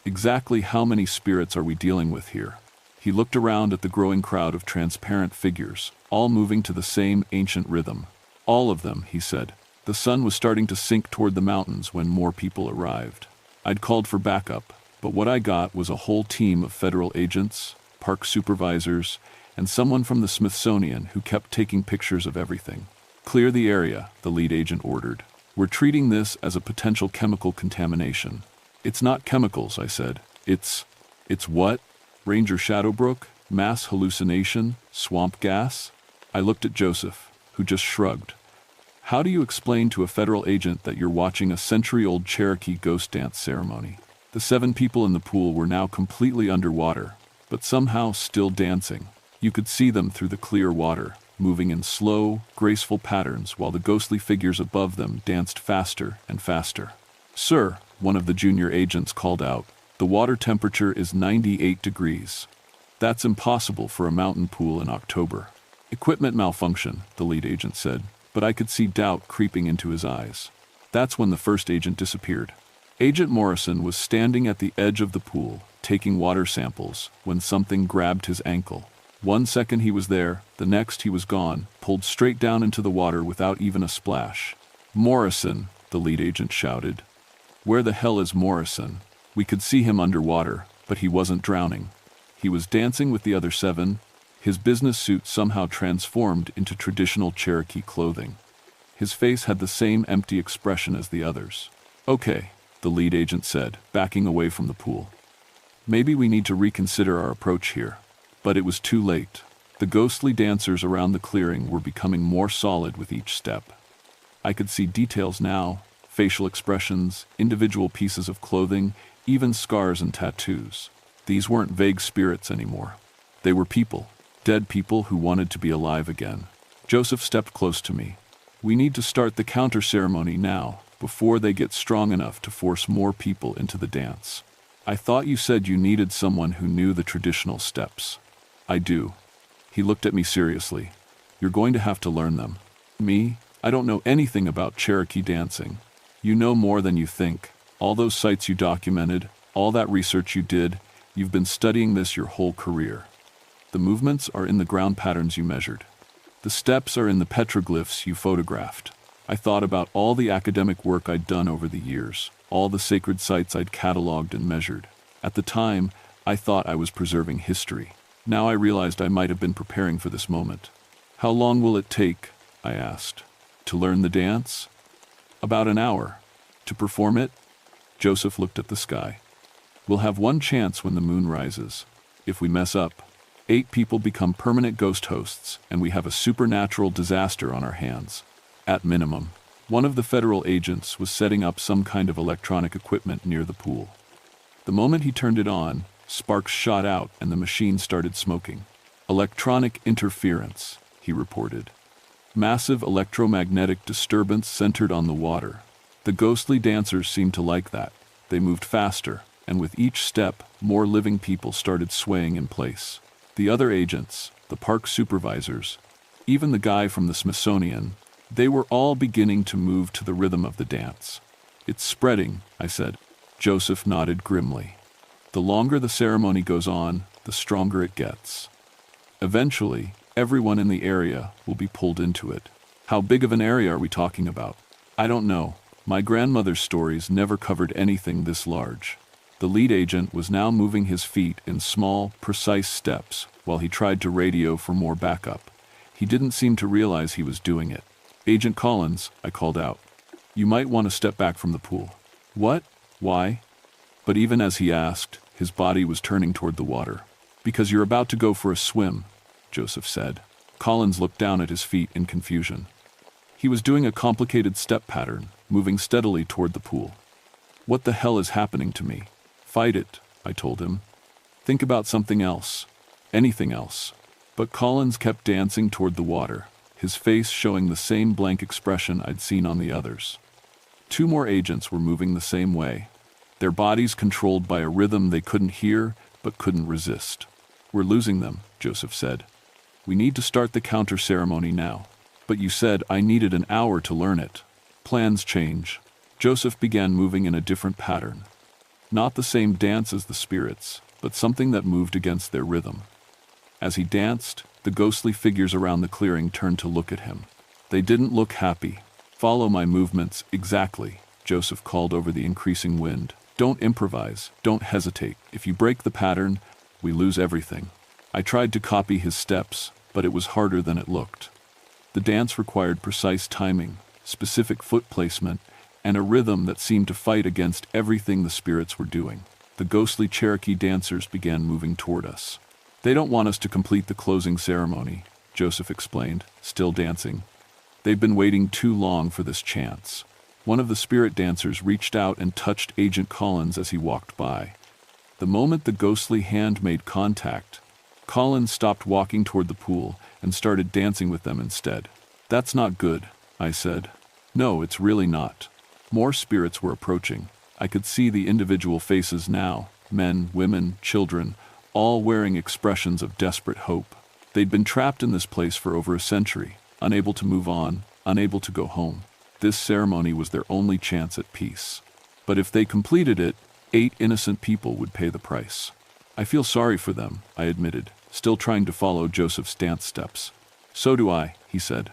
"exactly how many spirits are we dealing with here?" He looked around at the growing crowd of transparent figures, all moving to the same ancient rhythm. "All of them," he said. The sun was starting to sink toward the mountains when more people arrived. I'd called for backup, but what I got was a whole team of federal agents, park supervisors, and someone from the Smithsonian who kept taking pictures of everything. "Clear the area," the lead agent ordered. "We're treating this as a potential chemical contamination." "It's not chemicals," I said. It's what? Ranger Shadowbrook? Mass hallucination? Swamp gas?" I looked at Joseph, who just shrugged. "How do you explain to a federal agent that you're watching a century-old Cherokee ghost dance ceremony?" The 7 people in the pool were now completely underwater, but somehow still dancing. You could see them through the clear water, moving in slow, graceful patterns while the ghostly figures above them danced faster and faster. "Sir," one of the junior agents called out, "the water temperature is 98 degrees. That's impossible for a mountain pool in October." "Equipment malfunction," the lead agent said, but I could see doubt creeping into his eyes. That's when the first agent disappeared. Agent Morrison was standing at the edge of the pool, taking water samples, when something grabbed his ankle. 1 second he was there, the next he was gone, pulled straight down into the water without even a splash. "Morrison!" the lead agent shouted. "Where the hell is Morrison?" We could see him underwater, but he wasn't drowning. He was dancing with the other 7. His business suit somehow transformed into traditional Cherokee clothing. His face had the same empty expression as the others. "Okay," the lead agent said, backing away from the pool. "Maybe we need to reconsider our approach here." But it was too late. The ghostly dancers around the clearing were becoming more solid with each step. I could see details now, facial expressions, individual pieces of clothing, even scars and tattoos. These weren't vague spirits anymore. They were people, dead people who wanted to be alive again. Joseph stepped close to me. "We need to start the counter ceremony now, before they get strong enough to force more people into the dance." "I thought you said you needed someone who knew the traditional steps." "I do." He looked at me seriously. "You're going to have to learn them." "Me? I don't know anything about Cherokee dancing." "You know more than you think. All those sites you documented, all that research you did, you've been studying this your whole career. The movements are in the ground patterns you measured. The steps are in the petroglyphs you photographed. I thought about all the academic work I'd done over the years, all the sacred sites I'd cataloged and measured. At the time, I thought I was preserving history. Now I realized I might have been preparing for this moment." "How long will it take?" I asked. "To learn the dance?" "About an hour." "To perform it?" Joseph looked at the sky. "We'll have one chance when the moon rises. If we mess up, 8 people become permanent ghost hosts, and we have a supernatural disaster on our hands. At minimum." One of the federal agents was setting up some kind of electronic equipment near the pool. The moment he turned it on, sparks shot out and the machine started smoking. "Electronic interference," he reported. "Massive electromagnetic disturbance centered on the water." The ghostly dancers seemed to like that. They moved faster, and with each step, more living people started swaying in place. The other agents, the park supervisors, even the guy from the Smithsonian, they were all beginning to move to the rhythm of the dance. "It's spreading," I said. Joseph nodded grimly. "The longer the ceremony goes on, the stronger it gets. Eventually, everyone in the area will be pulled into it." "How big of an area are we talking about?" "I don't know. My grandmother's stories never covered anything this large." The lead agent was now moving his feet in small, precise steps while he tried to radio for more backup. He didn't seem to realize he was doing it. "Agent Collins," I called out. "You might want to step back from the pool." "What? Why?" But even as he asked, his body was turning toward the water. "Because you're about to go for a swim," Joseph said. Collins looked down at his feet in confusion. He was doing a complicated step pattern, moving steadily toward the pool. "What the hell is happening to me?" "Fight it," I told him. "Think about something else. Anything else." But Collins kept dancing toward the water, his face showing the same blank expression I'd seen on the others. 2 more agents were moving the same way, their bodies controlled by a rhythm they couldn't hear but couldn't resist. "We're losing them," Joseph said. "We need to start the counter ceremony now." "But you said I needed an hour to learn it." "Plans change." Joseph began moving in a different pattern. Not the same dance as the spirits, but something that moved against their rhythm. As he danced, the ghostly figures around the clearing turned to look at him. They didn't look happy. "Follow my movements exactly," Joseph called over the increasing wind. "Don't improvise, don't hesitate. If you break the pattern, we lose everything." I tried to copy his steps, but it was harder than it looked. The dance required precise timing, specific foot placement, and a rhythm that seemed to fight against everything the spirits were doing. The ghostly Cherokee dancers began moving toward us. "They don't want us to complete the closing ceremony," Joseph explained, still dancing. "They've been waiting too long for this chance." One of the spirit dancers reached out and touched Agent Collins as he walked by. The moment the ghostly hand made contact, Collins stopped walking toward the pool and started dancing with them instead. "That's not good," I said. "No, it's really not." More spirits were approaching. I could see the individual faces now, men, women, children, all wearing expressions of desperate hope. They'd been trapped in this place for over a century, unable to move on, unable to go home. This ceremony was their only chance at peace. But if they completed it, 8 innocent people would pay the price. I feel sorry for them, I admitted, still trying to follow Joseph's dance steps. So do I, he said.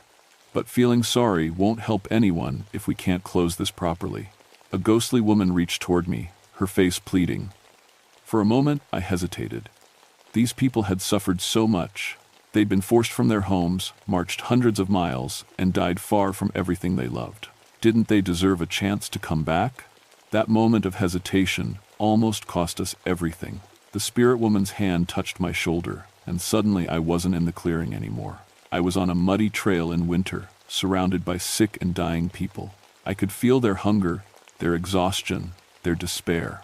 But feeling sorry won't help anyone if we can't close this properly. A ghostly woman reached toward me, her face pleading. For a moment, I hesitated. These people had suffered so much. They'd been forced from their homes, marched hundreds of miles, and died far from everything they loved. Didn't they deserve a chance to come back? That moment of hesitation almost cost us everything. The spirit woman's hand touched my shoulder, and suddenly I wasn't in the clearing anymore. I was on a muddy trail in winter, surrounded by sick and dying people. I could feel their hunger, their exhaustion, their despair.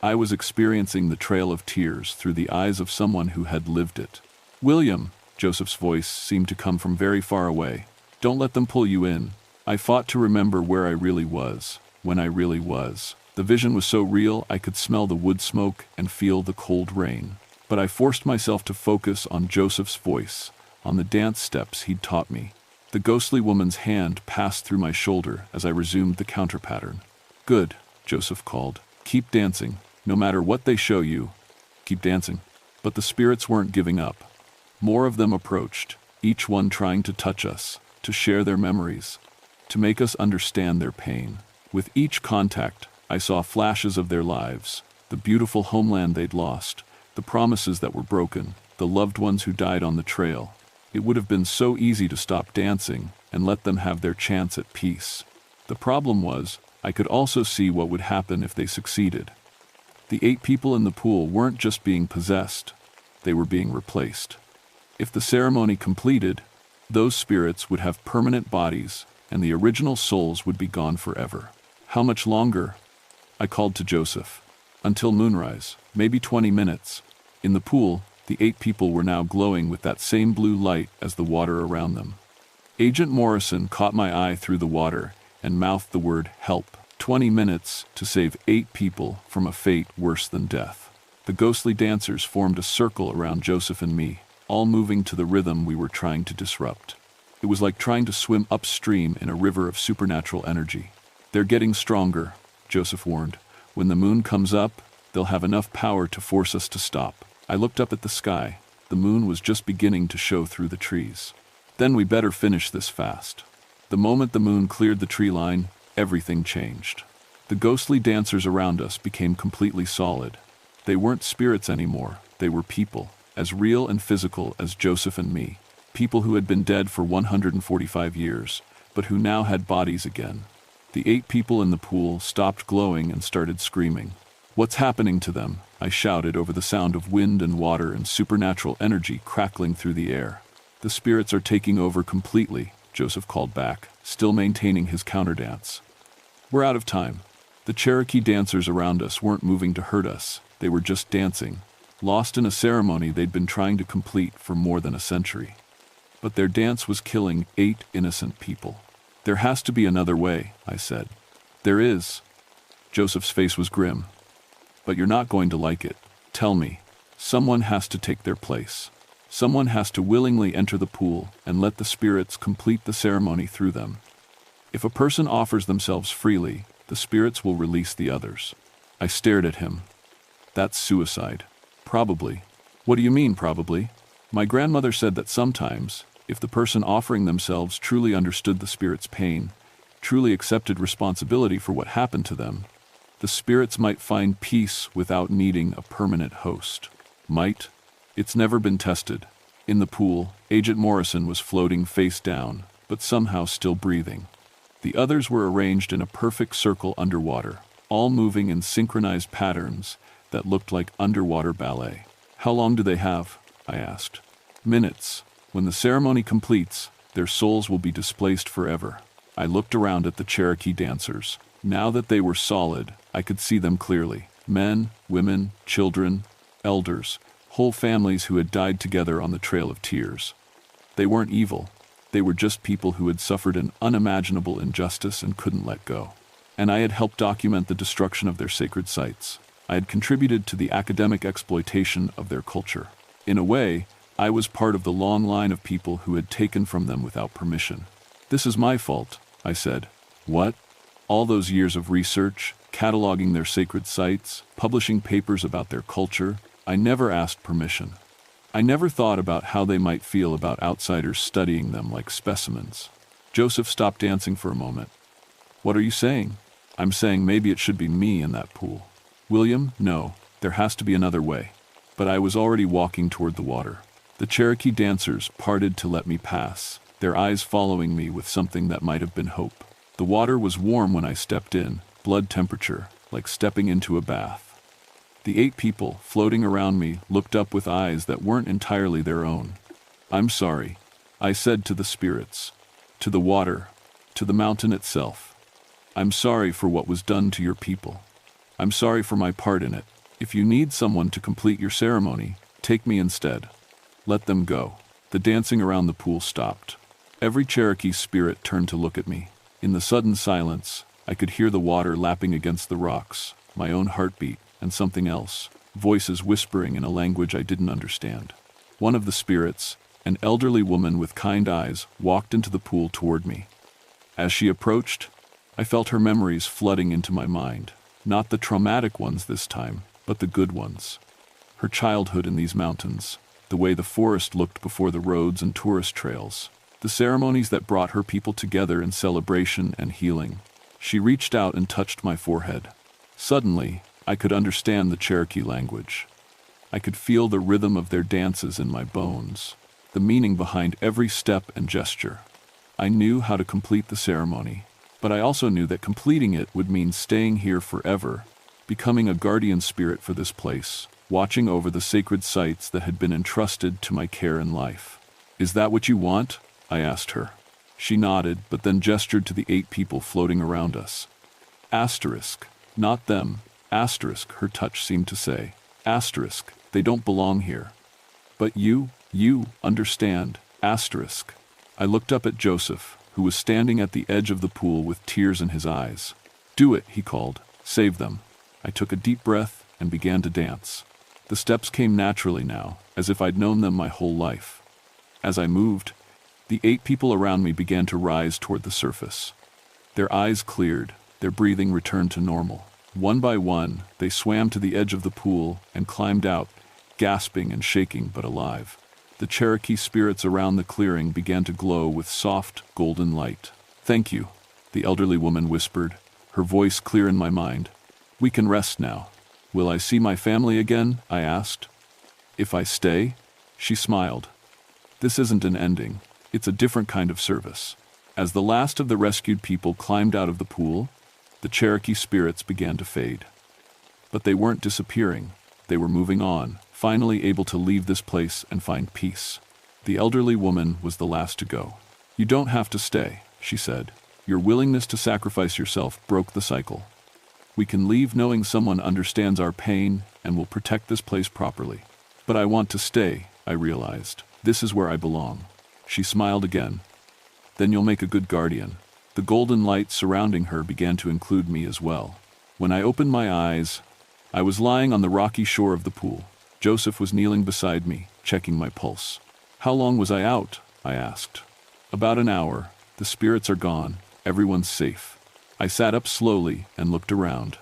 I was experiencing the trail of tears through the eyes of someone who had lived it. William, Joseph's voice seemed to come from very far away. Don't let them pull you in. I fought to remember where I really was, when I really was. The vision was so real I could smell the wood smoke and feel the cold rain. But I forced myself to focus on Joseph's voice, on the dance steps he'd taught me. The ghostly woman's hand passed through my shoulder as I resumed the counter pattern. Good, Joseph called. Keep dancing. No matter what they show you, keep dancing. But the spirits weren't giving up. More of them approached, each one trying to touch us, to share their memories, to make us understand their pain. With each contact, I saw flashes of their lives, the beautiful homeland they'd lost, the promises that were broken, the loved ones who died on the trail. It would have been so easy to stop dancing and let them have their chance at peace. The problem was, I could also see what would happen if they succeeded. The 8 people in the pool weren't just being possessed, they were being replaced. If the ceremony completed, those spirits would have permanent bodies and the original souls would be gone forever. How much longer? I called to Joseph. Until moonrise, maybe 20 minutes. In the pool, the 8 people were now glowing with that same blue light as the water around them. Agent Morrison caught my eye through the water and mouthed the word help. 20 minutes to save 8 people from a fate worse than death. The ghostly dancers formed a circle around Joseph and me, all moving to the rhythm we were trying to disrupt. It was like trying to swim upstream in a river of supernatural energy. They're getting stronger, Joseph warned. When the moon comes up, they'll have enough power to force us to stop. I looked up at the sky. The moon was just beginning to show through the trees. Then we better finish this fast. The moment the moon cleared the tree line, everything changed. The ghostly dancers around us became completely solid. They weren't spirits anymore, they were people, as real and physical as Joseph and me. People who had been dead for 145 years, but who now had bodies again. The 8 people in the pool stopped glowing and started screaming. What's happening to them? I shouted over the sound of wind and water and supernatural energy crackling through the air. The spirits are taking over completely, Joseph called back, still maintaining his counterdance. We're out of time. The Cherokee dancers around us weren't moving to hurt us, they were just dancing, lost in a ceremony they'd been trying to complete for more than a century. But their dance was killing 8 innocent people. There has to be another way, I said. There is. Joseph's face was grim. But you're not going to like it. Tell me. Someone has to take their place. Someone has to willingly enter the pool and let the spirits complete the ceremony through them. If a person offers themselves freely, the spirits will release the others. I stared at him. That's suicide. Probably. What do you mean, probably? My grandmother said that sometimes, if the person offering themselves truly understood the spirit's pain, truly accepted responsibility for what happened to them, the spirits might find peace without needing a permanent host. Might? It's never been tested. In the pool, Agent Morrison was floating face down, but somehow still breathing. The others were arranged in a perfect circle underwater, all moving in synchronized patterns that looked like underwater ballet. How long do they have? I asked. Minutes. When the ceremony completes, their souls will be displaced forever. I looked around at the Cherokee dancers. Now that they were solid, I could see them clearly. Men, women, children, elders, whole families who had died together on the Trail of Tears. They weren't evil. They were just people who had suffered an unimaginable injustice and couldn't let go. And I had helped document the destruction of their sacred sites. I had contributed to the academic exploitation of their culture. In a way, I was part of the long line of people who had taken from them without permission. This is my fault, I said. What? All those years of research, cataloging their sacred sites, publishing papers about their culture. I never asked permission. I never thought about how they might feel about outsiders studying them like specimens. Joseph stopped dancing for a moment. What are you saying? I'm saying maybe it should be me in that pool. William, no, there has to be another way. But I was already walking toward the water. The Cherokee dancers parted to let me pass, their eyes following me with something that might have been hope. The water was warm when I stepped in, blood temperature, like stepping into a bath. The 8 people, floating around me, looked up with eyes that weren't entirely their own. I'm sorry, I said to the spirits, to the water, to the mountain itself. I'm sorry for what was done to your people. I'm sorry for my part in it. If you need someone to complete your ceremony, take me instead. Let them go. The dancing around the pool stopped. Every Cherokee spirit turned to look at me. In the sudden silence, I could hear the water lapping against the rocks, my own heartbeat, and something else, voices whispering in a language I didn't understand. One of the spirits, an elderly woman with kind eyes, walked into the pool toward me. As she approached, I felt her memories flooding into my mind, not the traumatic ones this time, but the good ones. Her childhood in these mountains, the way the forest looked before the roads and tourist trails, the ceremonies that brought her people together in celebration and healing. She reached out and touched my forehead. Suddenly, I could understand the Cherokee language. I could feel the rhythm of their dances in my bones, the meaning behind every step and gesture. I knew how to complete the ceremony, but I also knew that completing it would mean staying here forever, becoming a guardian spirit for this place, watching over the sacred sites that had been entrusted to my care in life. Is that what you want? I asked her. She nodded, but then gestured to the 8 people floating around us. Asterisk, not them. Asterisk, her touch seemed to say. Asterisk, they don't belong here. But you understand. Asterisk. I looked up at Joseph, who was standing at the edge of the pool with tears in his eyes. Do it, he called. Save them. I took a deep breath and began to dance. The steps came naturally now, as if I'd known them my whole life. As I moved, the 8 people around me began to rise toward the surface. Their eyes cleared, their breathing returned to normal. One by one, they swam to the edge of the pool and climbed out, gasping and shaking but alive. The Cherokee spirits around the clearing began to glow with soft, golden light. Thank you, the elderly woman whispered, her voice clear in my mind. We can rest now. Will I see my family again? I asked. If I stay? She smiled. This isn't an ending. It's a different kind of service. As the last of the rescued people climbed out of the pool, the Cherokee spirits began to fade. But they weren't disappearing. They were moving on, finally able to leave this place and find peace. The elderly woman was the last to go. You don't have to stay, she said. Your willingness to sacrifice yourself broke the cycle. We can leave knowing someone understands our pain and will protect this place properly. But I want to stay, I realized. This is where I belong. She smiled again. Then you'll make a good guardian. The golden light surrounding her began to include me as well. When I opened my eyes, I was lying on the rocky shore of the pool. Joseph was kneeling beside me, checking my pulse. How long was I out? I asked. About an hour. The spirits are gone. Everyone's safe. I sat up slowly and looked around.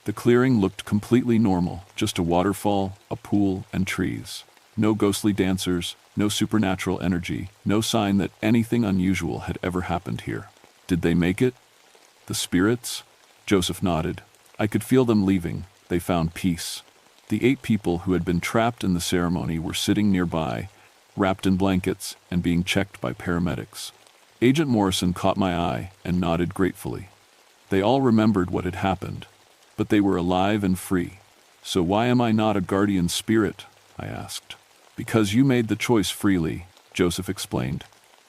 The clearing looked completely normal, just a waterfall, a pool, and trees. No ghostly dancers, no supernatural energy, no sign that anything unusual had ever happened here. Did they make it? The spirits? Joseph nodded. I could feel them leaving. They found peace. The 8 people who had been trapped in the ceremony were sitting nearby, wrapped in blankets and being checked by paramedics. Agent Morrison caught my eye and nodded gratefully. They all remembered what had happened, but they were alive and free. So why am I not a guardian spirit? I asked. Because you made the choice freely, Joseph explained.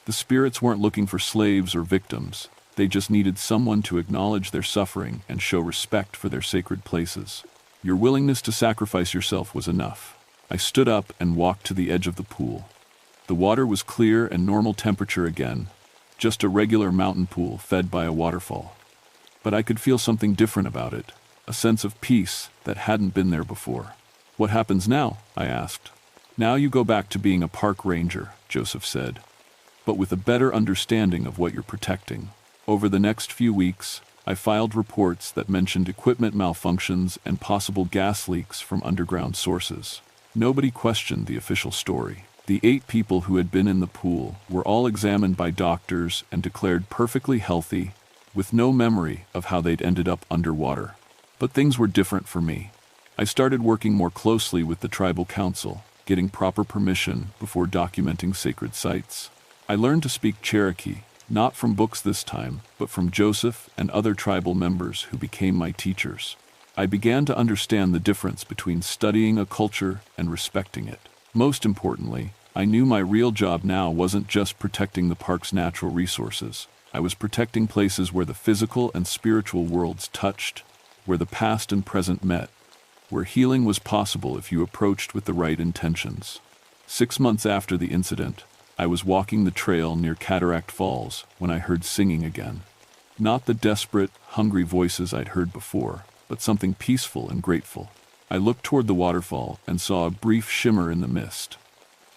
The spirits weren't looking for slaves or victims. They just needed someone to acknowledge their suffering and show respect for their sacred places. Your willingness to sacrifice yourself was enough. I stood up and walked to the edge of the pool. The water was clear and normal temperature again, just a regular mountain pool fed by a waterfall. But I could feel something different about it, a sense of peace that hadn't been there before. What happens now? I asked. Now you go back to being a park ranger, Joseph said, but with a better understanding of what you're protecting. Over the next few weeks, I filed reports that mentioned equipment malfunctions and possible gas leaks from underground sources. Nobody questioned the official story. The 8 people who had been in the pool were all examined by doctors and declared perfectly healthy, with no memory of how they'd ended up underwater. But things were different for me. I started working more closely with the tribal council, getting proper permission before documenting sacred sites. I learned to speak Cherokee, not from books this time, but from Joseph and other tribal members who became my teachers. I began to understand the difference between studying a culture and respecting it. Most importantly, I knew my real job now wasn't just protecting the park's natural resources. I was protecting places where the physical and spiritual worlds touched, where the past and present met, where healing was possible if you approached with the right intentions. 6 months after the incident, I was walking the trail near Cataract Falls when I heard singing again. Not the desperate, hungry voices I'd heard before, but something peaceful and grateful. I looked toward the waterfall and saw a brief shimmer in the mist.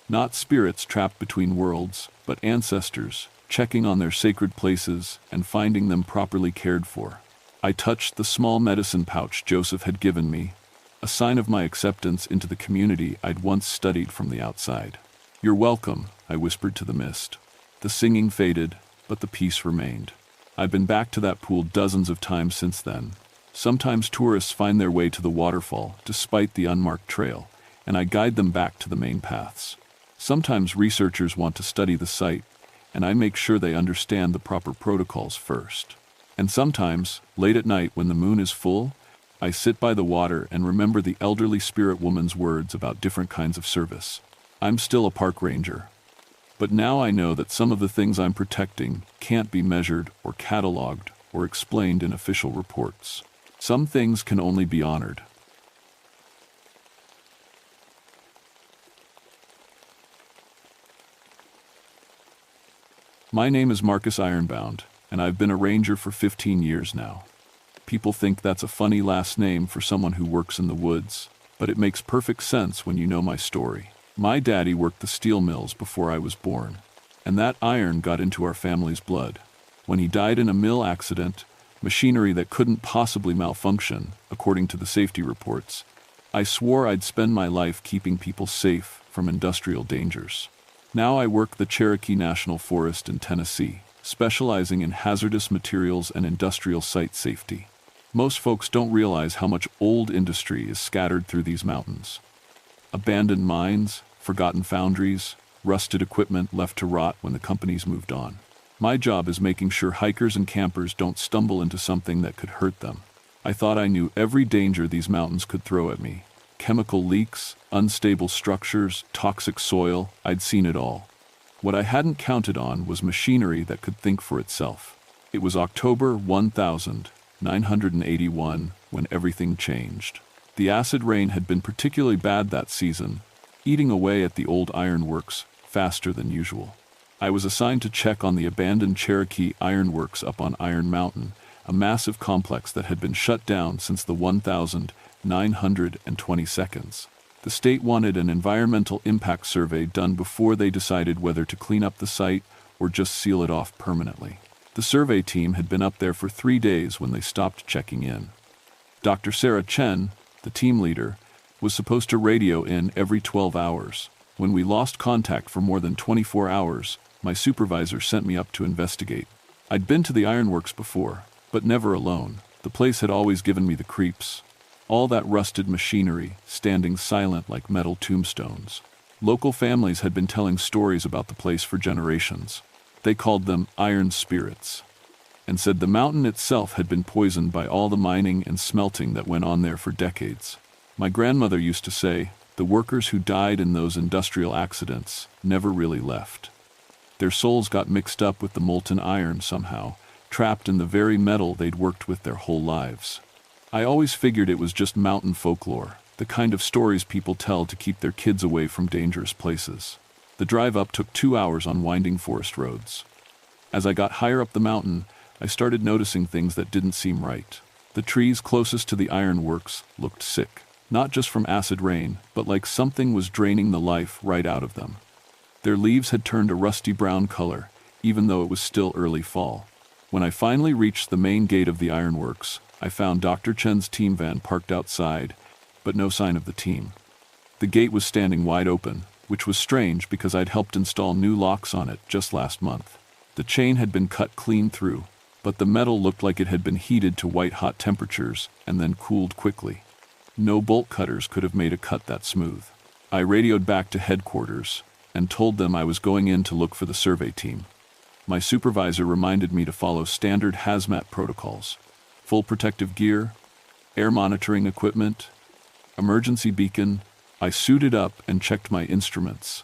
Not spirits trapped between worlds, but ancestors, checking on their sacred places and finding them properly cared for. I touched the small medicine pouch Joseph had given me, a sign of my acceptance into the community I'd once studied from the outside. "You're welcome," I whispered to the mist. The singing faded, but the peace remained. I've been back to that pool dozens of times since then. Sometimes tourists find their way to the waterfall despite the unmarked trail, and I guide them back to the main paths. Sometimes researchers want to study the site, and I make sure they understand the proper protocols first. And sometimes, late at night when the moon is full, I sit by the water and remember the elderly spirit woman's words about different kinds of service. I'm still a park ranger, but now I know that some of the things I'm protecting can't be measured or cataloged or explained in official reports. Some things can only be honored. My name is Marcus Ironbound, and I've been a ranger for 15 years now. People think that's a funny last name for someone who works in the woods, but it makes perfect sense when you know my story. My daddy worked the steel mills before I was born, and that iron got into our family's blood. When he died in a mill accident, machinery that couldn't possibly malfunction, according to the safety reports, I swore I'd spend my life keeping people safe from industrial dangers. Now I work the Cherokee National Forest in Tennessee, specializing in hazardous materials and industrial site safety. Most folks don't realize how much old industry is scattered through these mountains. Abandoned mines, forgotten foundries, rusted equipment left to rot when the companies moved on. My job is making sure hikers and campers don't stumble into something that could hurt them. I thought I knew every danger these mountains could throw at me. Chemical leaks, unstable structures, toxic soil, I'd seen it all. What I hadn't counted on was machinery that could think for itself. It was October 1981 when everything changed. The acid rain had been particularly bad that season, eating away at the old ironworks faster than usual. I was assigned to check on the abandoned Cherokee Ironworks up on Iron Mountain, a massive complex that had been shut down since the 1922. The state wanted an environmental impact survey done before they decided whether to clean up the site or just seal it off permanently. The survey team had been up there for 3 days when they stopped checking in. Dr. Sarah Chen, the team leader, was supposed to radio in every 12 hours. When we lost contact for more than 24 hours, my supervisor sent me up to investigate. I'd been to the ironworks before, but never alone. The place had always given me the creeps. All that rusted machinery, standing silent like metal tombstones. Local families had been telling stories about the place for generations. They called them iron spirits, and said the mountain itself had been poisoned by all the mining and smelting that went on there for decades. My grandmother used to say, the workers who died in those industrial accidents never really left. Their souls got mixed up with the molten iron somehow, trapped in the very metal they'd worked with their whole lives. I always figured it was just mountain folklore, the kind of stories people tell to keep their kids away from dangerous places. The drive up took 2 hours on winding forest roads. As I got higher up the mountain, I started noticing things that didn't seem right. The trees closest to the ironworks looked sick, not just from acid rain, but like something was draining the life right out of them. Their leaves had turned a rusty brown color, even though it was still early fall. When I finally reached the main gate of the ironworks, I found Dr. Chen's team van parked outside, but no sign of the team. The gate was standing wide open, which was strange because I'd helped install new locks on it just last month. The chain had been cut clean through, but the metal looked like it had been heated to white-hot temperatures and then cooled quickly. No bolt cutters could have made a cut that smooth. I radioed back to headquarters and told them I was going in to look for the survey team. My supervisor reminded me to follow standard hazmat protocols: full protective gear, air monitoring equipment, emergency beacon. I suited up and checked my instruments.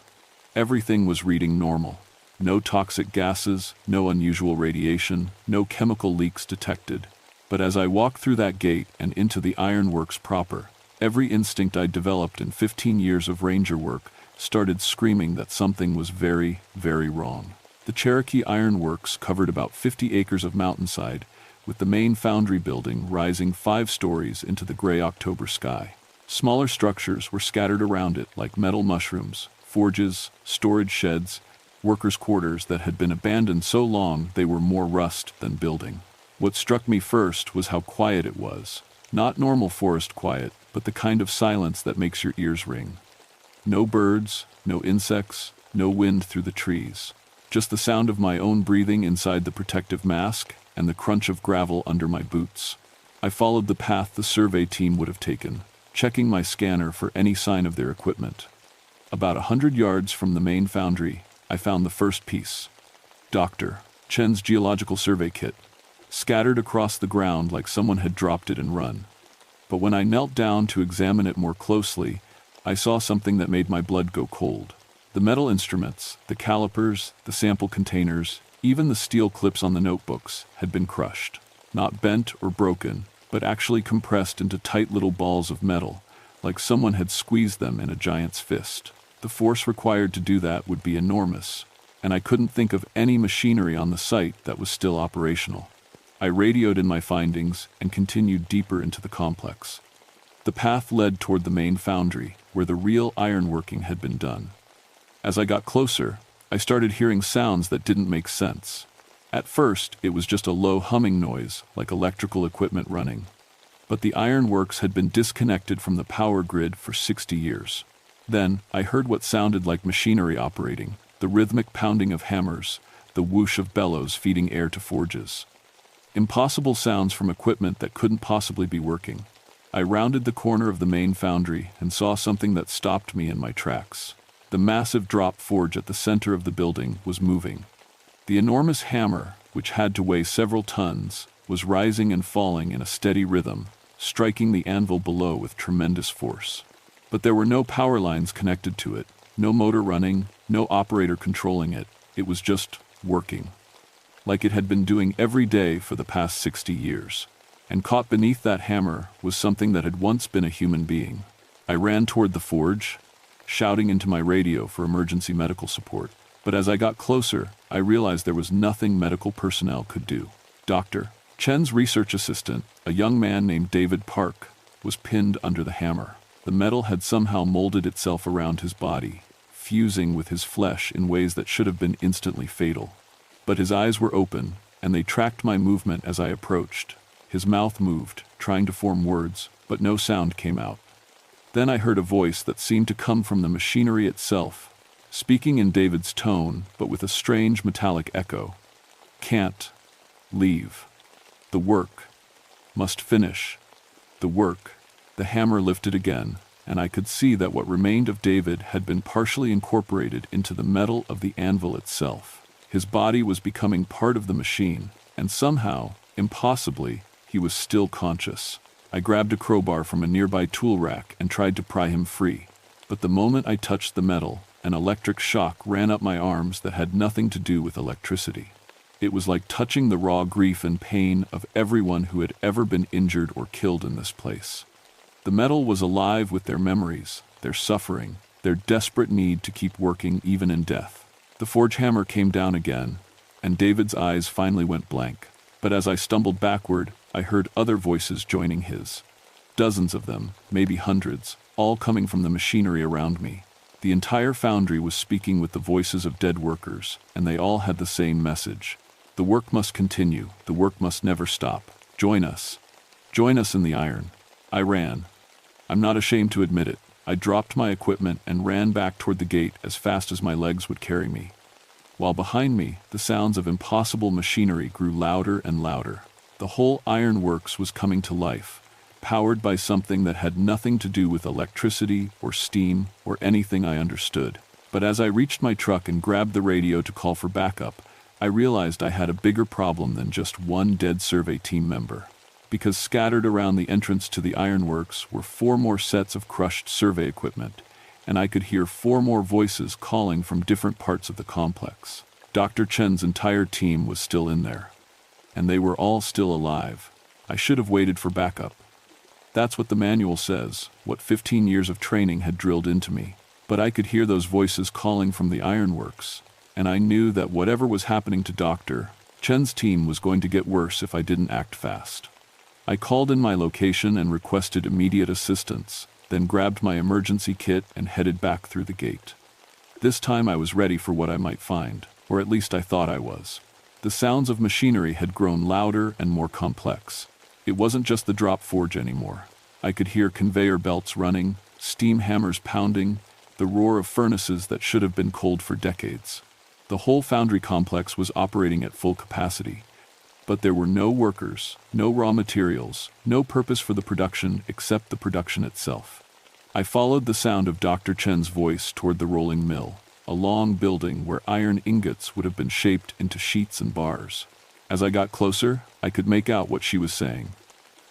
Everything was reading normal. No toxic gases, no unusual radiation, no chemical leaks detected. But as I walked through that gate and into the ironworks proper, every instinct I'd developed in 15 years of ranger work started screaming that something was very, very wrong. The Cherokee Ironworks covered about 50 acres of mountainside, with the main foundry building rising 5 stories into the gray October sky. Smaller structures were scattered around it like metal mushrooms: forges, storage sheds, workers' quarters that had been abandoned so long they were more rust than building. What struck me first was how quiet it was. Not normal forest quiet, but the kind of silence that makes your ears ring. No birds, no insects, no wind through the trees. Just the sound of my own breathing inside the protective mask and the crunch of gravel under my boots. I followed the path the survey team would have taken, checking my scanner for any sign of their equipment. About 100 yards from the main foundry, I found the first piece: Dr. Chen's geological survey kit, scattered across the ground like someone had dropped it and run. But when I knelt down to examine it more closely, I saw something that made my blood go cold. The metal instruments, the calipers, the sample containers, even the steel clips on the notebooks had been crushed. Not bent or broken, but actually compressed into tight little balls of metal, like someone had squeezed them in a giant's fist. The force required to do that would be enormous, and I couldn't think of any machinery on the site that was still operational. I radioed in my findings and continued deeper into the complex. The path led toward the main foundry, where the real ironworking had been done. As I got closer, I started hearing sounds that didn't make sense. At first, it was just a low humming noise, like electrical equipment running. But the ironworks had been disconnected from the power grid for 60 years. Then, I heard what sounded like machinery operating: the rhythmic pounding of hammers, the whoosh of bellows feeding air to forges. Impossible sounds from equipment that couldn't possibly be working. I rounded the corner of the main foundry and saw something that stopped me in my tracks. The massive drop forge at the center of the building was moving. The enormous hammer, which had to weigh several tons, was rising and falling in a steady rhythm, striking the anvil below with tremendous force. But there were no power lines connected to it, no motor running, no operator controlling it. It was just working, like it had been doing every day for the past 60 years. And caught beneath that hammer was something that had once been a human being. I ran toward the forge, shouting into my radio for emergency medical support. But as I got closer, I realized there was nothing medical personnel could do. Dr. Chen's research assistant, a young man named David Park, was pinned under the hammer. The metal had somehow molded itself around his body, fusing with his flesh in ways that should have been instantly fatal. But his eyes were open, and they tracked my movement as I approached. His mouth moved, trying to form words, but no sound came out. Then I heard a voice that seemed to come from the machinery itself, speaking in David's tone, but with a strange metallic echo. Can't leave. The work must finish. The work. The hammer lifted again, and I could see that what remained of David had been partially incorporated into the metal of the anvil itself. His body was becoming part of the machine, and somehow, impossibly, he was still conscious. I grabbed a crowbar from a nearby tool rack and tried to pry him free. But the moment I touched the metal, an electric shock ran up my arms that had nothing to do with electricity. It was like touching the raw grief and pain of everyone who had ever been injured or killed in this place. The metal was alive with their memories, their suffering, their desperate need to keep working even in death. The forge hammer came down again, and David's eyes finally went blank. But as I stumbled backward, I heard other voices joining his. Dozens of them, maybe hundreds, all coming from the machinery around me. The entire foundry was speaking with the voices of dead workers, and they all had the same message. The work must continue. The work must never stop. Join us. Join us in the iron. I ran. I'm not ashamed to admit it. I dropped my equipment and ran back toward the gate as fast as my legs would carry me. While behind me, the sounds of impossible machinery grew louder and louder. The whole ironworks was coming to life, powered by something that had nothing to do with electricity or steam or anything I understood. But as I reached my truck and grabbed the radio to call for backup, I realized I had a bigger problem than just one dead survey team member. Because scattered around the entrance to the ironworks were 4 more sets of crushed survey equipment, and I could hear 4 more voices calling from different parts of the complex. Dr. Chen's entire team was still in there, and they were all still alive. I should have waited for backup. That's what the manual says, what 15 years of training had drilled into me. But I could hear those voices calling from the ironworks, and I knew that whatever was happening to Dr. Chen's team was going to get worse if I didn't act fast. I called in my location and requested immediate assistance, then grabbed my emergency kit and headed back through the gate. This time I was ready for what I might find, or at least I thought I was. The sounds of machinery had grown louder and more complex. It wasn't just the drop forge anymore. I could hear conveyor belts running, steam hammers pounding, the roar of furnaces that should have been cold for decades. The whole foundry complex was operating at full capacity. But there were no workers, no raw materials, no purpose for the production except the production itself. I followed the sound of Dr. Chen's voice toward the rolling mill, a long building where iron ingots would have been shaped into sheets and bars. As I got closer, I could make out what she was saying.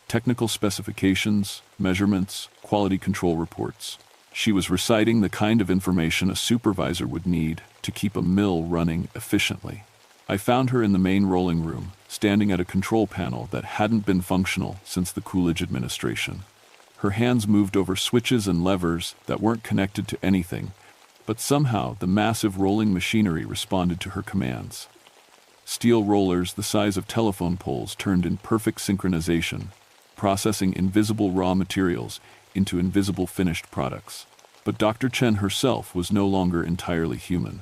Technical specifications, measurements, quality control reports. She was reciting the kind of information a supervisor would need to keep a mill running efficiently. I found her in the main rolling room, standing at a control panel that hadn't been functional since the Coolidge administration. Her hands moved over switches and levers that weren't connected to anything, but somehow the massive rolling machinery responded to her commands. Steel rollers the size of telephone poles turned in perfect synchronization, processing invisible raw materials into invisible finished products. But Dr. Chen herself was no longer entirely human.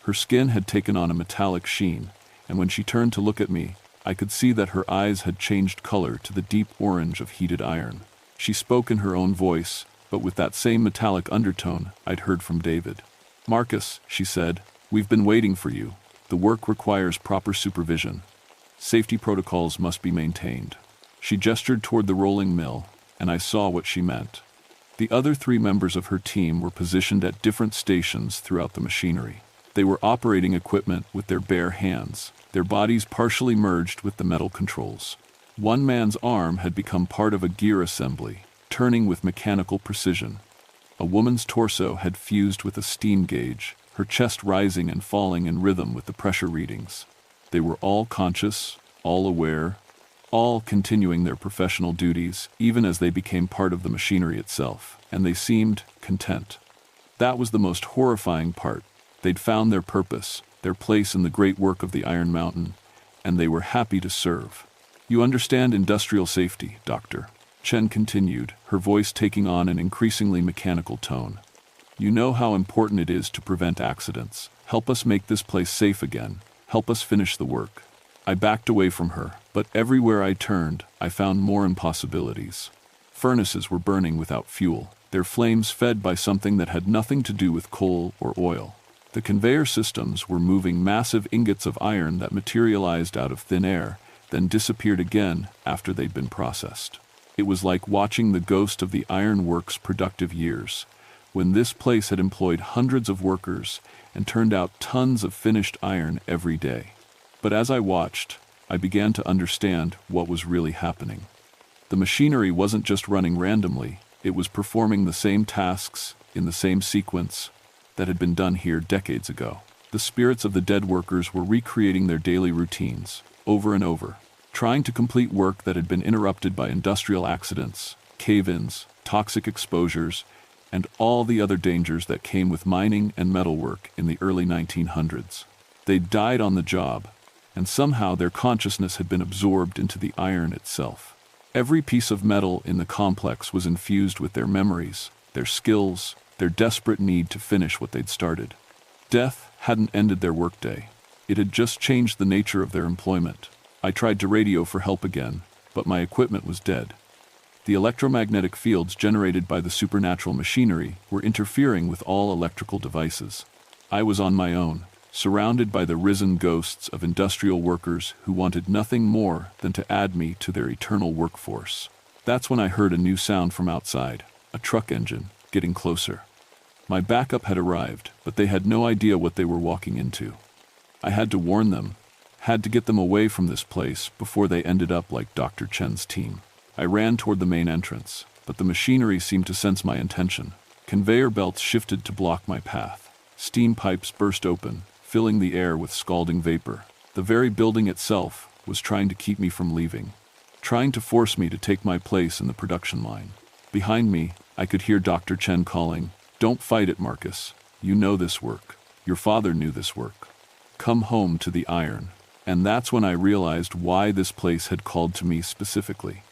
Her skin had taken on a metallic sheen, and when she turned to look at me, I could see that her eyes had changed color to the deep orange of heated iron. She spoke in her own voice, but with that same metallic undertone I'd heard from David. "Marcus," she said, "we've been waiting for you. The work requires proper supervision. Safety protocols must be maintained." She gestured toward the rolling mill, and I saw what she meant. The other 3 members of her team were positioned at different stations throughout the machinery. They were operating equipment with their bare hands, their bodies partially merged with the metal controls. One man's arm had become part of a gear assembly, turning with mechanical precision. A woman's torso had fused with a steam gauge, her chest rising and falling in rhythm with the pressure readings. They were all conscious, all aware, all continuing their professional duties, even as they became part of the machinery itself, and they seemed content. That was the most horrifying part. They'd found their purpose, their place in the great work of the Iron Mountain, and they were happy to serve. "You understand industrial safety, Doctor," Chen continued, her voice taking on an increasingly mechanical tone. "You know how important it is to prevent accidents. Help us make this place safe again. Help us finish the work." I backed away from her, but everywhere I turned, I found more impossibilities. Furnaces were burning without fuel, their flames fed by something that had nothing to do with coal or oil. The conveyor systems were moving massive ingots of iron that materialized out of thin air, then disappeared again after they'd been processed. It was like watching the ghost of the ironworks' productive years, when this place had employed hundreds of workers and turned out tons of finished iron every day. But as I watched, I began to understand what was really happening. The machinery wasn't just running randomly, it was performing the same tasks in the same sequence that had been done here decades ago. The spirits of the dead workers were recreating their daily routines, over and over, trying to complete work that had been interrupted by industrial accidents, cave-ins, toxic exposures, and all the other dangers that came with mining and metalwork in the early 1900s. They'd died on the job, and somehow their consciousness had been absorbed into the iron itself. Every piece of metal in the complex was infused with their memories, their skills, their desperate need to finish what they'd started. Death hadn't ended their workday. It had just changed the nature of their employment. I tried to radio for help again, but my equipment was dead. The electromagnetic fields generated by the supernatural machinery were interfering with all electrical devices. I was on my own, surrounded by the risen ghosts of industrial workers who wanted nothing more than to add me to their eternal workforce. That's when I heard a new sound from outside, a truck engine, getting closer. My backup had arrived, but they had no idea what they were walking into. I had to warn them, had to get them away from this place before they ended up like Dr. Chen's team. I ran toward the main entrance, but the machinery seemed to sense my intention. Conveyor belts shifted to block my path. Steam pipes burst open, filling the air with scalding vapor. The very building itself was trying to keep me from leaving, trying to force me to take my place in the production line. Behind me, I could hear Dr. Chen calling, "Don't fight it, Marcus. You know this work. Your father knew this work. Come home to the iron." And that's when I realized why this place had called to me specifically.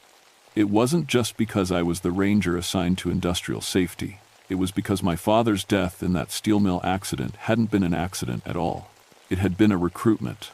It wasn't just because I was the ranger assigned to industrial safety. It was because my father's death in that steel mill accident hadn't been an accident at all. It had been a recruitment.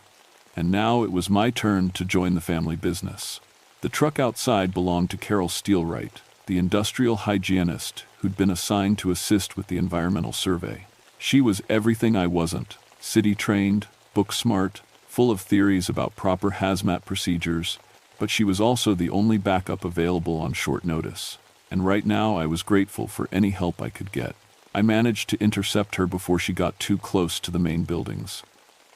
And now it was my turn to join the family business. The truck outside belonged to Carol Steelwright, the industrial hygienist who'd been assigned to assist with the environmental survey. She was everything I wasn't: city-trained, book-smart, full of theories about proper hazmat procedures, but she was also the only backup available on short notice. And right now I was grateful for any help I could get. I managed to intercept her before she got too close to the main buildings.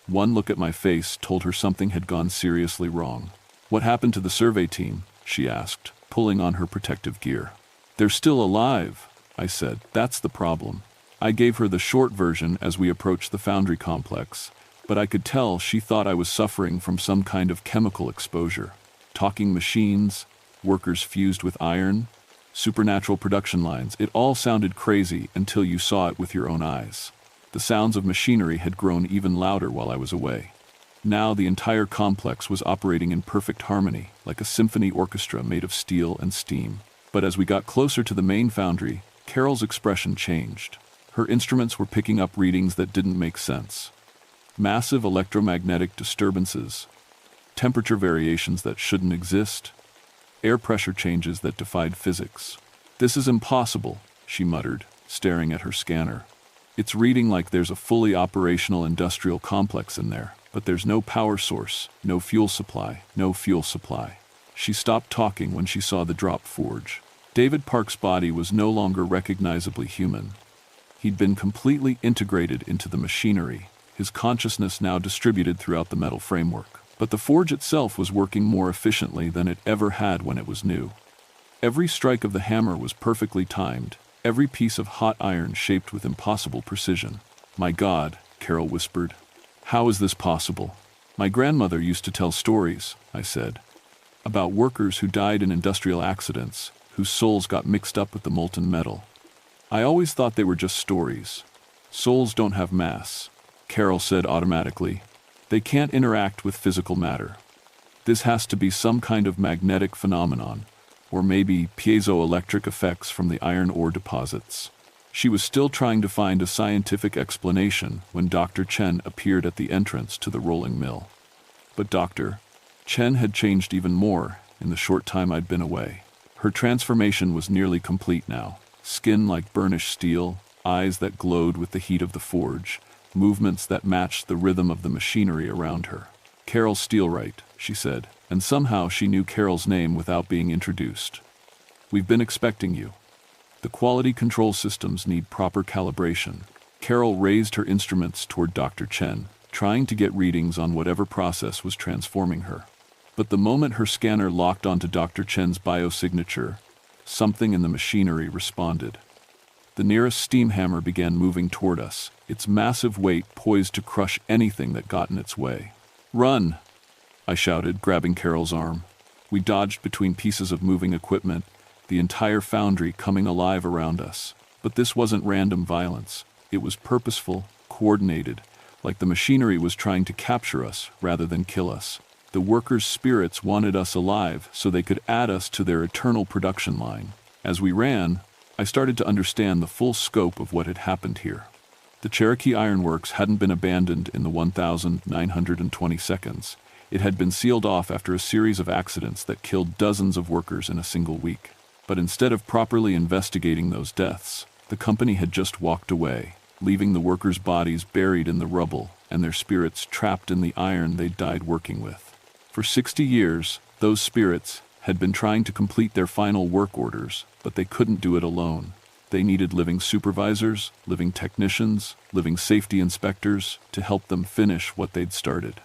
One look at my face told her something had gone seriously wrong. "What happened to the survey team?" she asked, pulling on her protective gear. "They're still alive," I said. "That's the problem." I gave her the short version as we approached the foundry complex, but I could tell she thought I was suffering from some kind of chemical exposure. Talking machines, workers fused with iron, supernatural production lines. It all sounded crazy until you saw it with your own eyes. The sounds of machinery had grown even louder while I was away. Now the entire complex was operating in perfect harmony, like a symphony orchestra made of steel and steam. But as we got closer to the main foundry, Carol's expression changed. Her instruments were picking up readings that didn't make sense. Massive electromagnetic disturbances, temperature variations that shouldn't exist, air pressure changes that defied physics. "This is impossible," she muttered, staring at her scanner. "It's reading like there's a fully operational industrial complex in there, but there's no power source, no fuel supply, no fuel supply." She stopped talking when she saw the drop forge. David Park's body was no longer recognizably human. He'd been completely integrated into the machinery, his consciousness now distributed throughout the metal framework. But the forge itself was working more efficiently than it ever had when it was new. Every strike of the hammer was perfectly timed, every piece of hot iron shaped with impossible precision. "My God," Carol whispered. "How is this possible?" "My grandmother used to tell stories," I said, "about workers who died in industrial accidents, whose souls got mixed up with the molten metal. I always thought they were just stories. Souls don't have mass," Carol said automatically. "They can't interact with physical matter. This has to be some kind of magnetic phenomenon, or maybe piezoelectric effects from the iron ore deposits." She was still trying to find a scientific explanation when Dr. Chen appeared at the entrance to the rolling mill. But Dr. Chen had changed even more in the short time I'd been away. Her transformation was nearly complete now. Skin like burnished steel, eyes that glowed with the heat of the forge, movements that matched the rhythm of the machinery around her. "Carol Steelwright," she said, and somehow she knew Carol's name without being introduced. "We've been expecting you. The quality control systems need proper calibration." Carol raised her instruments toward Dr. Chen, trying to get readings on whatever process was transforming her. But the moment her scanner locked onto Dr. Chen's biosignature, something in the machinery responded. The nearest steam hammer began moving toward us, its massive weight poised to crush anything that got in its way. "Run!" I shouted, grabbing Carol's arm. We dodged between pieces of moving equipment, the entire foundry coming alive around us. But this wasn't random violence. It was purposeful, coordinated, like the machinery was trying to capture us rather than kill us. The workers' spirits wanted us alive so they could add us to their eternal production line. As we ran, I started to understand the full scope of what had happened here. The Cherokee Ironworks hadn't been abandoned in the 1,920 seconds. It had been sealed off after a series of accidents that killed dozens of workers in a single week. But instead of properly investigating those deaths, the company had just walked away, leaving the workers' bodies buried in the rubble and their spirits trapped in the iron they'd died working with. For 60 years, those spirits had been trying to complete their final work orders, but they couldn't do it alone. They needed living supervisors, living technicians, living safety inspectors to help them finish what they'd started.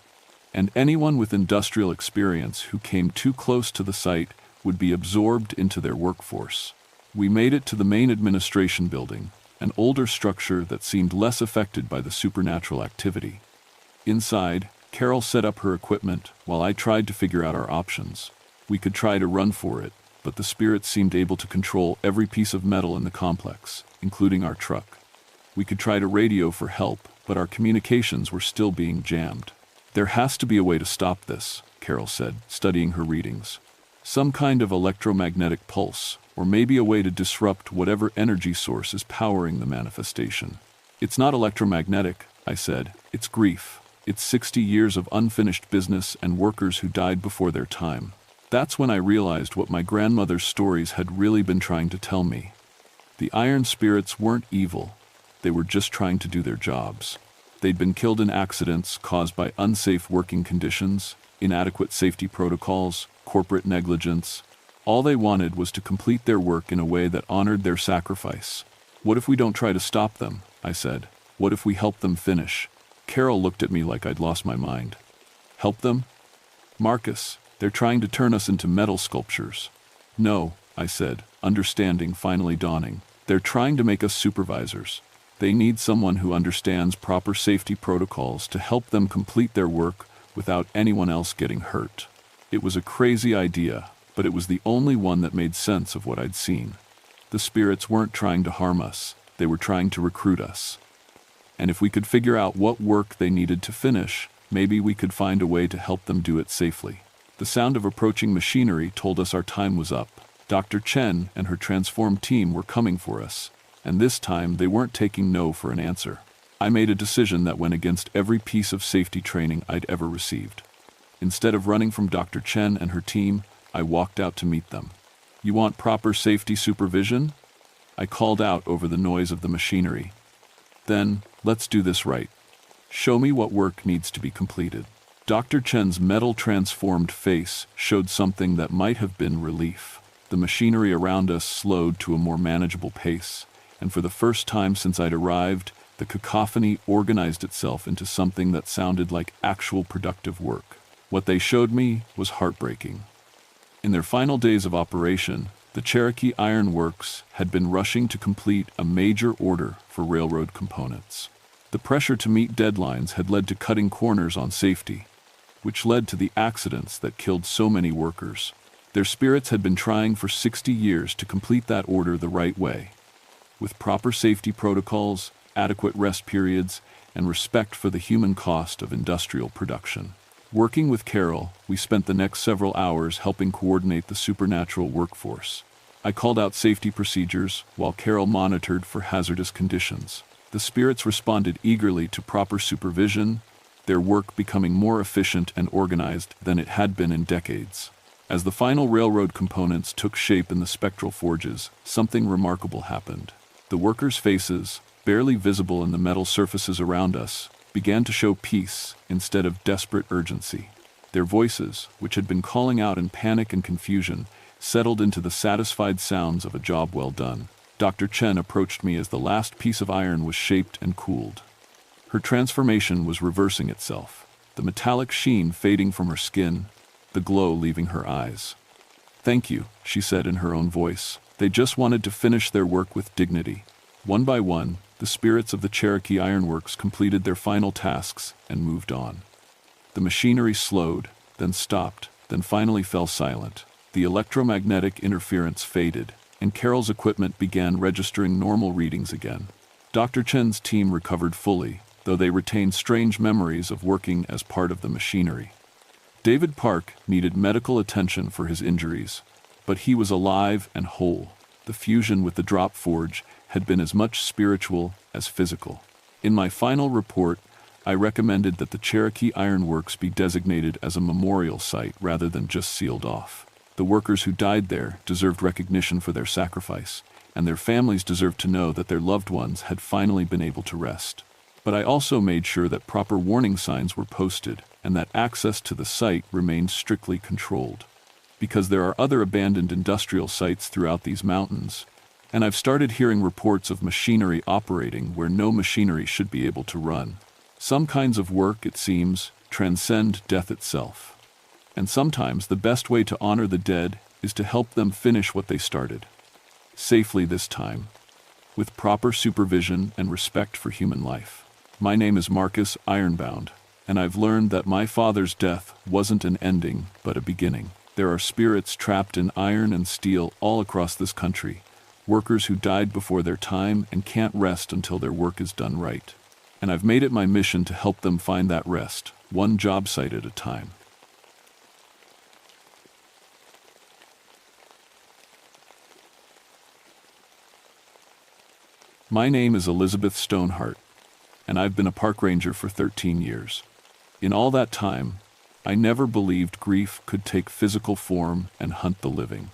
And anyone with industrial experience who came too close to the site would be absorbed into their workforce. We made it to the main administration building, an older structure that seemed less affected by the supernatural activity. Inside, Carol set up her equipment while I tried to figure out our options. We could try to run for it, but the spirits seemed able to control every piece of metal in the complex, including our truck. We could try to radio for help, but our communications were still being jammed. There has to be a way to stop this, Carol said, studying her readings. Some kind of electromagnetic pulse, or maybe a way to disrupt whatever energy source is powering the manifestation. It's not electromagnetic, I said. It's grief. It's 60 years of unfinished business and workers who died before their time. That's when I realized what my grandmother's stories had really been trying to tell me. The iron spirits weren't evil. They were just trying to do their jobs. They'd been killed in accidents caused by unsafe working conditions, inadequate safety protocols, corporate negligence. All they wanted was to complete their work in a way that honored their sacrifice. What if we don't try to stop them? I said. What if we help them finish? Carol looked at me like I'd lost my mind. Help them? Marcus, they're trying to turn us into metal sculptures. No, I said, understanding finally dawning. They're trying to make us supervisors. They need someone who understands proper safety protocols to help them complete their work without anyone else getting hurt. It was a crazy idea, but it was the only one that made sense of what I'd seen. The spirits weren't trying to harm us. They were trying to recruit us. And if we could figure out what work they needed to finish, maybe we could find a way to help them do it safely. The sound of approaching machinery told us our time was up. Dr. Chen and her transformed team were coming for us, and this time they weren't taking no for an answer. I made a decision that went against every piece of safety training I'd ever received. Instead of running from Dr. Chen and her team, I walked out to meet them. You want proper safety supervision? I called out over the noise of the machinery. Then, let's do this right. Show me what work needs to be completed. Dr. Chen's metal-transformed face showed something that might have been relief. The machinery around us slowed to a more manageable pace, and for the first time since I'd arrived, the cacophony organized itself into something that sounded like actual productive work. What they showed me was heartbreaking. In their final days of operation, the Cherokee Iron Works had been rushing to complete a major order for railroad components. The pressure to meet deadlines had led to cutting corners on safety, which led to the accidents that killed so many workers. Their spirits had been trying for 60 years to complete that order the right way, with proper safety protocols, adequate rest periods, and respect for the human cost of industrial production. Working with Carol, we spent the next several hours helping coordinate the supernatural workforce. I called out safety procedures while Carol monitored for hazardous conditions. The spirits responded eagerly to proper supervision, their work becoming more efficient and organized than it had been in decades. As the final railroad components took shape in the spectral forges, something remarkable happened. The workers' faces, barely visible in the metal surfaces around us, began to show peace instead of desperate urgency. Their voices, which had been calling out in panic and confusion, settled into the satisfied sounds of a job well done. Dr. Chen approached me as the last piece of iron was shaped and cooled. Her transformation was reversing itself, the metallic sheen fading from her skin, the glow leaving her eyes. "Thank you," she said in her own voice. They just wanted to finish their work with dignity. One by one, the spirits of the Cherokee Ironworks completed their final tasks and moved on. The machinery slowed, then stopped, then finally fell silent. The electromagnetic interference faded, and Carol's equipment began registering normal readings again. Dr. Chen's team recovered fully, though they retained strange memories of working as part of the machinery. David Park needed medical attention for his injuries, but he was alive and whole. The fusion with the drop forge had been as much spiritual as physical. In my final report, I recommended that the Cherokee Iron Works be designated as a memorial site rather than just sealed off. The workers who died there deserved recognition for their sacrifice, and their families deserved to know that their loved ones had finally been able to rest. But I also made sure that proper warning signs were posted and that access to the site remained strictly controlled. Because there are other abandoned industrial sites throughout these mountains, and I've started hearing reports of machinery operating where no machinery should be able to run. Some kinds of work, it seems, transcend death itself. And sometimes the best way to honor the dead is to help them finish what they started. Safely this time, with proper supervision and respect for human life. My name is Marcus Ironbound, and I've learned that my father's death wasn't an ending, but a beginning. There are spirits trapped in iron and steel all across this country, workers who died before their time and can't rest until their work is done right. And I've made it my mission to help them find that rest, one job site at a time. My name is Elizabeth Stonehart, and I've been a park ranger for 13 years. In all that time, I never believed grief could take physical form and hunt the living.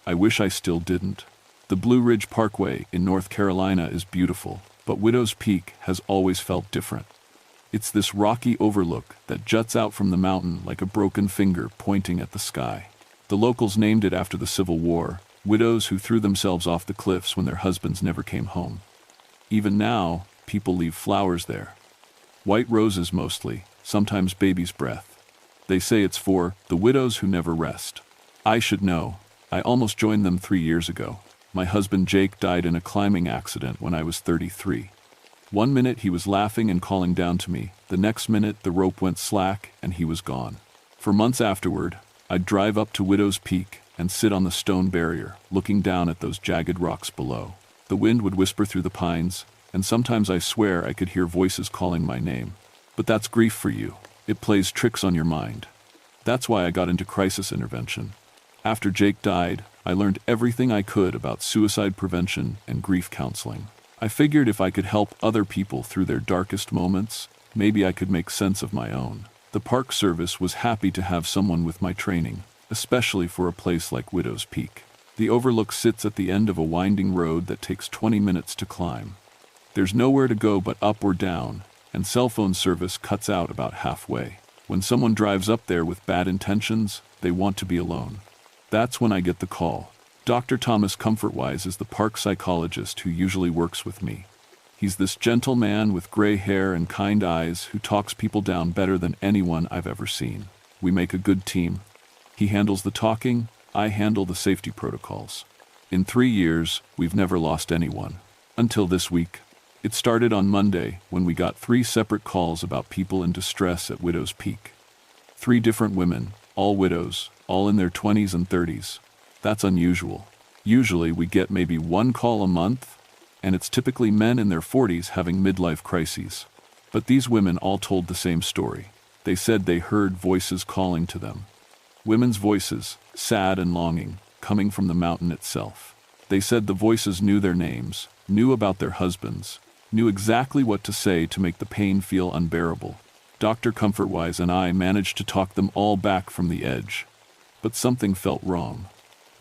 I wish I still didn't. The Blue Ridge Parkway in North Carolina is beautiful, but Widow's Peak has always felt different. It's this rocky overlook that juts out from the mountain like a broken finger pointing at the sky. The locals named it after the Civil War, widows who threw themselves off the cliffs when their husbands never came home. Even now, people leave flowers there. White roses mostly, sometimes baby's breath. They say it's for the widows who never rest. I should know. I almost joined them 3 years ago. My husband Jake died in a climbing accident when I was 33. One minute he was laughing and calling down to me. The next minute the rope went slack and he was gone. For months afterward, I'd drive up to Widow's Peak and sit on the stone barrier, looking down at those jagged rocks below. The wind would whisper through the pines, and sometimes I swear I could hear voices calling my name. But that's grief for you. It plays tricks on your mind. That's why I got into crisis intervention. After Jake died, I learned everything I could about suicide prevention and grief counseling. I figured if I could help other people through their darkest moments, maybe I could make sense of my own. The Park Service was happy to have someone with my training, especially for a place like Widow's Peak. The overlook sits at the end of a winding road that takes 20 minutes to climb. There's nowhere to go but up or down, and cell phone service cuts out about halfway. When someone drives up there with bad intentions, they want to be alone. That's when I get the call. Dr. Thomas Comfortwise is the park psychologist who usually works with me. He's this gentle man with gray hair and kind eyes who talks people down better than anyone I've ever seen. We make a good team. He handles the talking, I handle the safety protocols. In 3 years, we've never lost anyone. Until this week. It started on Monday when we got 3 separate calls about people in distress at Widow's Peak. 3 different women, all widows, all in their 20s and 30s. That's unusual. Usually we get maybe 1 call a month, and it's typically men in their 40s having midlife crises. But these women all told the same story. They said they heard voices calling to them. Women's voices, sad and longing, coming from the mountain itself. They said the voices knew their names, knew about their husbands, knew exactly what to say to make the pain feel unbearable. Dr. Comfortwise and I managed to talk them all back from the edge. But something felt wrong.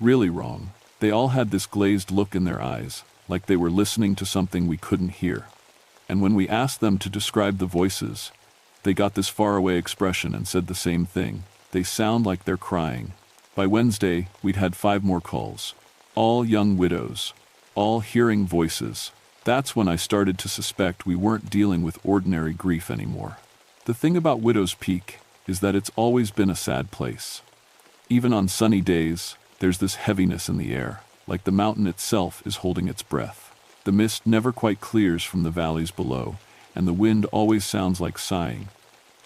Really wrong. They all had this glazed look in their eyes, like they were listening to something we couldn't hear. And when we asked them to describe the voices, they got this faraway expression and said the same thing. They sound like they're crying. By Wednesday, we'd had 5 more calls. All young widows. All hearing voices. That's when I started to suspect we weren't dealing with ordinary grief anymore. The thing about Widow's Peak is that it's always been a sad place. Even on sunny days, there's this heaviness in the air, like the mountain itself is holding its breath. The mist never quite clears from the valleys below, and the wind always sounds like sighing.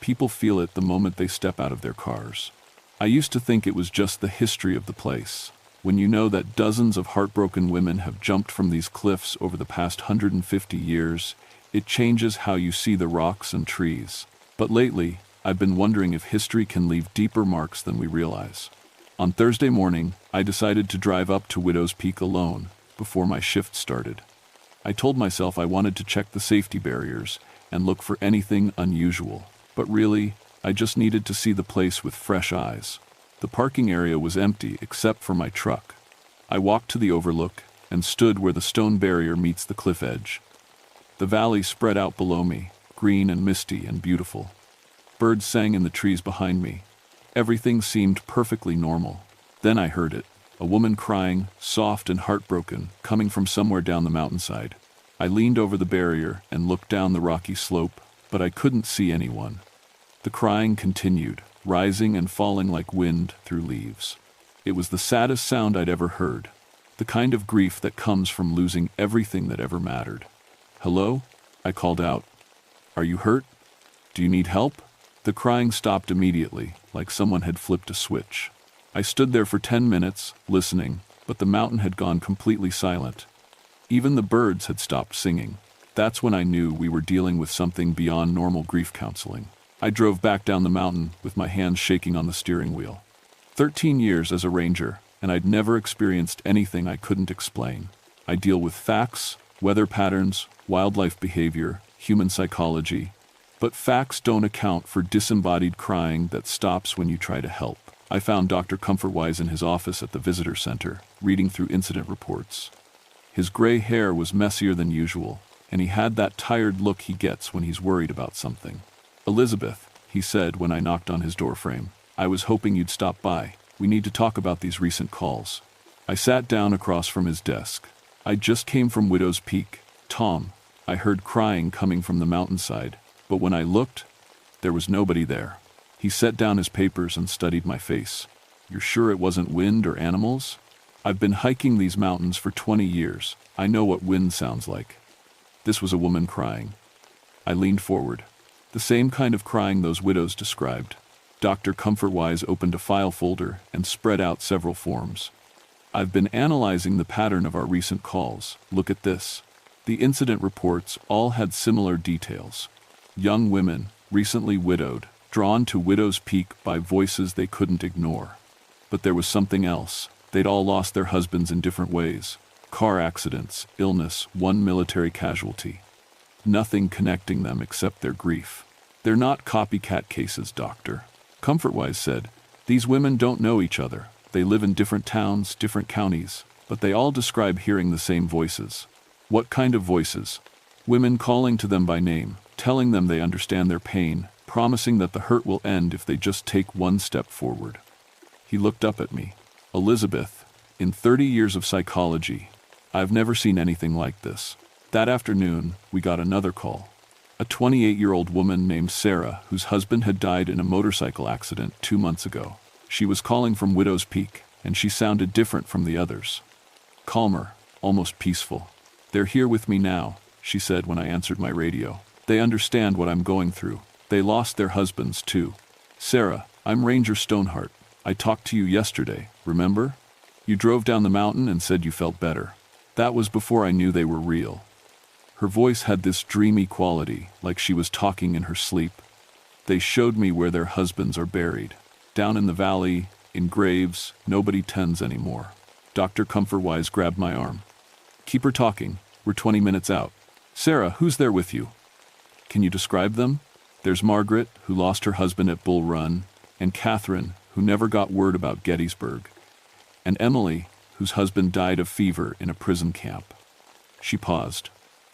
People feel it the moment they step out of their cars. I used to think it was just the history of the place. When you know that dozens of heartbroken women have jumped from these cliffs over the past 150 years, it changes how you see the rocks and trees. But lately, I've been wondering if history can leave deeper marks than we realize. On Thursday morning, I decided to drive up to Widow's Peak alone, before my shift started. I told myself I wanted to check the safety barriers and look for anything unusual. But really, I just needed to see the place with fresh eyes. The parking area was empty except for my truck. I walked to the overlook and stood where the stone barrier meets the cliff edge. The valley spread out below me, green and misty and beautiful. Birds sang in the trees behind me. Everything seemed perfectly normal. Then I heard it, a woman crying, soft and heartbroken, coming from somewhere down the mountainside. I leaned over the barrier and looked down the rocky slope, but I couldn't see anyone. The crying continued, rising and falling like wind through leaves. It was the saddest sound I'd ever heard, the kind of grief that comes from losing everything that ever mattered. "Hello?" I called out. "Are you hurt? Do you need help?" The crying stopped immediately, like someone had flipped a switch. I stood there for 10 minutes, listening, but the mountain had gone completely silent. Even the birds had stopped singing. That's when I knew we were dealing with something beyond normal grief counseling. I drove back down the mountain with my hands shaking on the steering wheel. 13 years as a ranger, and I'd never experienced anything I couldn't explain. I deal with facts, weather patterns, wildlife behavior, human psychology. But facts don't account for disembodied crying that stops when you try to help. I found Dr. Comfortwise in his office at the visitor center, reading through incident reports. His gray hair was messier than usual, and he had that tired look he gets when he's worried about something. "Elizabeth," he said when I knocked on his doorframe, "I was hoping you'd stop by. We need to talk about these recent calls." I sat down across from his desk. I just came from Widow's Peak. "Tom," I heard crying coming from the mountainside, but when I looked, there was nobody there. He set down his papers and studied my face. "You're sure it wasn't wind or animals?" "I've been hiking these mountains for 20 years. I know what wind sounds like." This was a woman crying. I leaned forward. The same kind of crying those widows described. Dr. Comfortwise opened a file folder and spread out several forms. "I've been analyzing the pattern of our recent calls. Look at this." The incident reports all had similar details. Young women, recently widowed, drawn to Widow's Peak by voices they couldn't ignore. But there was something else. They'd all lost their husbands in different ways. Car accidents, illness, one military casualty. Nothing connecting them except their grief. "They're not copycat cases, Doctor," Comfortwise said. "These women don't know each other. They live in different towns, different counties, but they all describe hearing the same voices." "What kind of voices?" "Women calling to them by name, telling them they understand their pain, promising that the hurt will end if they just take one step forward." He looked up at me. "Elizabeth, in 30 years of psychology, I've never seen anything like this." That afternoon, we got another call. A 28-year-old woman named Sarah, whose husband had died in a motorcycle accident 2 months ago. She was calling from Widow's Peak, and she sounded different from the others. Calmer, almost peaceful. "They're here with me now," she said when I answered my radio. "They understand what I'm going through. They lost their husbands, too." "Sarah, I'm Ranger Stoneheart. I talked to you yesterday, remember? You drove down the mountain and said you felt better." That was before I knew they were real. Her voice had this dreamy quality, like she was talking in her sleep. "They showed me where their husbands are buried. Down in the valley, in graves nobody tends anymore." Dr. Comfortwise grabbed my arm. "Keep her talking. We're 20 minutes out." "Sarah, who's there with you? Can you describe them?" "There's Margaret, who lost her husband at Bull Run, and Catherine, who never got word about Gettysburg, and Emily, whose husband died of fever in a prison camp." She paused.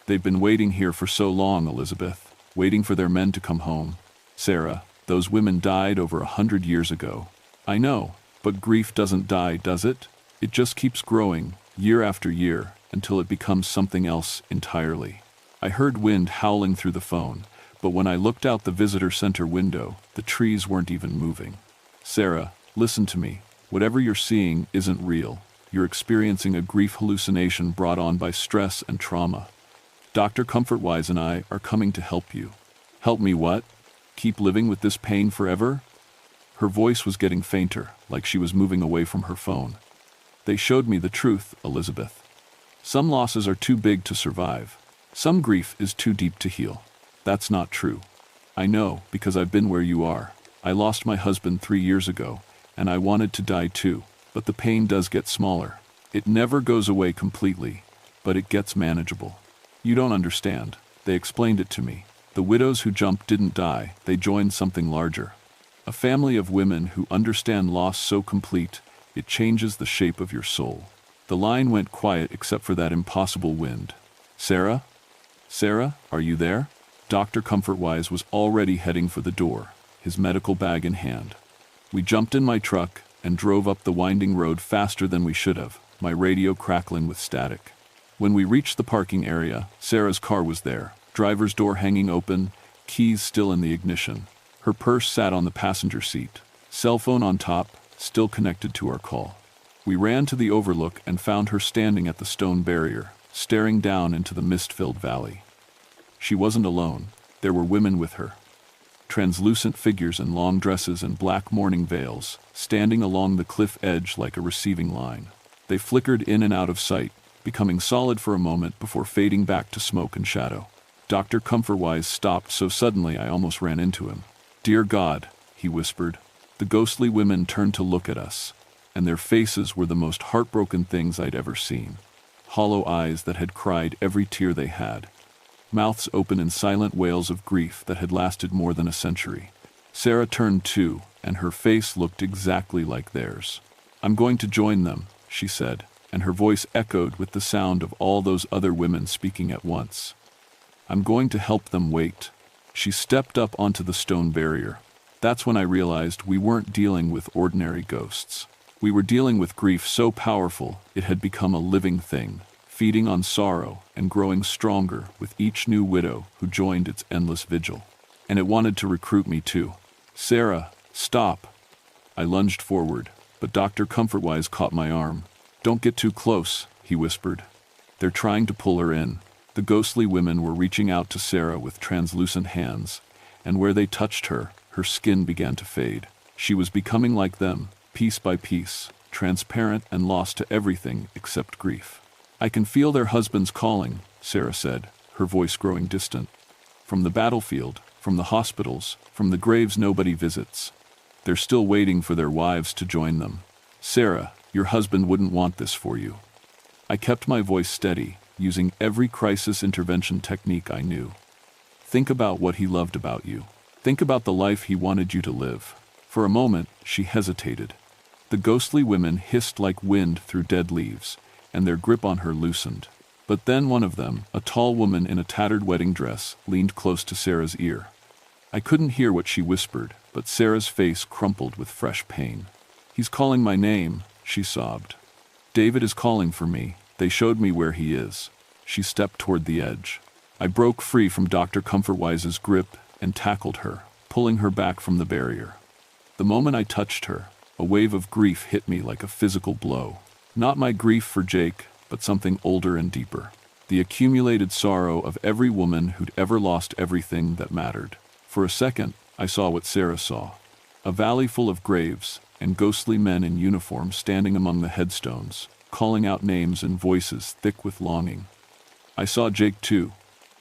"They've been waiting here for so long, Elizabeth, waiting for their men to come home." "Sarah, those women died over 100 years ago." "I know, but grief doesn't die, does it? It just keeps growing, year after year, until it becomes something else entirely." I heard wind howling through the phone, but when I looked out the visitor center window, the trees weren't even moving. "Sarah, listen to me. Whatever you're seeing isn't real. You're experiencing a grief hallucination brought on by stress and trauma. Dr. Comfortwise and I are coming to help you." "Help me what? Keep living with this pain forever?" Her voice was getting fainter, like she was moving away from her phone. "They showed me the truth, Elizabeth. Some losses are too big to survive. Some grief is too deep to heal. That's not true. I know, because I've been where you are. I lost my husband 3 years ago, and I wanted to die too, but the pain does get smaller. It never goes away completely, but it gets manageable. You don't understand. They explained it to me. The widows who jumped didn't die, they joined something larger. A family of women who understand loss so complete, it changes the shape of your soul. The line went quiet except for that impossible wind. Sarah? Sarah, are you there? Dr. Comfortwise was already heading for the door, his medical bag in hand. We jumped in my truck and drove up the winding road faster than we should have, my radio crackling with static. When we reached the parking area, Sarah's car was there, driver's door hanging open, keys still in the ignition. Her purse sat on the passenger seat, cell phone on top, still connected to our call. We ran to the overlook and found her standing at the stone barrier, staring down into the mist-filled valley. She wasn't alone. There were women with her. Translucent figures in long dresses and black mourning veils, standing along the cliff edge like a receiving line. They flickered in and out of sight, becoming solid for a moment before fading back to smoke and shadow. Dr. Comfortwise stopped so suddenly I almost ran into him. "Dear God," he whispered. The ghostly women turned to look at us, and their faces were the most heartbroken things I'd ever seen. Hollow eyes that had cried every tear they had. Mouths open in silent wails of grief that had lasted more than a century. Sarah turned too, and her face looked exactly like theirs. "I'm going to join them," she said, and her voice echoed with the sound of all those other women speaking at once. "I'm going to help them wait." She stepped up onto the stone barrier. That's when I realized we weren't dealing with ordinary ghosts. We were dealing with grief so powerful it had become a living thing, feeding on sorrow and growing stronger with each new widow who joined its endless vigil. And it wanted to recruit me too. "Sarah, stop." I lunged forward, but Dr. Comfortwise caught my arm. "Don't get too close," he whispered. "They're trying to pull her in." The ghostly women were reaching out to Sarah with translucent hands, and where they touched her, her skin began to fade. She was becoming like them, piece by piece, transparent and lost to everything except grief. "I can feel their husbands calling," Sarah said, her voice growing distant. "From the battlefield, from the hospitals, from the graves nobody visits. They're still waiting for their wives to join them. Sarah, your husband wouldn't want this for you." I kept my voice steady, using every crisis intervention technique I knew. "Think about what he loved about you. Think about the life he wanted you to live." For a moment, she hesitated. The ghostly women hissed like wind through dead leaves, and their grip on her loosened. But then one of them, a tall woman in a tattered wedding dress, leaned close to Sarah's ear. I couldn't hear what she whispered, but Sarah's face crumpled with fresh pain. "He's calling my name," she sobbed. "David is calling for me. They showed me where he is." She stepped toward the edge. I broke free from Dr. Comfortwise's grip and tackled her, pulling her back from the barrier. The moment I touched her, a wave of grief hit me like a physical blow. Not my grief for Jake, but something older and deeper. The accumulated sorrow of every woman who'd ever lost everything that mattered. For a second, I saw what Sarah saw. A valley full of graves, and ghostly men in uniform standing among the headstones, calling out names and voices thick with longing. I saw Jake too,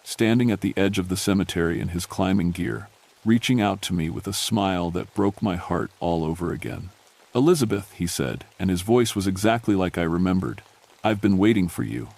standing at the edge of the cemetery in his climbing gear, reaching out to me with a smile that broke my heart all over again. "Elizabeth," he said, and his voice was exactly like I remembered. "I've been waiting for you."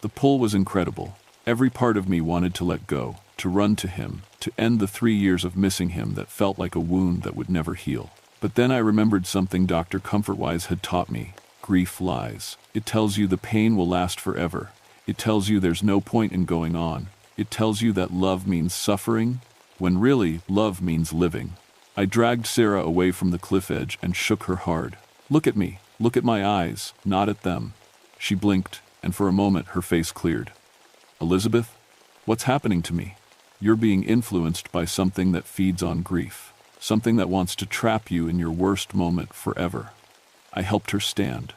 The pull was incredible. Every part of me wanted to let go, to run to him, to end the 3 years of missing him that felt like a wound that would never heal. But then I remembered something Dr. Comfortwise had taught me. Grief lies. It tells you the pain will last forever. It tells you there's no point in going on. It tells you that love means suffering, when really, love means living. I dragged Sarah away from the cliff edge and shook her hard. "Look at me. Look at my eyes, not at them." She blinked, and for a moment her face cleared. "Elizabeth, what's happening to me? You're being influenced by something that feeds on grief, something that wants to trap you in your worst moment forever." I helped her stand.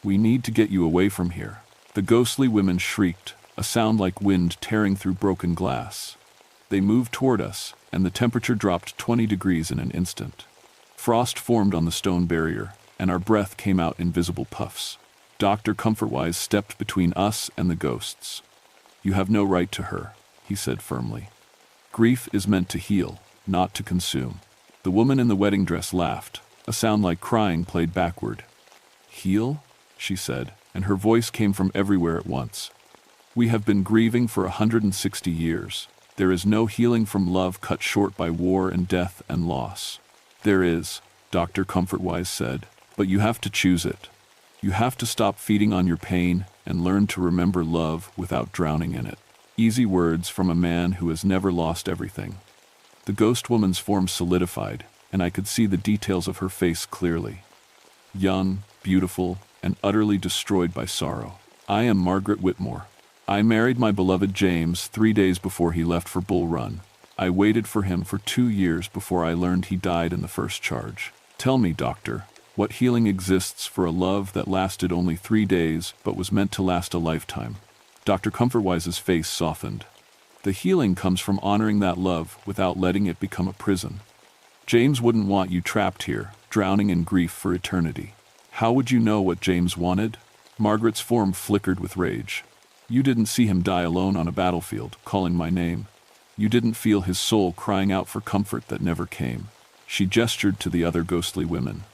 "We need to get you away from here." The ghostly women shrieked, a sound like wind tearing through broken glass. They moved toward us, and the temperature dropped 20 degrees in an instant. Frost formed on the stone barrier, and our breath came out in visible puffs. Dr. Comfortwise stepped between us and the ghosts. "You have no right to her," he said firmly. "Grief is meant to heal, not to consume." The woman in the wedding dress laughed. A sound like crying played backward. "Heal?" she said, and her voice came from everywhere at once. We have been grieving for 160 years. There is no healing from love cut short by war and death and loss. There is, Dr. Comfortwise said, but you have to choose it. You have to stop feeding on your pain and learn to remember love without drowning in it. Easy words from a man who has never lost everything. The ghost woman's form solidified, and I could see the details of her face clearly. Young, beautiful, and utterly destroyed by sorrow. I am Margaret Whitmore. I married my beloved James 3 days before he left for Bull Run. I waited for him for 2 years before I learned he died in the first charge. Tell me, doctor, what healing exists for a love that lasted only 3 days but was meant to last a lifetime? Dr. Comfortwise's face softened. The healing comes from honoring that love without letting it become a prison. James wouldn't want you trapped here, drowning in grief for eternity. How would you know what James wanted? Margaret's form flickered with rage. You didn't see him die alone on a battlefield, calling my name. You didn't feel his soul crying out for comfort that never came. She gestured to the other ghostly women.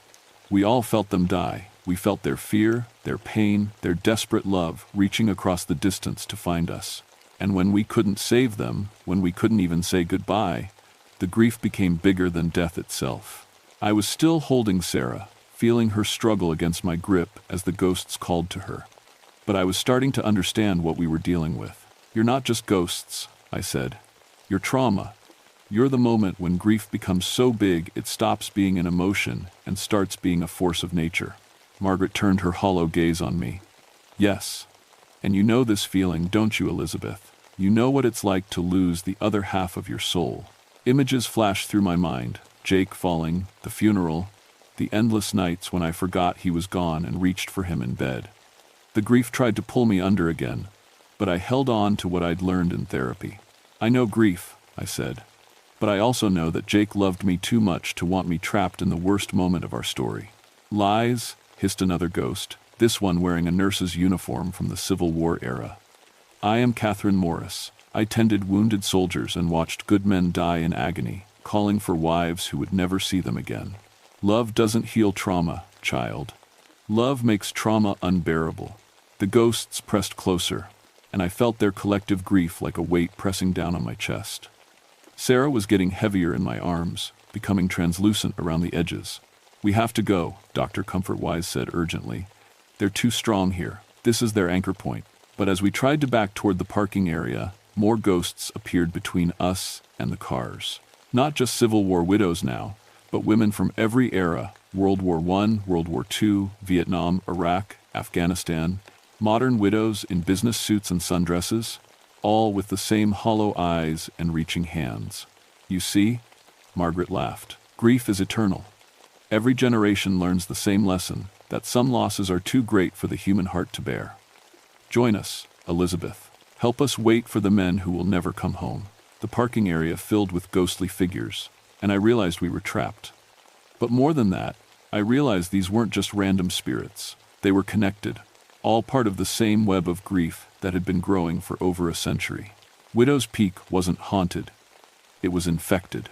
We all felt them die. We felt their fear, their pain, their desperate love reaching across the distance to find us. And when we couldn't save them, when we couldn't even say goodbye, the grief became bigger than death itself. I was still holding Sarah, feeling her struggle against my grip as the ghosts called to her. But I was starting to understand what we were dealing with. You're not just ghosts, I said. You're trauma. You're the moment when grief becomes so big it stops being an emotion and starts being a force of nature. Margaret turned her hollow gaze on me. Yes. And you know this feeling, don't you, Elizabeth? You know what it's like to lose the other half of your soul. Images flashed through my mind. Jake falling, the funeral, the endless nights when I forgot he was gone and reached for him in bed. The grief tried to pull me under again, but I held on to what I'd learned in therapy. I know grief, I said, but I also know that Jake loved me too much to want me trapped in the worst moment of our story. Lies, hissed another ghost, this one wearing a nurse's uniform from the Civil War era. I am Catherine Morris. I tended wounded soldiers and watched good men die in agony, calling for wives who would never see them again. Love doesn't heal trauma, child. Love makes trauma unbearable. The ghosts pressed closer, and I felt their collective grief like a weight pressing down on my chest. Sarah was getting heavier in my arms, becoming translucent around the edges. We have to go, Dr. Comfortwise said urgently. They're too strong here. This is their anchor point. But as we tried to back toward the parking area, more ghosts appeared between us and the cars. Not just Civil War widows now, but women from every era, World War I, World War II, Vietnam, Iraq, Afghanistan, modern widows in business suits and sundresses, all with the same hollow eyes and reaching hands. You see? Margaret laughed. Grief is eternal. Every generation learns the same lesson, that some losses are too great for the human heart to bear. Join us, Elizabeth. Help us wait for the men who will never come home. The parking area filled with ghostly figures, and I realized we were trapped. But more than that, I realized these weren't just random spirits. They were connected, all part of the same web of grief that had been growing for over a century. Widow's Peak wasn't haunted. It was infected.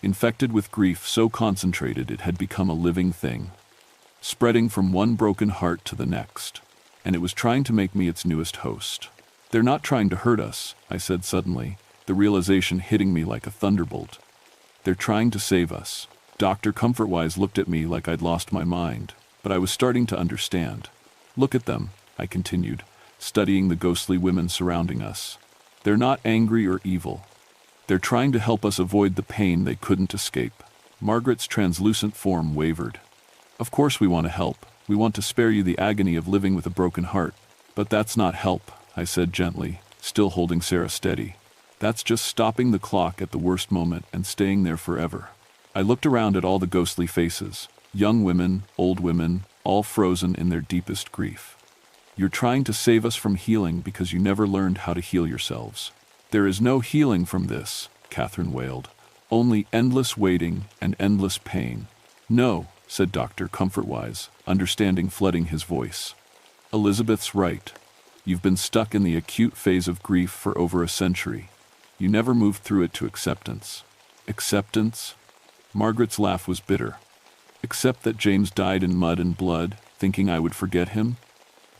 Infected with grief so concentrated it had become a living thing, spreading from one broken heart to the next, and it was trying to make me its newest host. They're not trying to hurt us, I said suddenly, the realization hitting me like a thunderbolt. They're trying to save us. Dr. Comfortwise looked at me like I'd lost my mind, but I was starting to understand. Look at them, I continued, studying the ghostly women surrounding us. They're not angry or evil. They're trying to help us avoid the pain they couldn't escape. Margaret's translucent form wavered. Of course we want to help. We want to spare you the agony of living with a broken heart. But that's not help, I said gently, still holding Sarah steady. That's just stopping the clock at the worst moment and staying there forever. I looked around at all the ghostly faces, young women, old women, all frozen in their deepest grief. You're trying to save us from healing because you never learned how to heal yourselves. There is no healing from this, Catherine wailed. Only endless waiting and endless pain. No, said Dr. Comfortwise, understanding flooding his voice. Elizabeth's right. You've been stuck in the acute phase of grief for over a century. You never moved through it to acceptance. Acceptance? Margaret's laugh was bitter. Accept that James died in mud and blood, thinking I would forget him?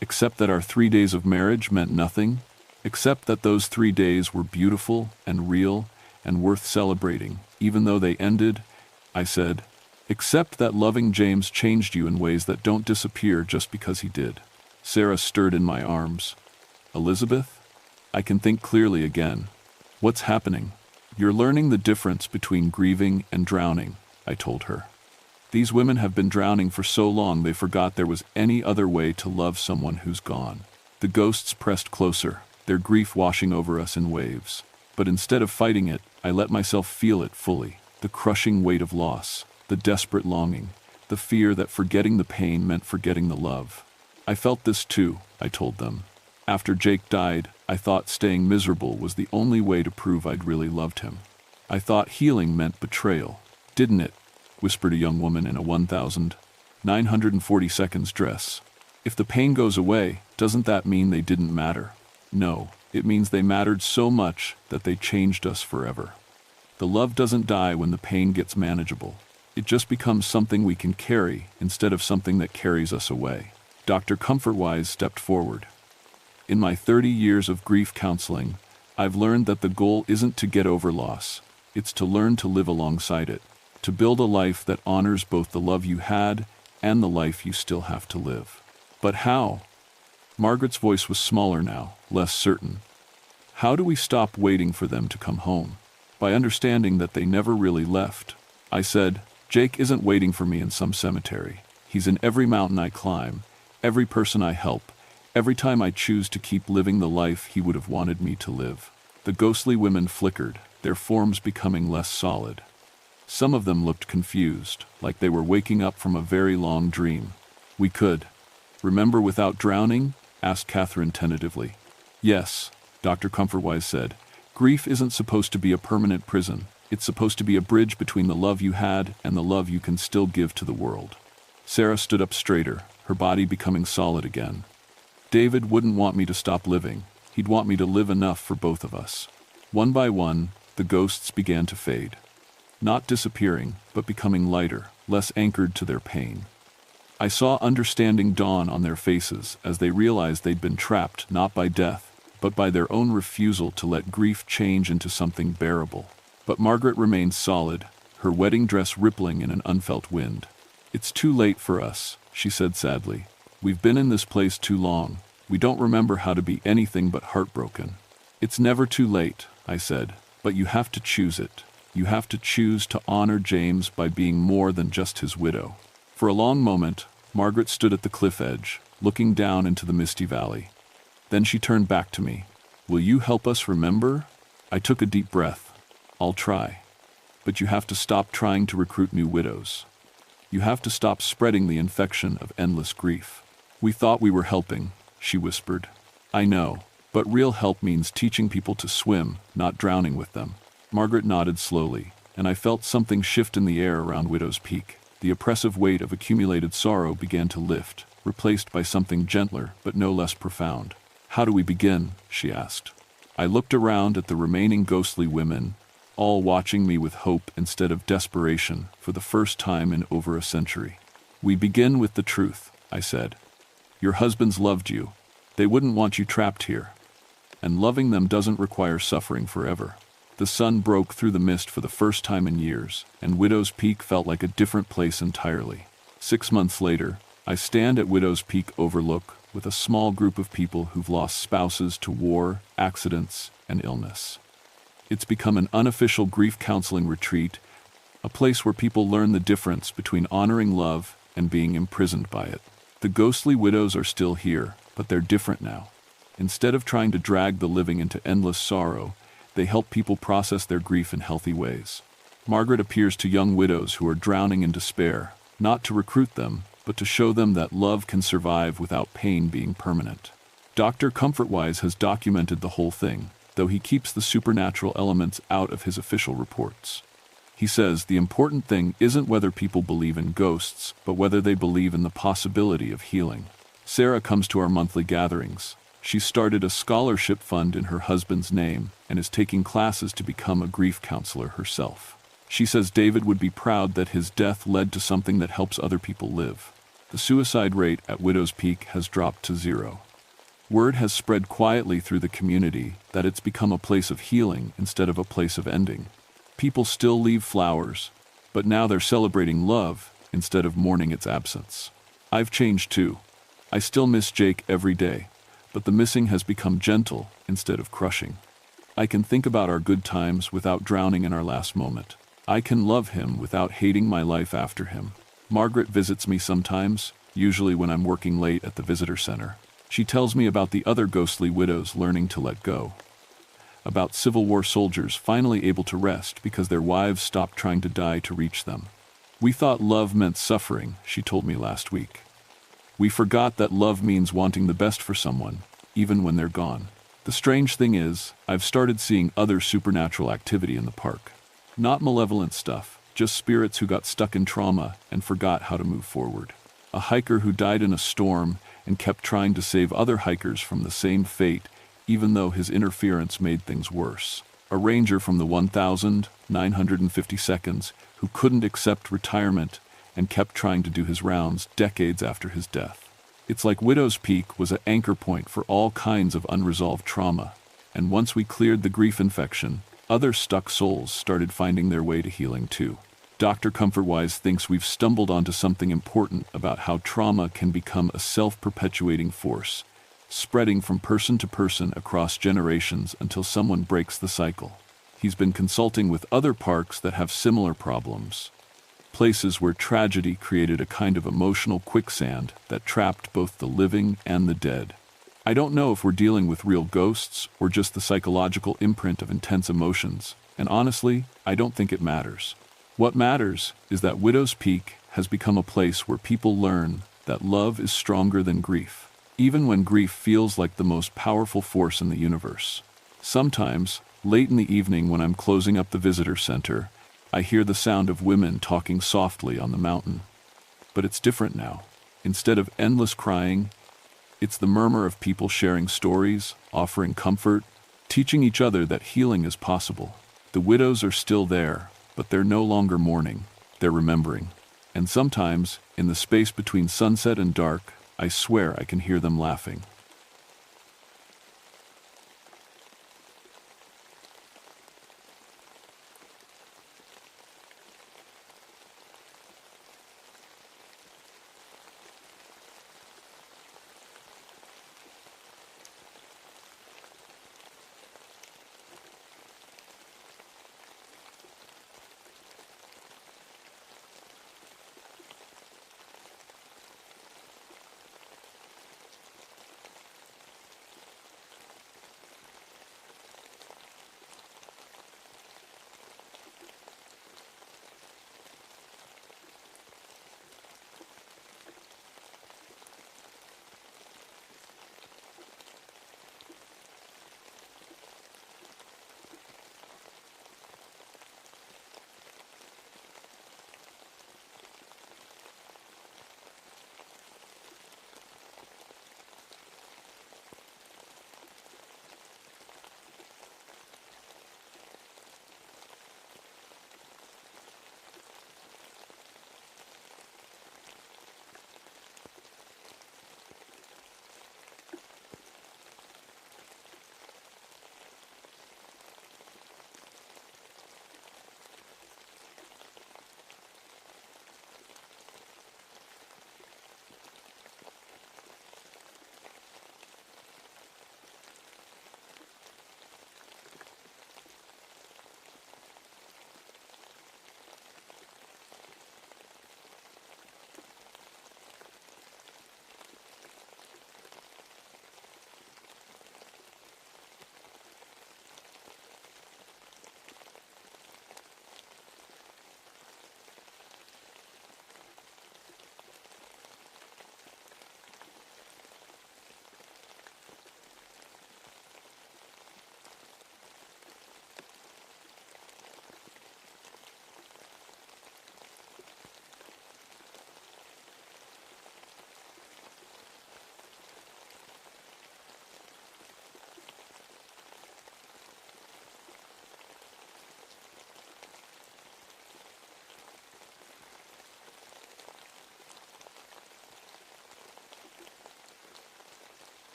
Accept that our 3 days of marriage meant nothing? Accept that those 3 days were beautiful and real and worth celebrating, even though they ended, I said. Accept that loving James changed you in ways that don't disappear just because he did. Sarah stirred in my arms. Elizabeth? I can think clearly again. What's happening? You're learning the difference between grieving and drowning, I told her. These women have been drowning for so long they forgot there was any other way to love someone who's gone. The ghosts pressed closer, their grief washing over us in waves. But instead of fighting it, I let myself feel it fully. The crushing weight of loss, the desperate longing, the fear that forgetting the pain meant forgetting the love. I felt this too, I told them. After Jake died, I thought staying miserable was the only way to prove I'd really loved him. I thought healing meant betrayal. Didn't it? Whispered a young woman in a 1,940 seconds dress. If the pain goes away, doesn't that mean they didn't matter? No, it means they mattered so much that they changed us forever. The love doesn't die when the pain gets manageable. It just becomes something we can carry instead of something that carries us away. Dr. Comfortwise stepped forward. In my 30 years of grief counseling, I've learned that the goal isn't to get over loss. It's to learn to live alongside it, to build a life that honors both the love you had and the life you still have to live. But how? Margaret's voice was smaller now, less certain. How do we stop waiting for them to come home? By understanding that they never really left. I said, Jake isn't waiting for me in some cemetery. He's in every mountain I climb, every person I help, every time I choose to keep living the life he would have wanted me to live. The ghostly women flickered, their forms becoming less solid. Some of them looked confused, like they were waking up from a very long dream. We could. Remember without drowning? Asked Catherine tentatively. Yes, Dr. Comfortwise said. Grief isn't supposed to be a permanent prison. It's supposed to be a bridge between the love you had and the love you can still give to the world. Sarah stood up straighter, her body becoming solid again. David wouldn't want me to stop living. He'd want me to live enough for both of us. One by one, the ghosts began to fade. Not disappearing, but becoming lighter, less anchored to their pain. I saw understanding dawn on their faces as they realized they'd been trapped not by death, but by their own refusal to let grief change into something bearable. But Margaret remained solid, her wedding dress rippling in an unfelt wind. It's too late for us, she said sadly. We've been in this place too long. We don't remember how to be anything but heartbroken. It's never too late, I said, but you have to choose it. You have to choose to honor James by being more than just his widow. For a long moment, Margaret stood at the cliff edge, looking down into the misty valley. Then she turned back to me. Will you help us remember? I took a deep breath. I'll try. But you have to stop trying to recruit new widows. You have to stop spreading the infection of endless grief. We thought we were helping, she whispered. I know, but real help means teaching people to swim, not drowning with them. Margaret nodded slowly, and I felt something shift in the air around Widow's Peak. The oppressive weight of accumulated sorrow began to lift, replaced by something gentler but no less profound. How do we begin? She asked. I looked around at the remaining ghostly women, all watching me with hope instead of desperation for the first time in over a century. We begin with the truth, I said. Your husbands loved you. They wouldn't want you trapped here. And loving them doesn't require suffering forever. The sun broke through the mist for the first time in years, and Widow's Peak felt like a different place entirely. 6 months later, I stand at Widow's Peak Overlook with a small group of people who've lost spouses to war, accidents, and illness. It's become an unofficial grief counseling retreat, a place where people learn the difference between honoring love and being imprisoned by it. The ghostly widows are still here, but they're different now. Instead of trying to drag the living into endless sorrow, they help people process their grief in healthy ways. Margaret appears to young widows who are drowning in despair, not to recruit them, but to show them that love can survive without pain being permanent. Dr. Comfortwise has documented the whole thing, though he keeps the supernatural elements out of his official reports. He says the important thing isn't whether people believe in ghosts, but whether they believe in the possibility of healing. Sarah comes to our monthly gatherings. She started a scholarship fund in her husband's name and is taking classes to become a grief counselor herself. She says David would be proud that his death led to something that helps other people live. The suicide rate at Widow's Peak has dropped to 0. Word has spread quietly through the community that it's become a place of healing instead of a place of ending. People still leave flowers, but now they're celebrating love instead of mourning its absence. I've changed too. I still miss Jake every day, but the missing has become gentle instead of crushing. I can think about our good times without drowning in our last moment. I can love him without hating my life after him. Margaret visits me sometimes, usually when I'm working late at the visitor center. She tells me about the other ghostly widows learning to let go, about Civil War soldiers finally able to rest because their wives stopped trying to die to reach them. We thought love meant suffering, she told me last week. We forgot that love means wanting the best for someone, even when they're gone. The strange thing is, I've started seeing other supernatural activity in the park. Not malevolent stuff, just spirits who got stuck in trauma and forgot how to move forward. A hiker who died in a storm and kept trying to save other hikers from the same fate, even though his interference made things worse. A ranger from the 1,952nd who couldn't accept retirement and kept trying to do his rounds decades after his death. It's like Widow's Peak was an anchor point for all kinds of unresolved trauma, and once we cleared the grief infection, other stuck souls started finding their way to healing too. Dr. Comfortwise thinks we've stumbled onto something important about how trauma can become a self-perpetuating force, spreading from person to person across generations until someone breaks the cycle. He's been consulting with other parks that have similar problems, places where tragedy created a kind of emotional quicksand that trapped both the living and the dead. I don't know if we're dealing with real ghosts or just the psychological imprint of intense emotions, and honestly, I don't think it matters. What matters is that Widow's Peak has become a place where people learn that love is stronger than grief, even when grief feels like the most powerful force in the universe. Sometimes, late in the evening when I'm closing up the visitor center, I hear the sound of women talking softly on the mountain. But it's different now. Instead of endless crying, it's the murmur of people sharing stories, offering comfort, teaching each other that healing is possible. The widows are still there, but they're no longer mourning, they're remembering. And sometimes, in the space between sunset and dark, I swear I can hear them laughing.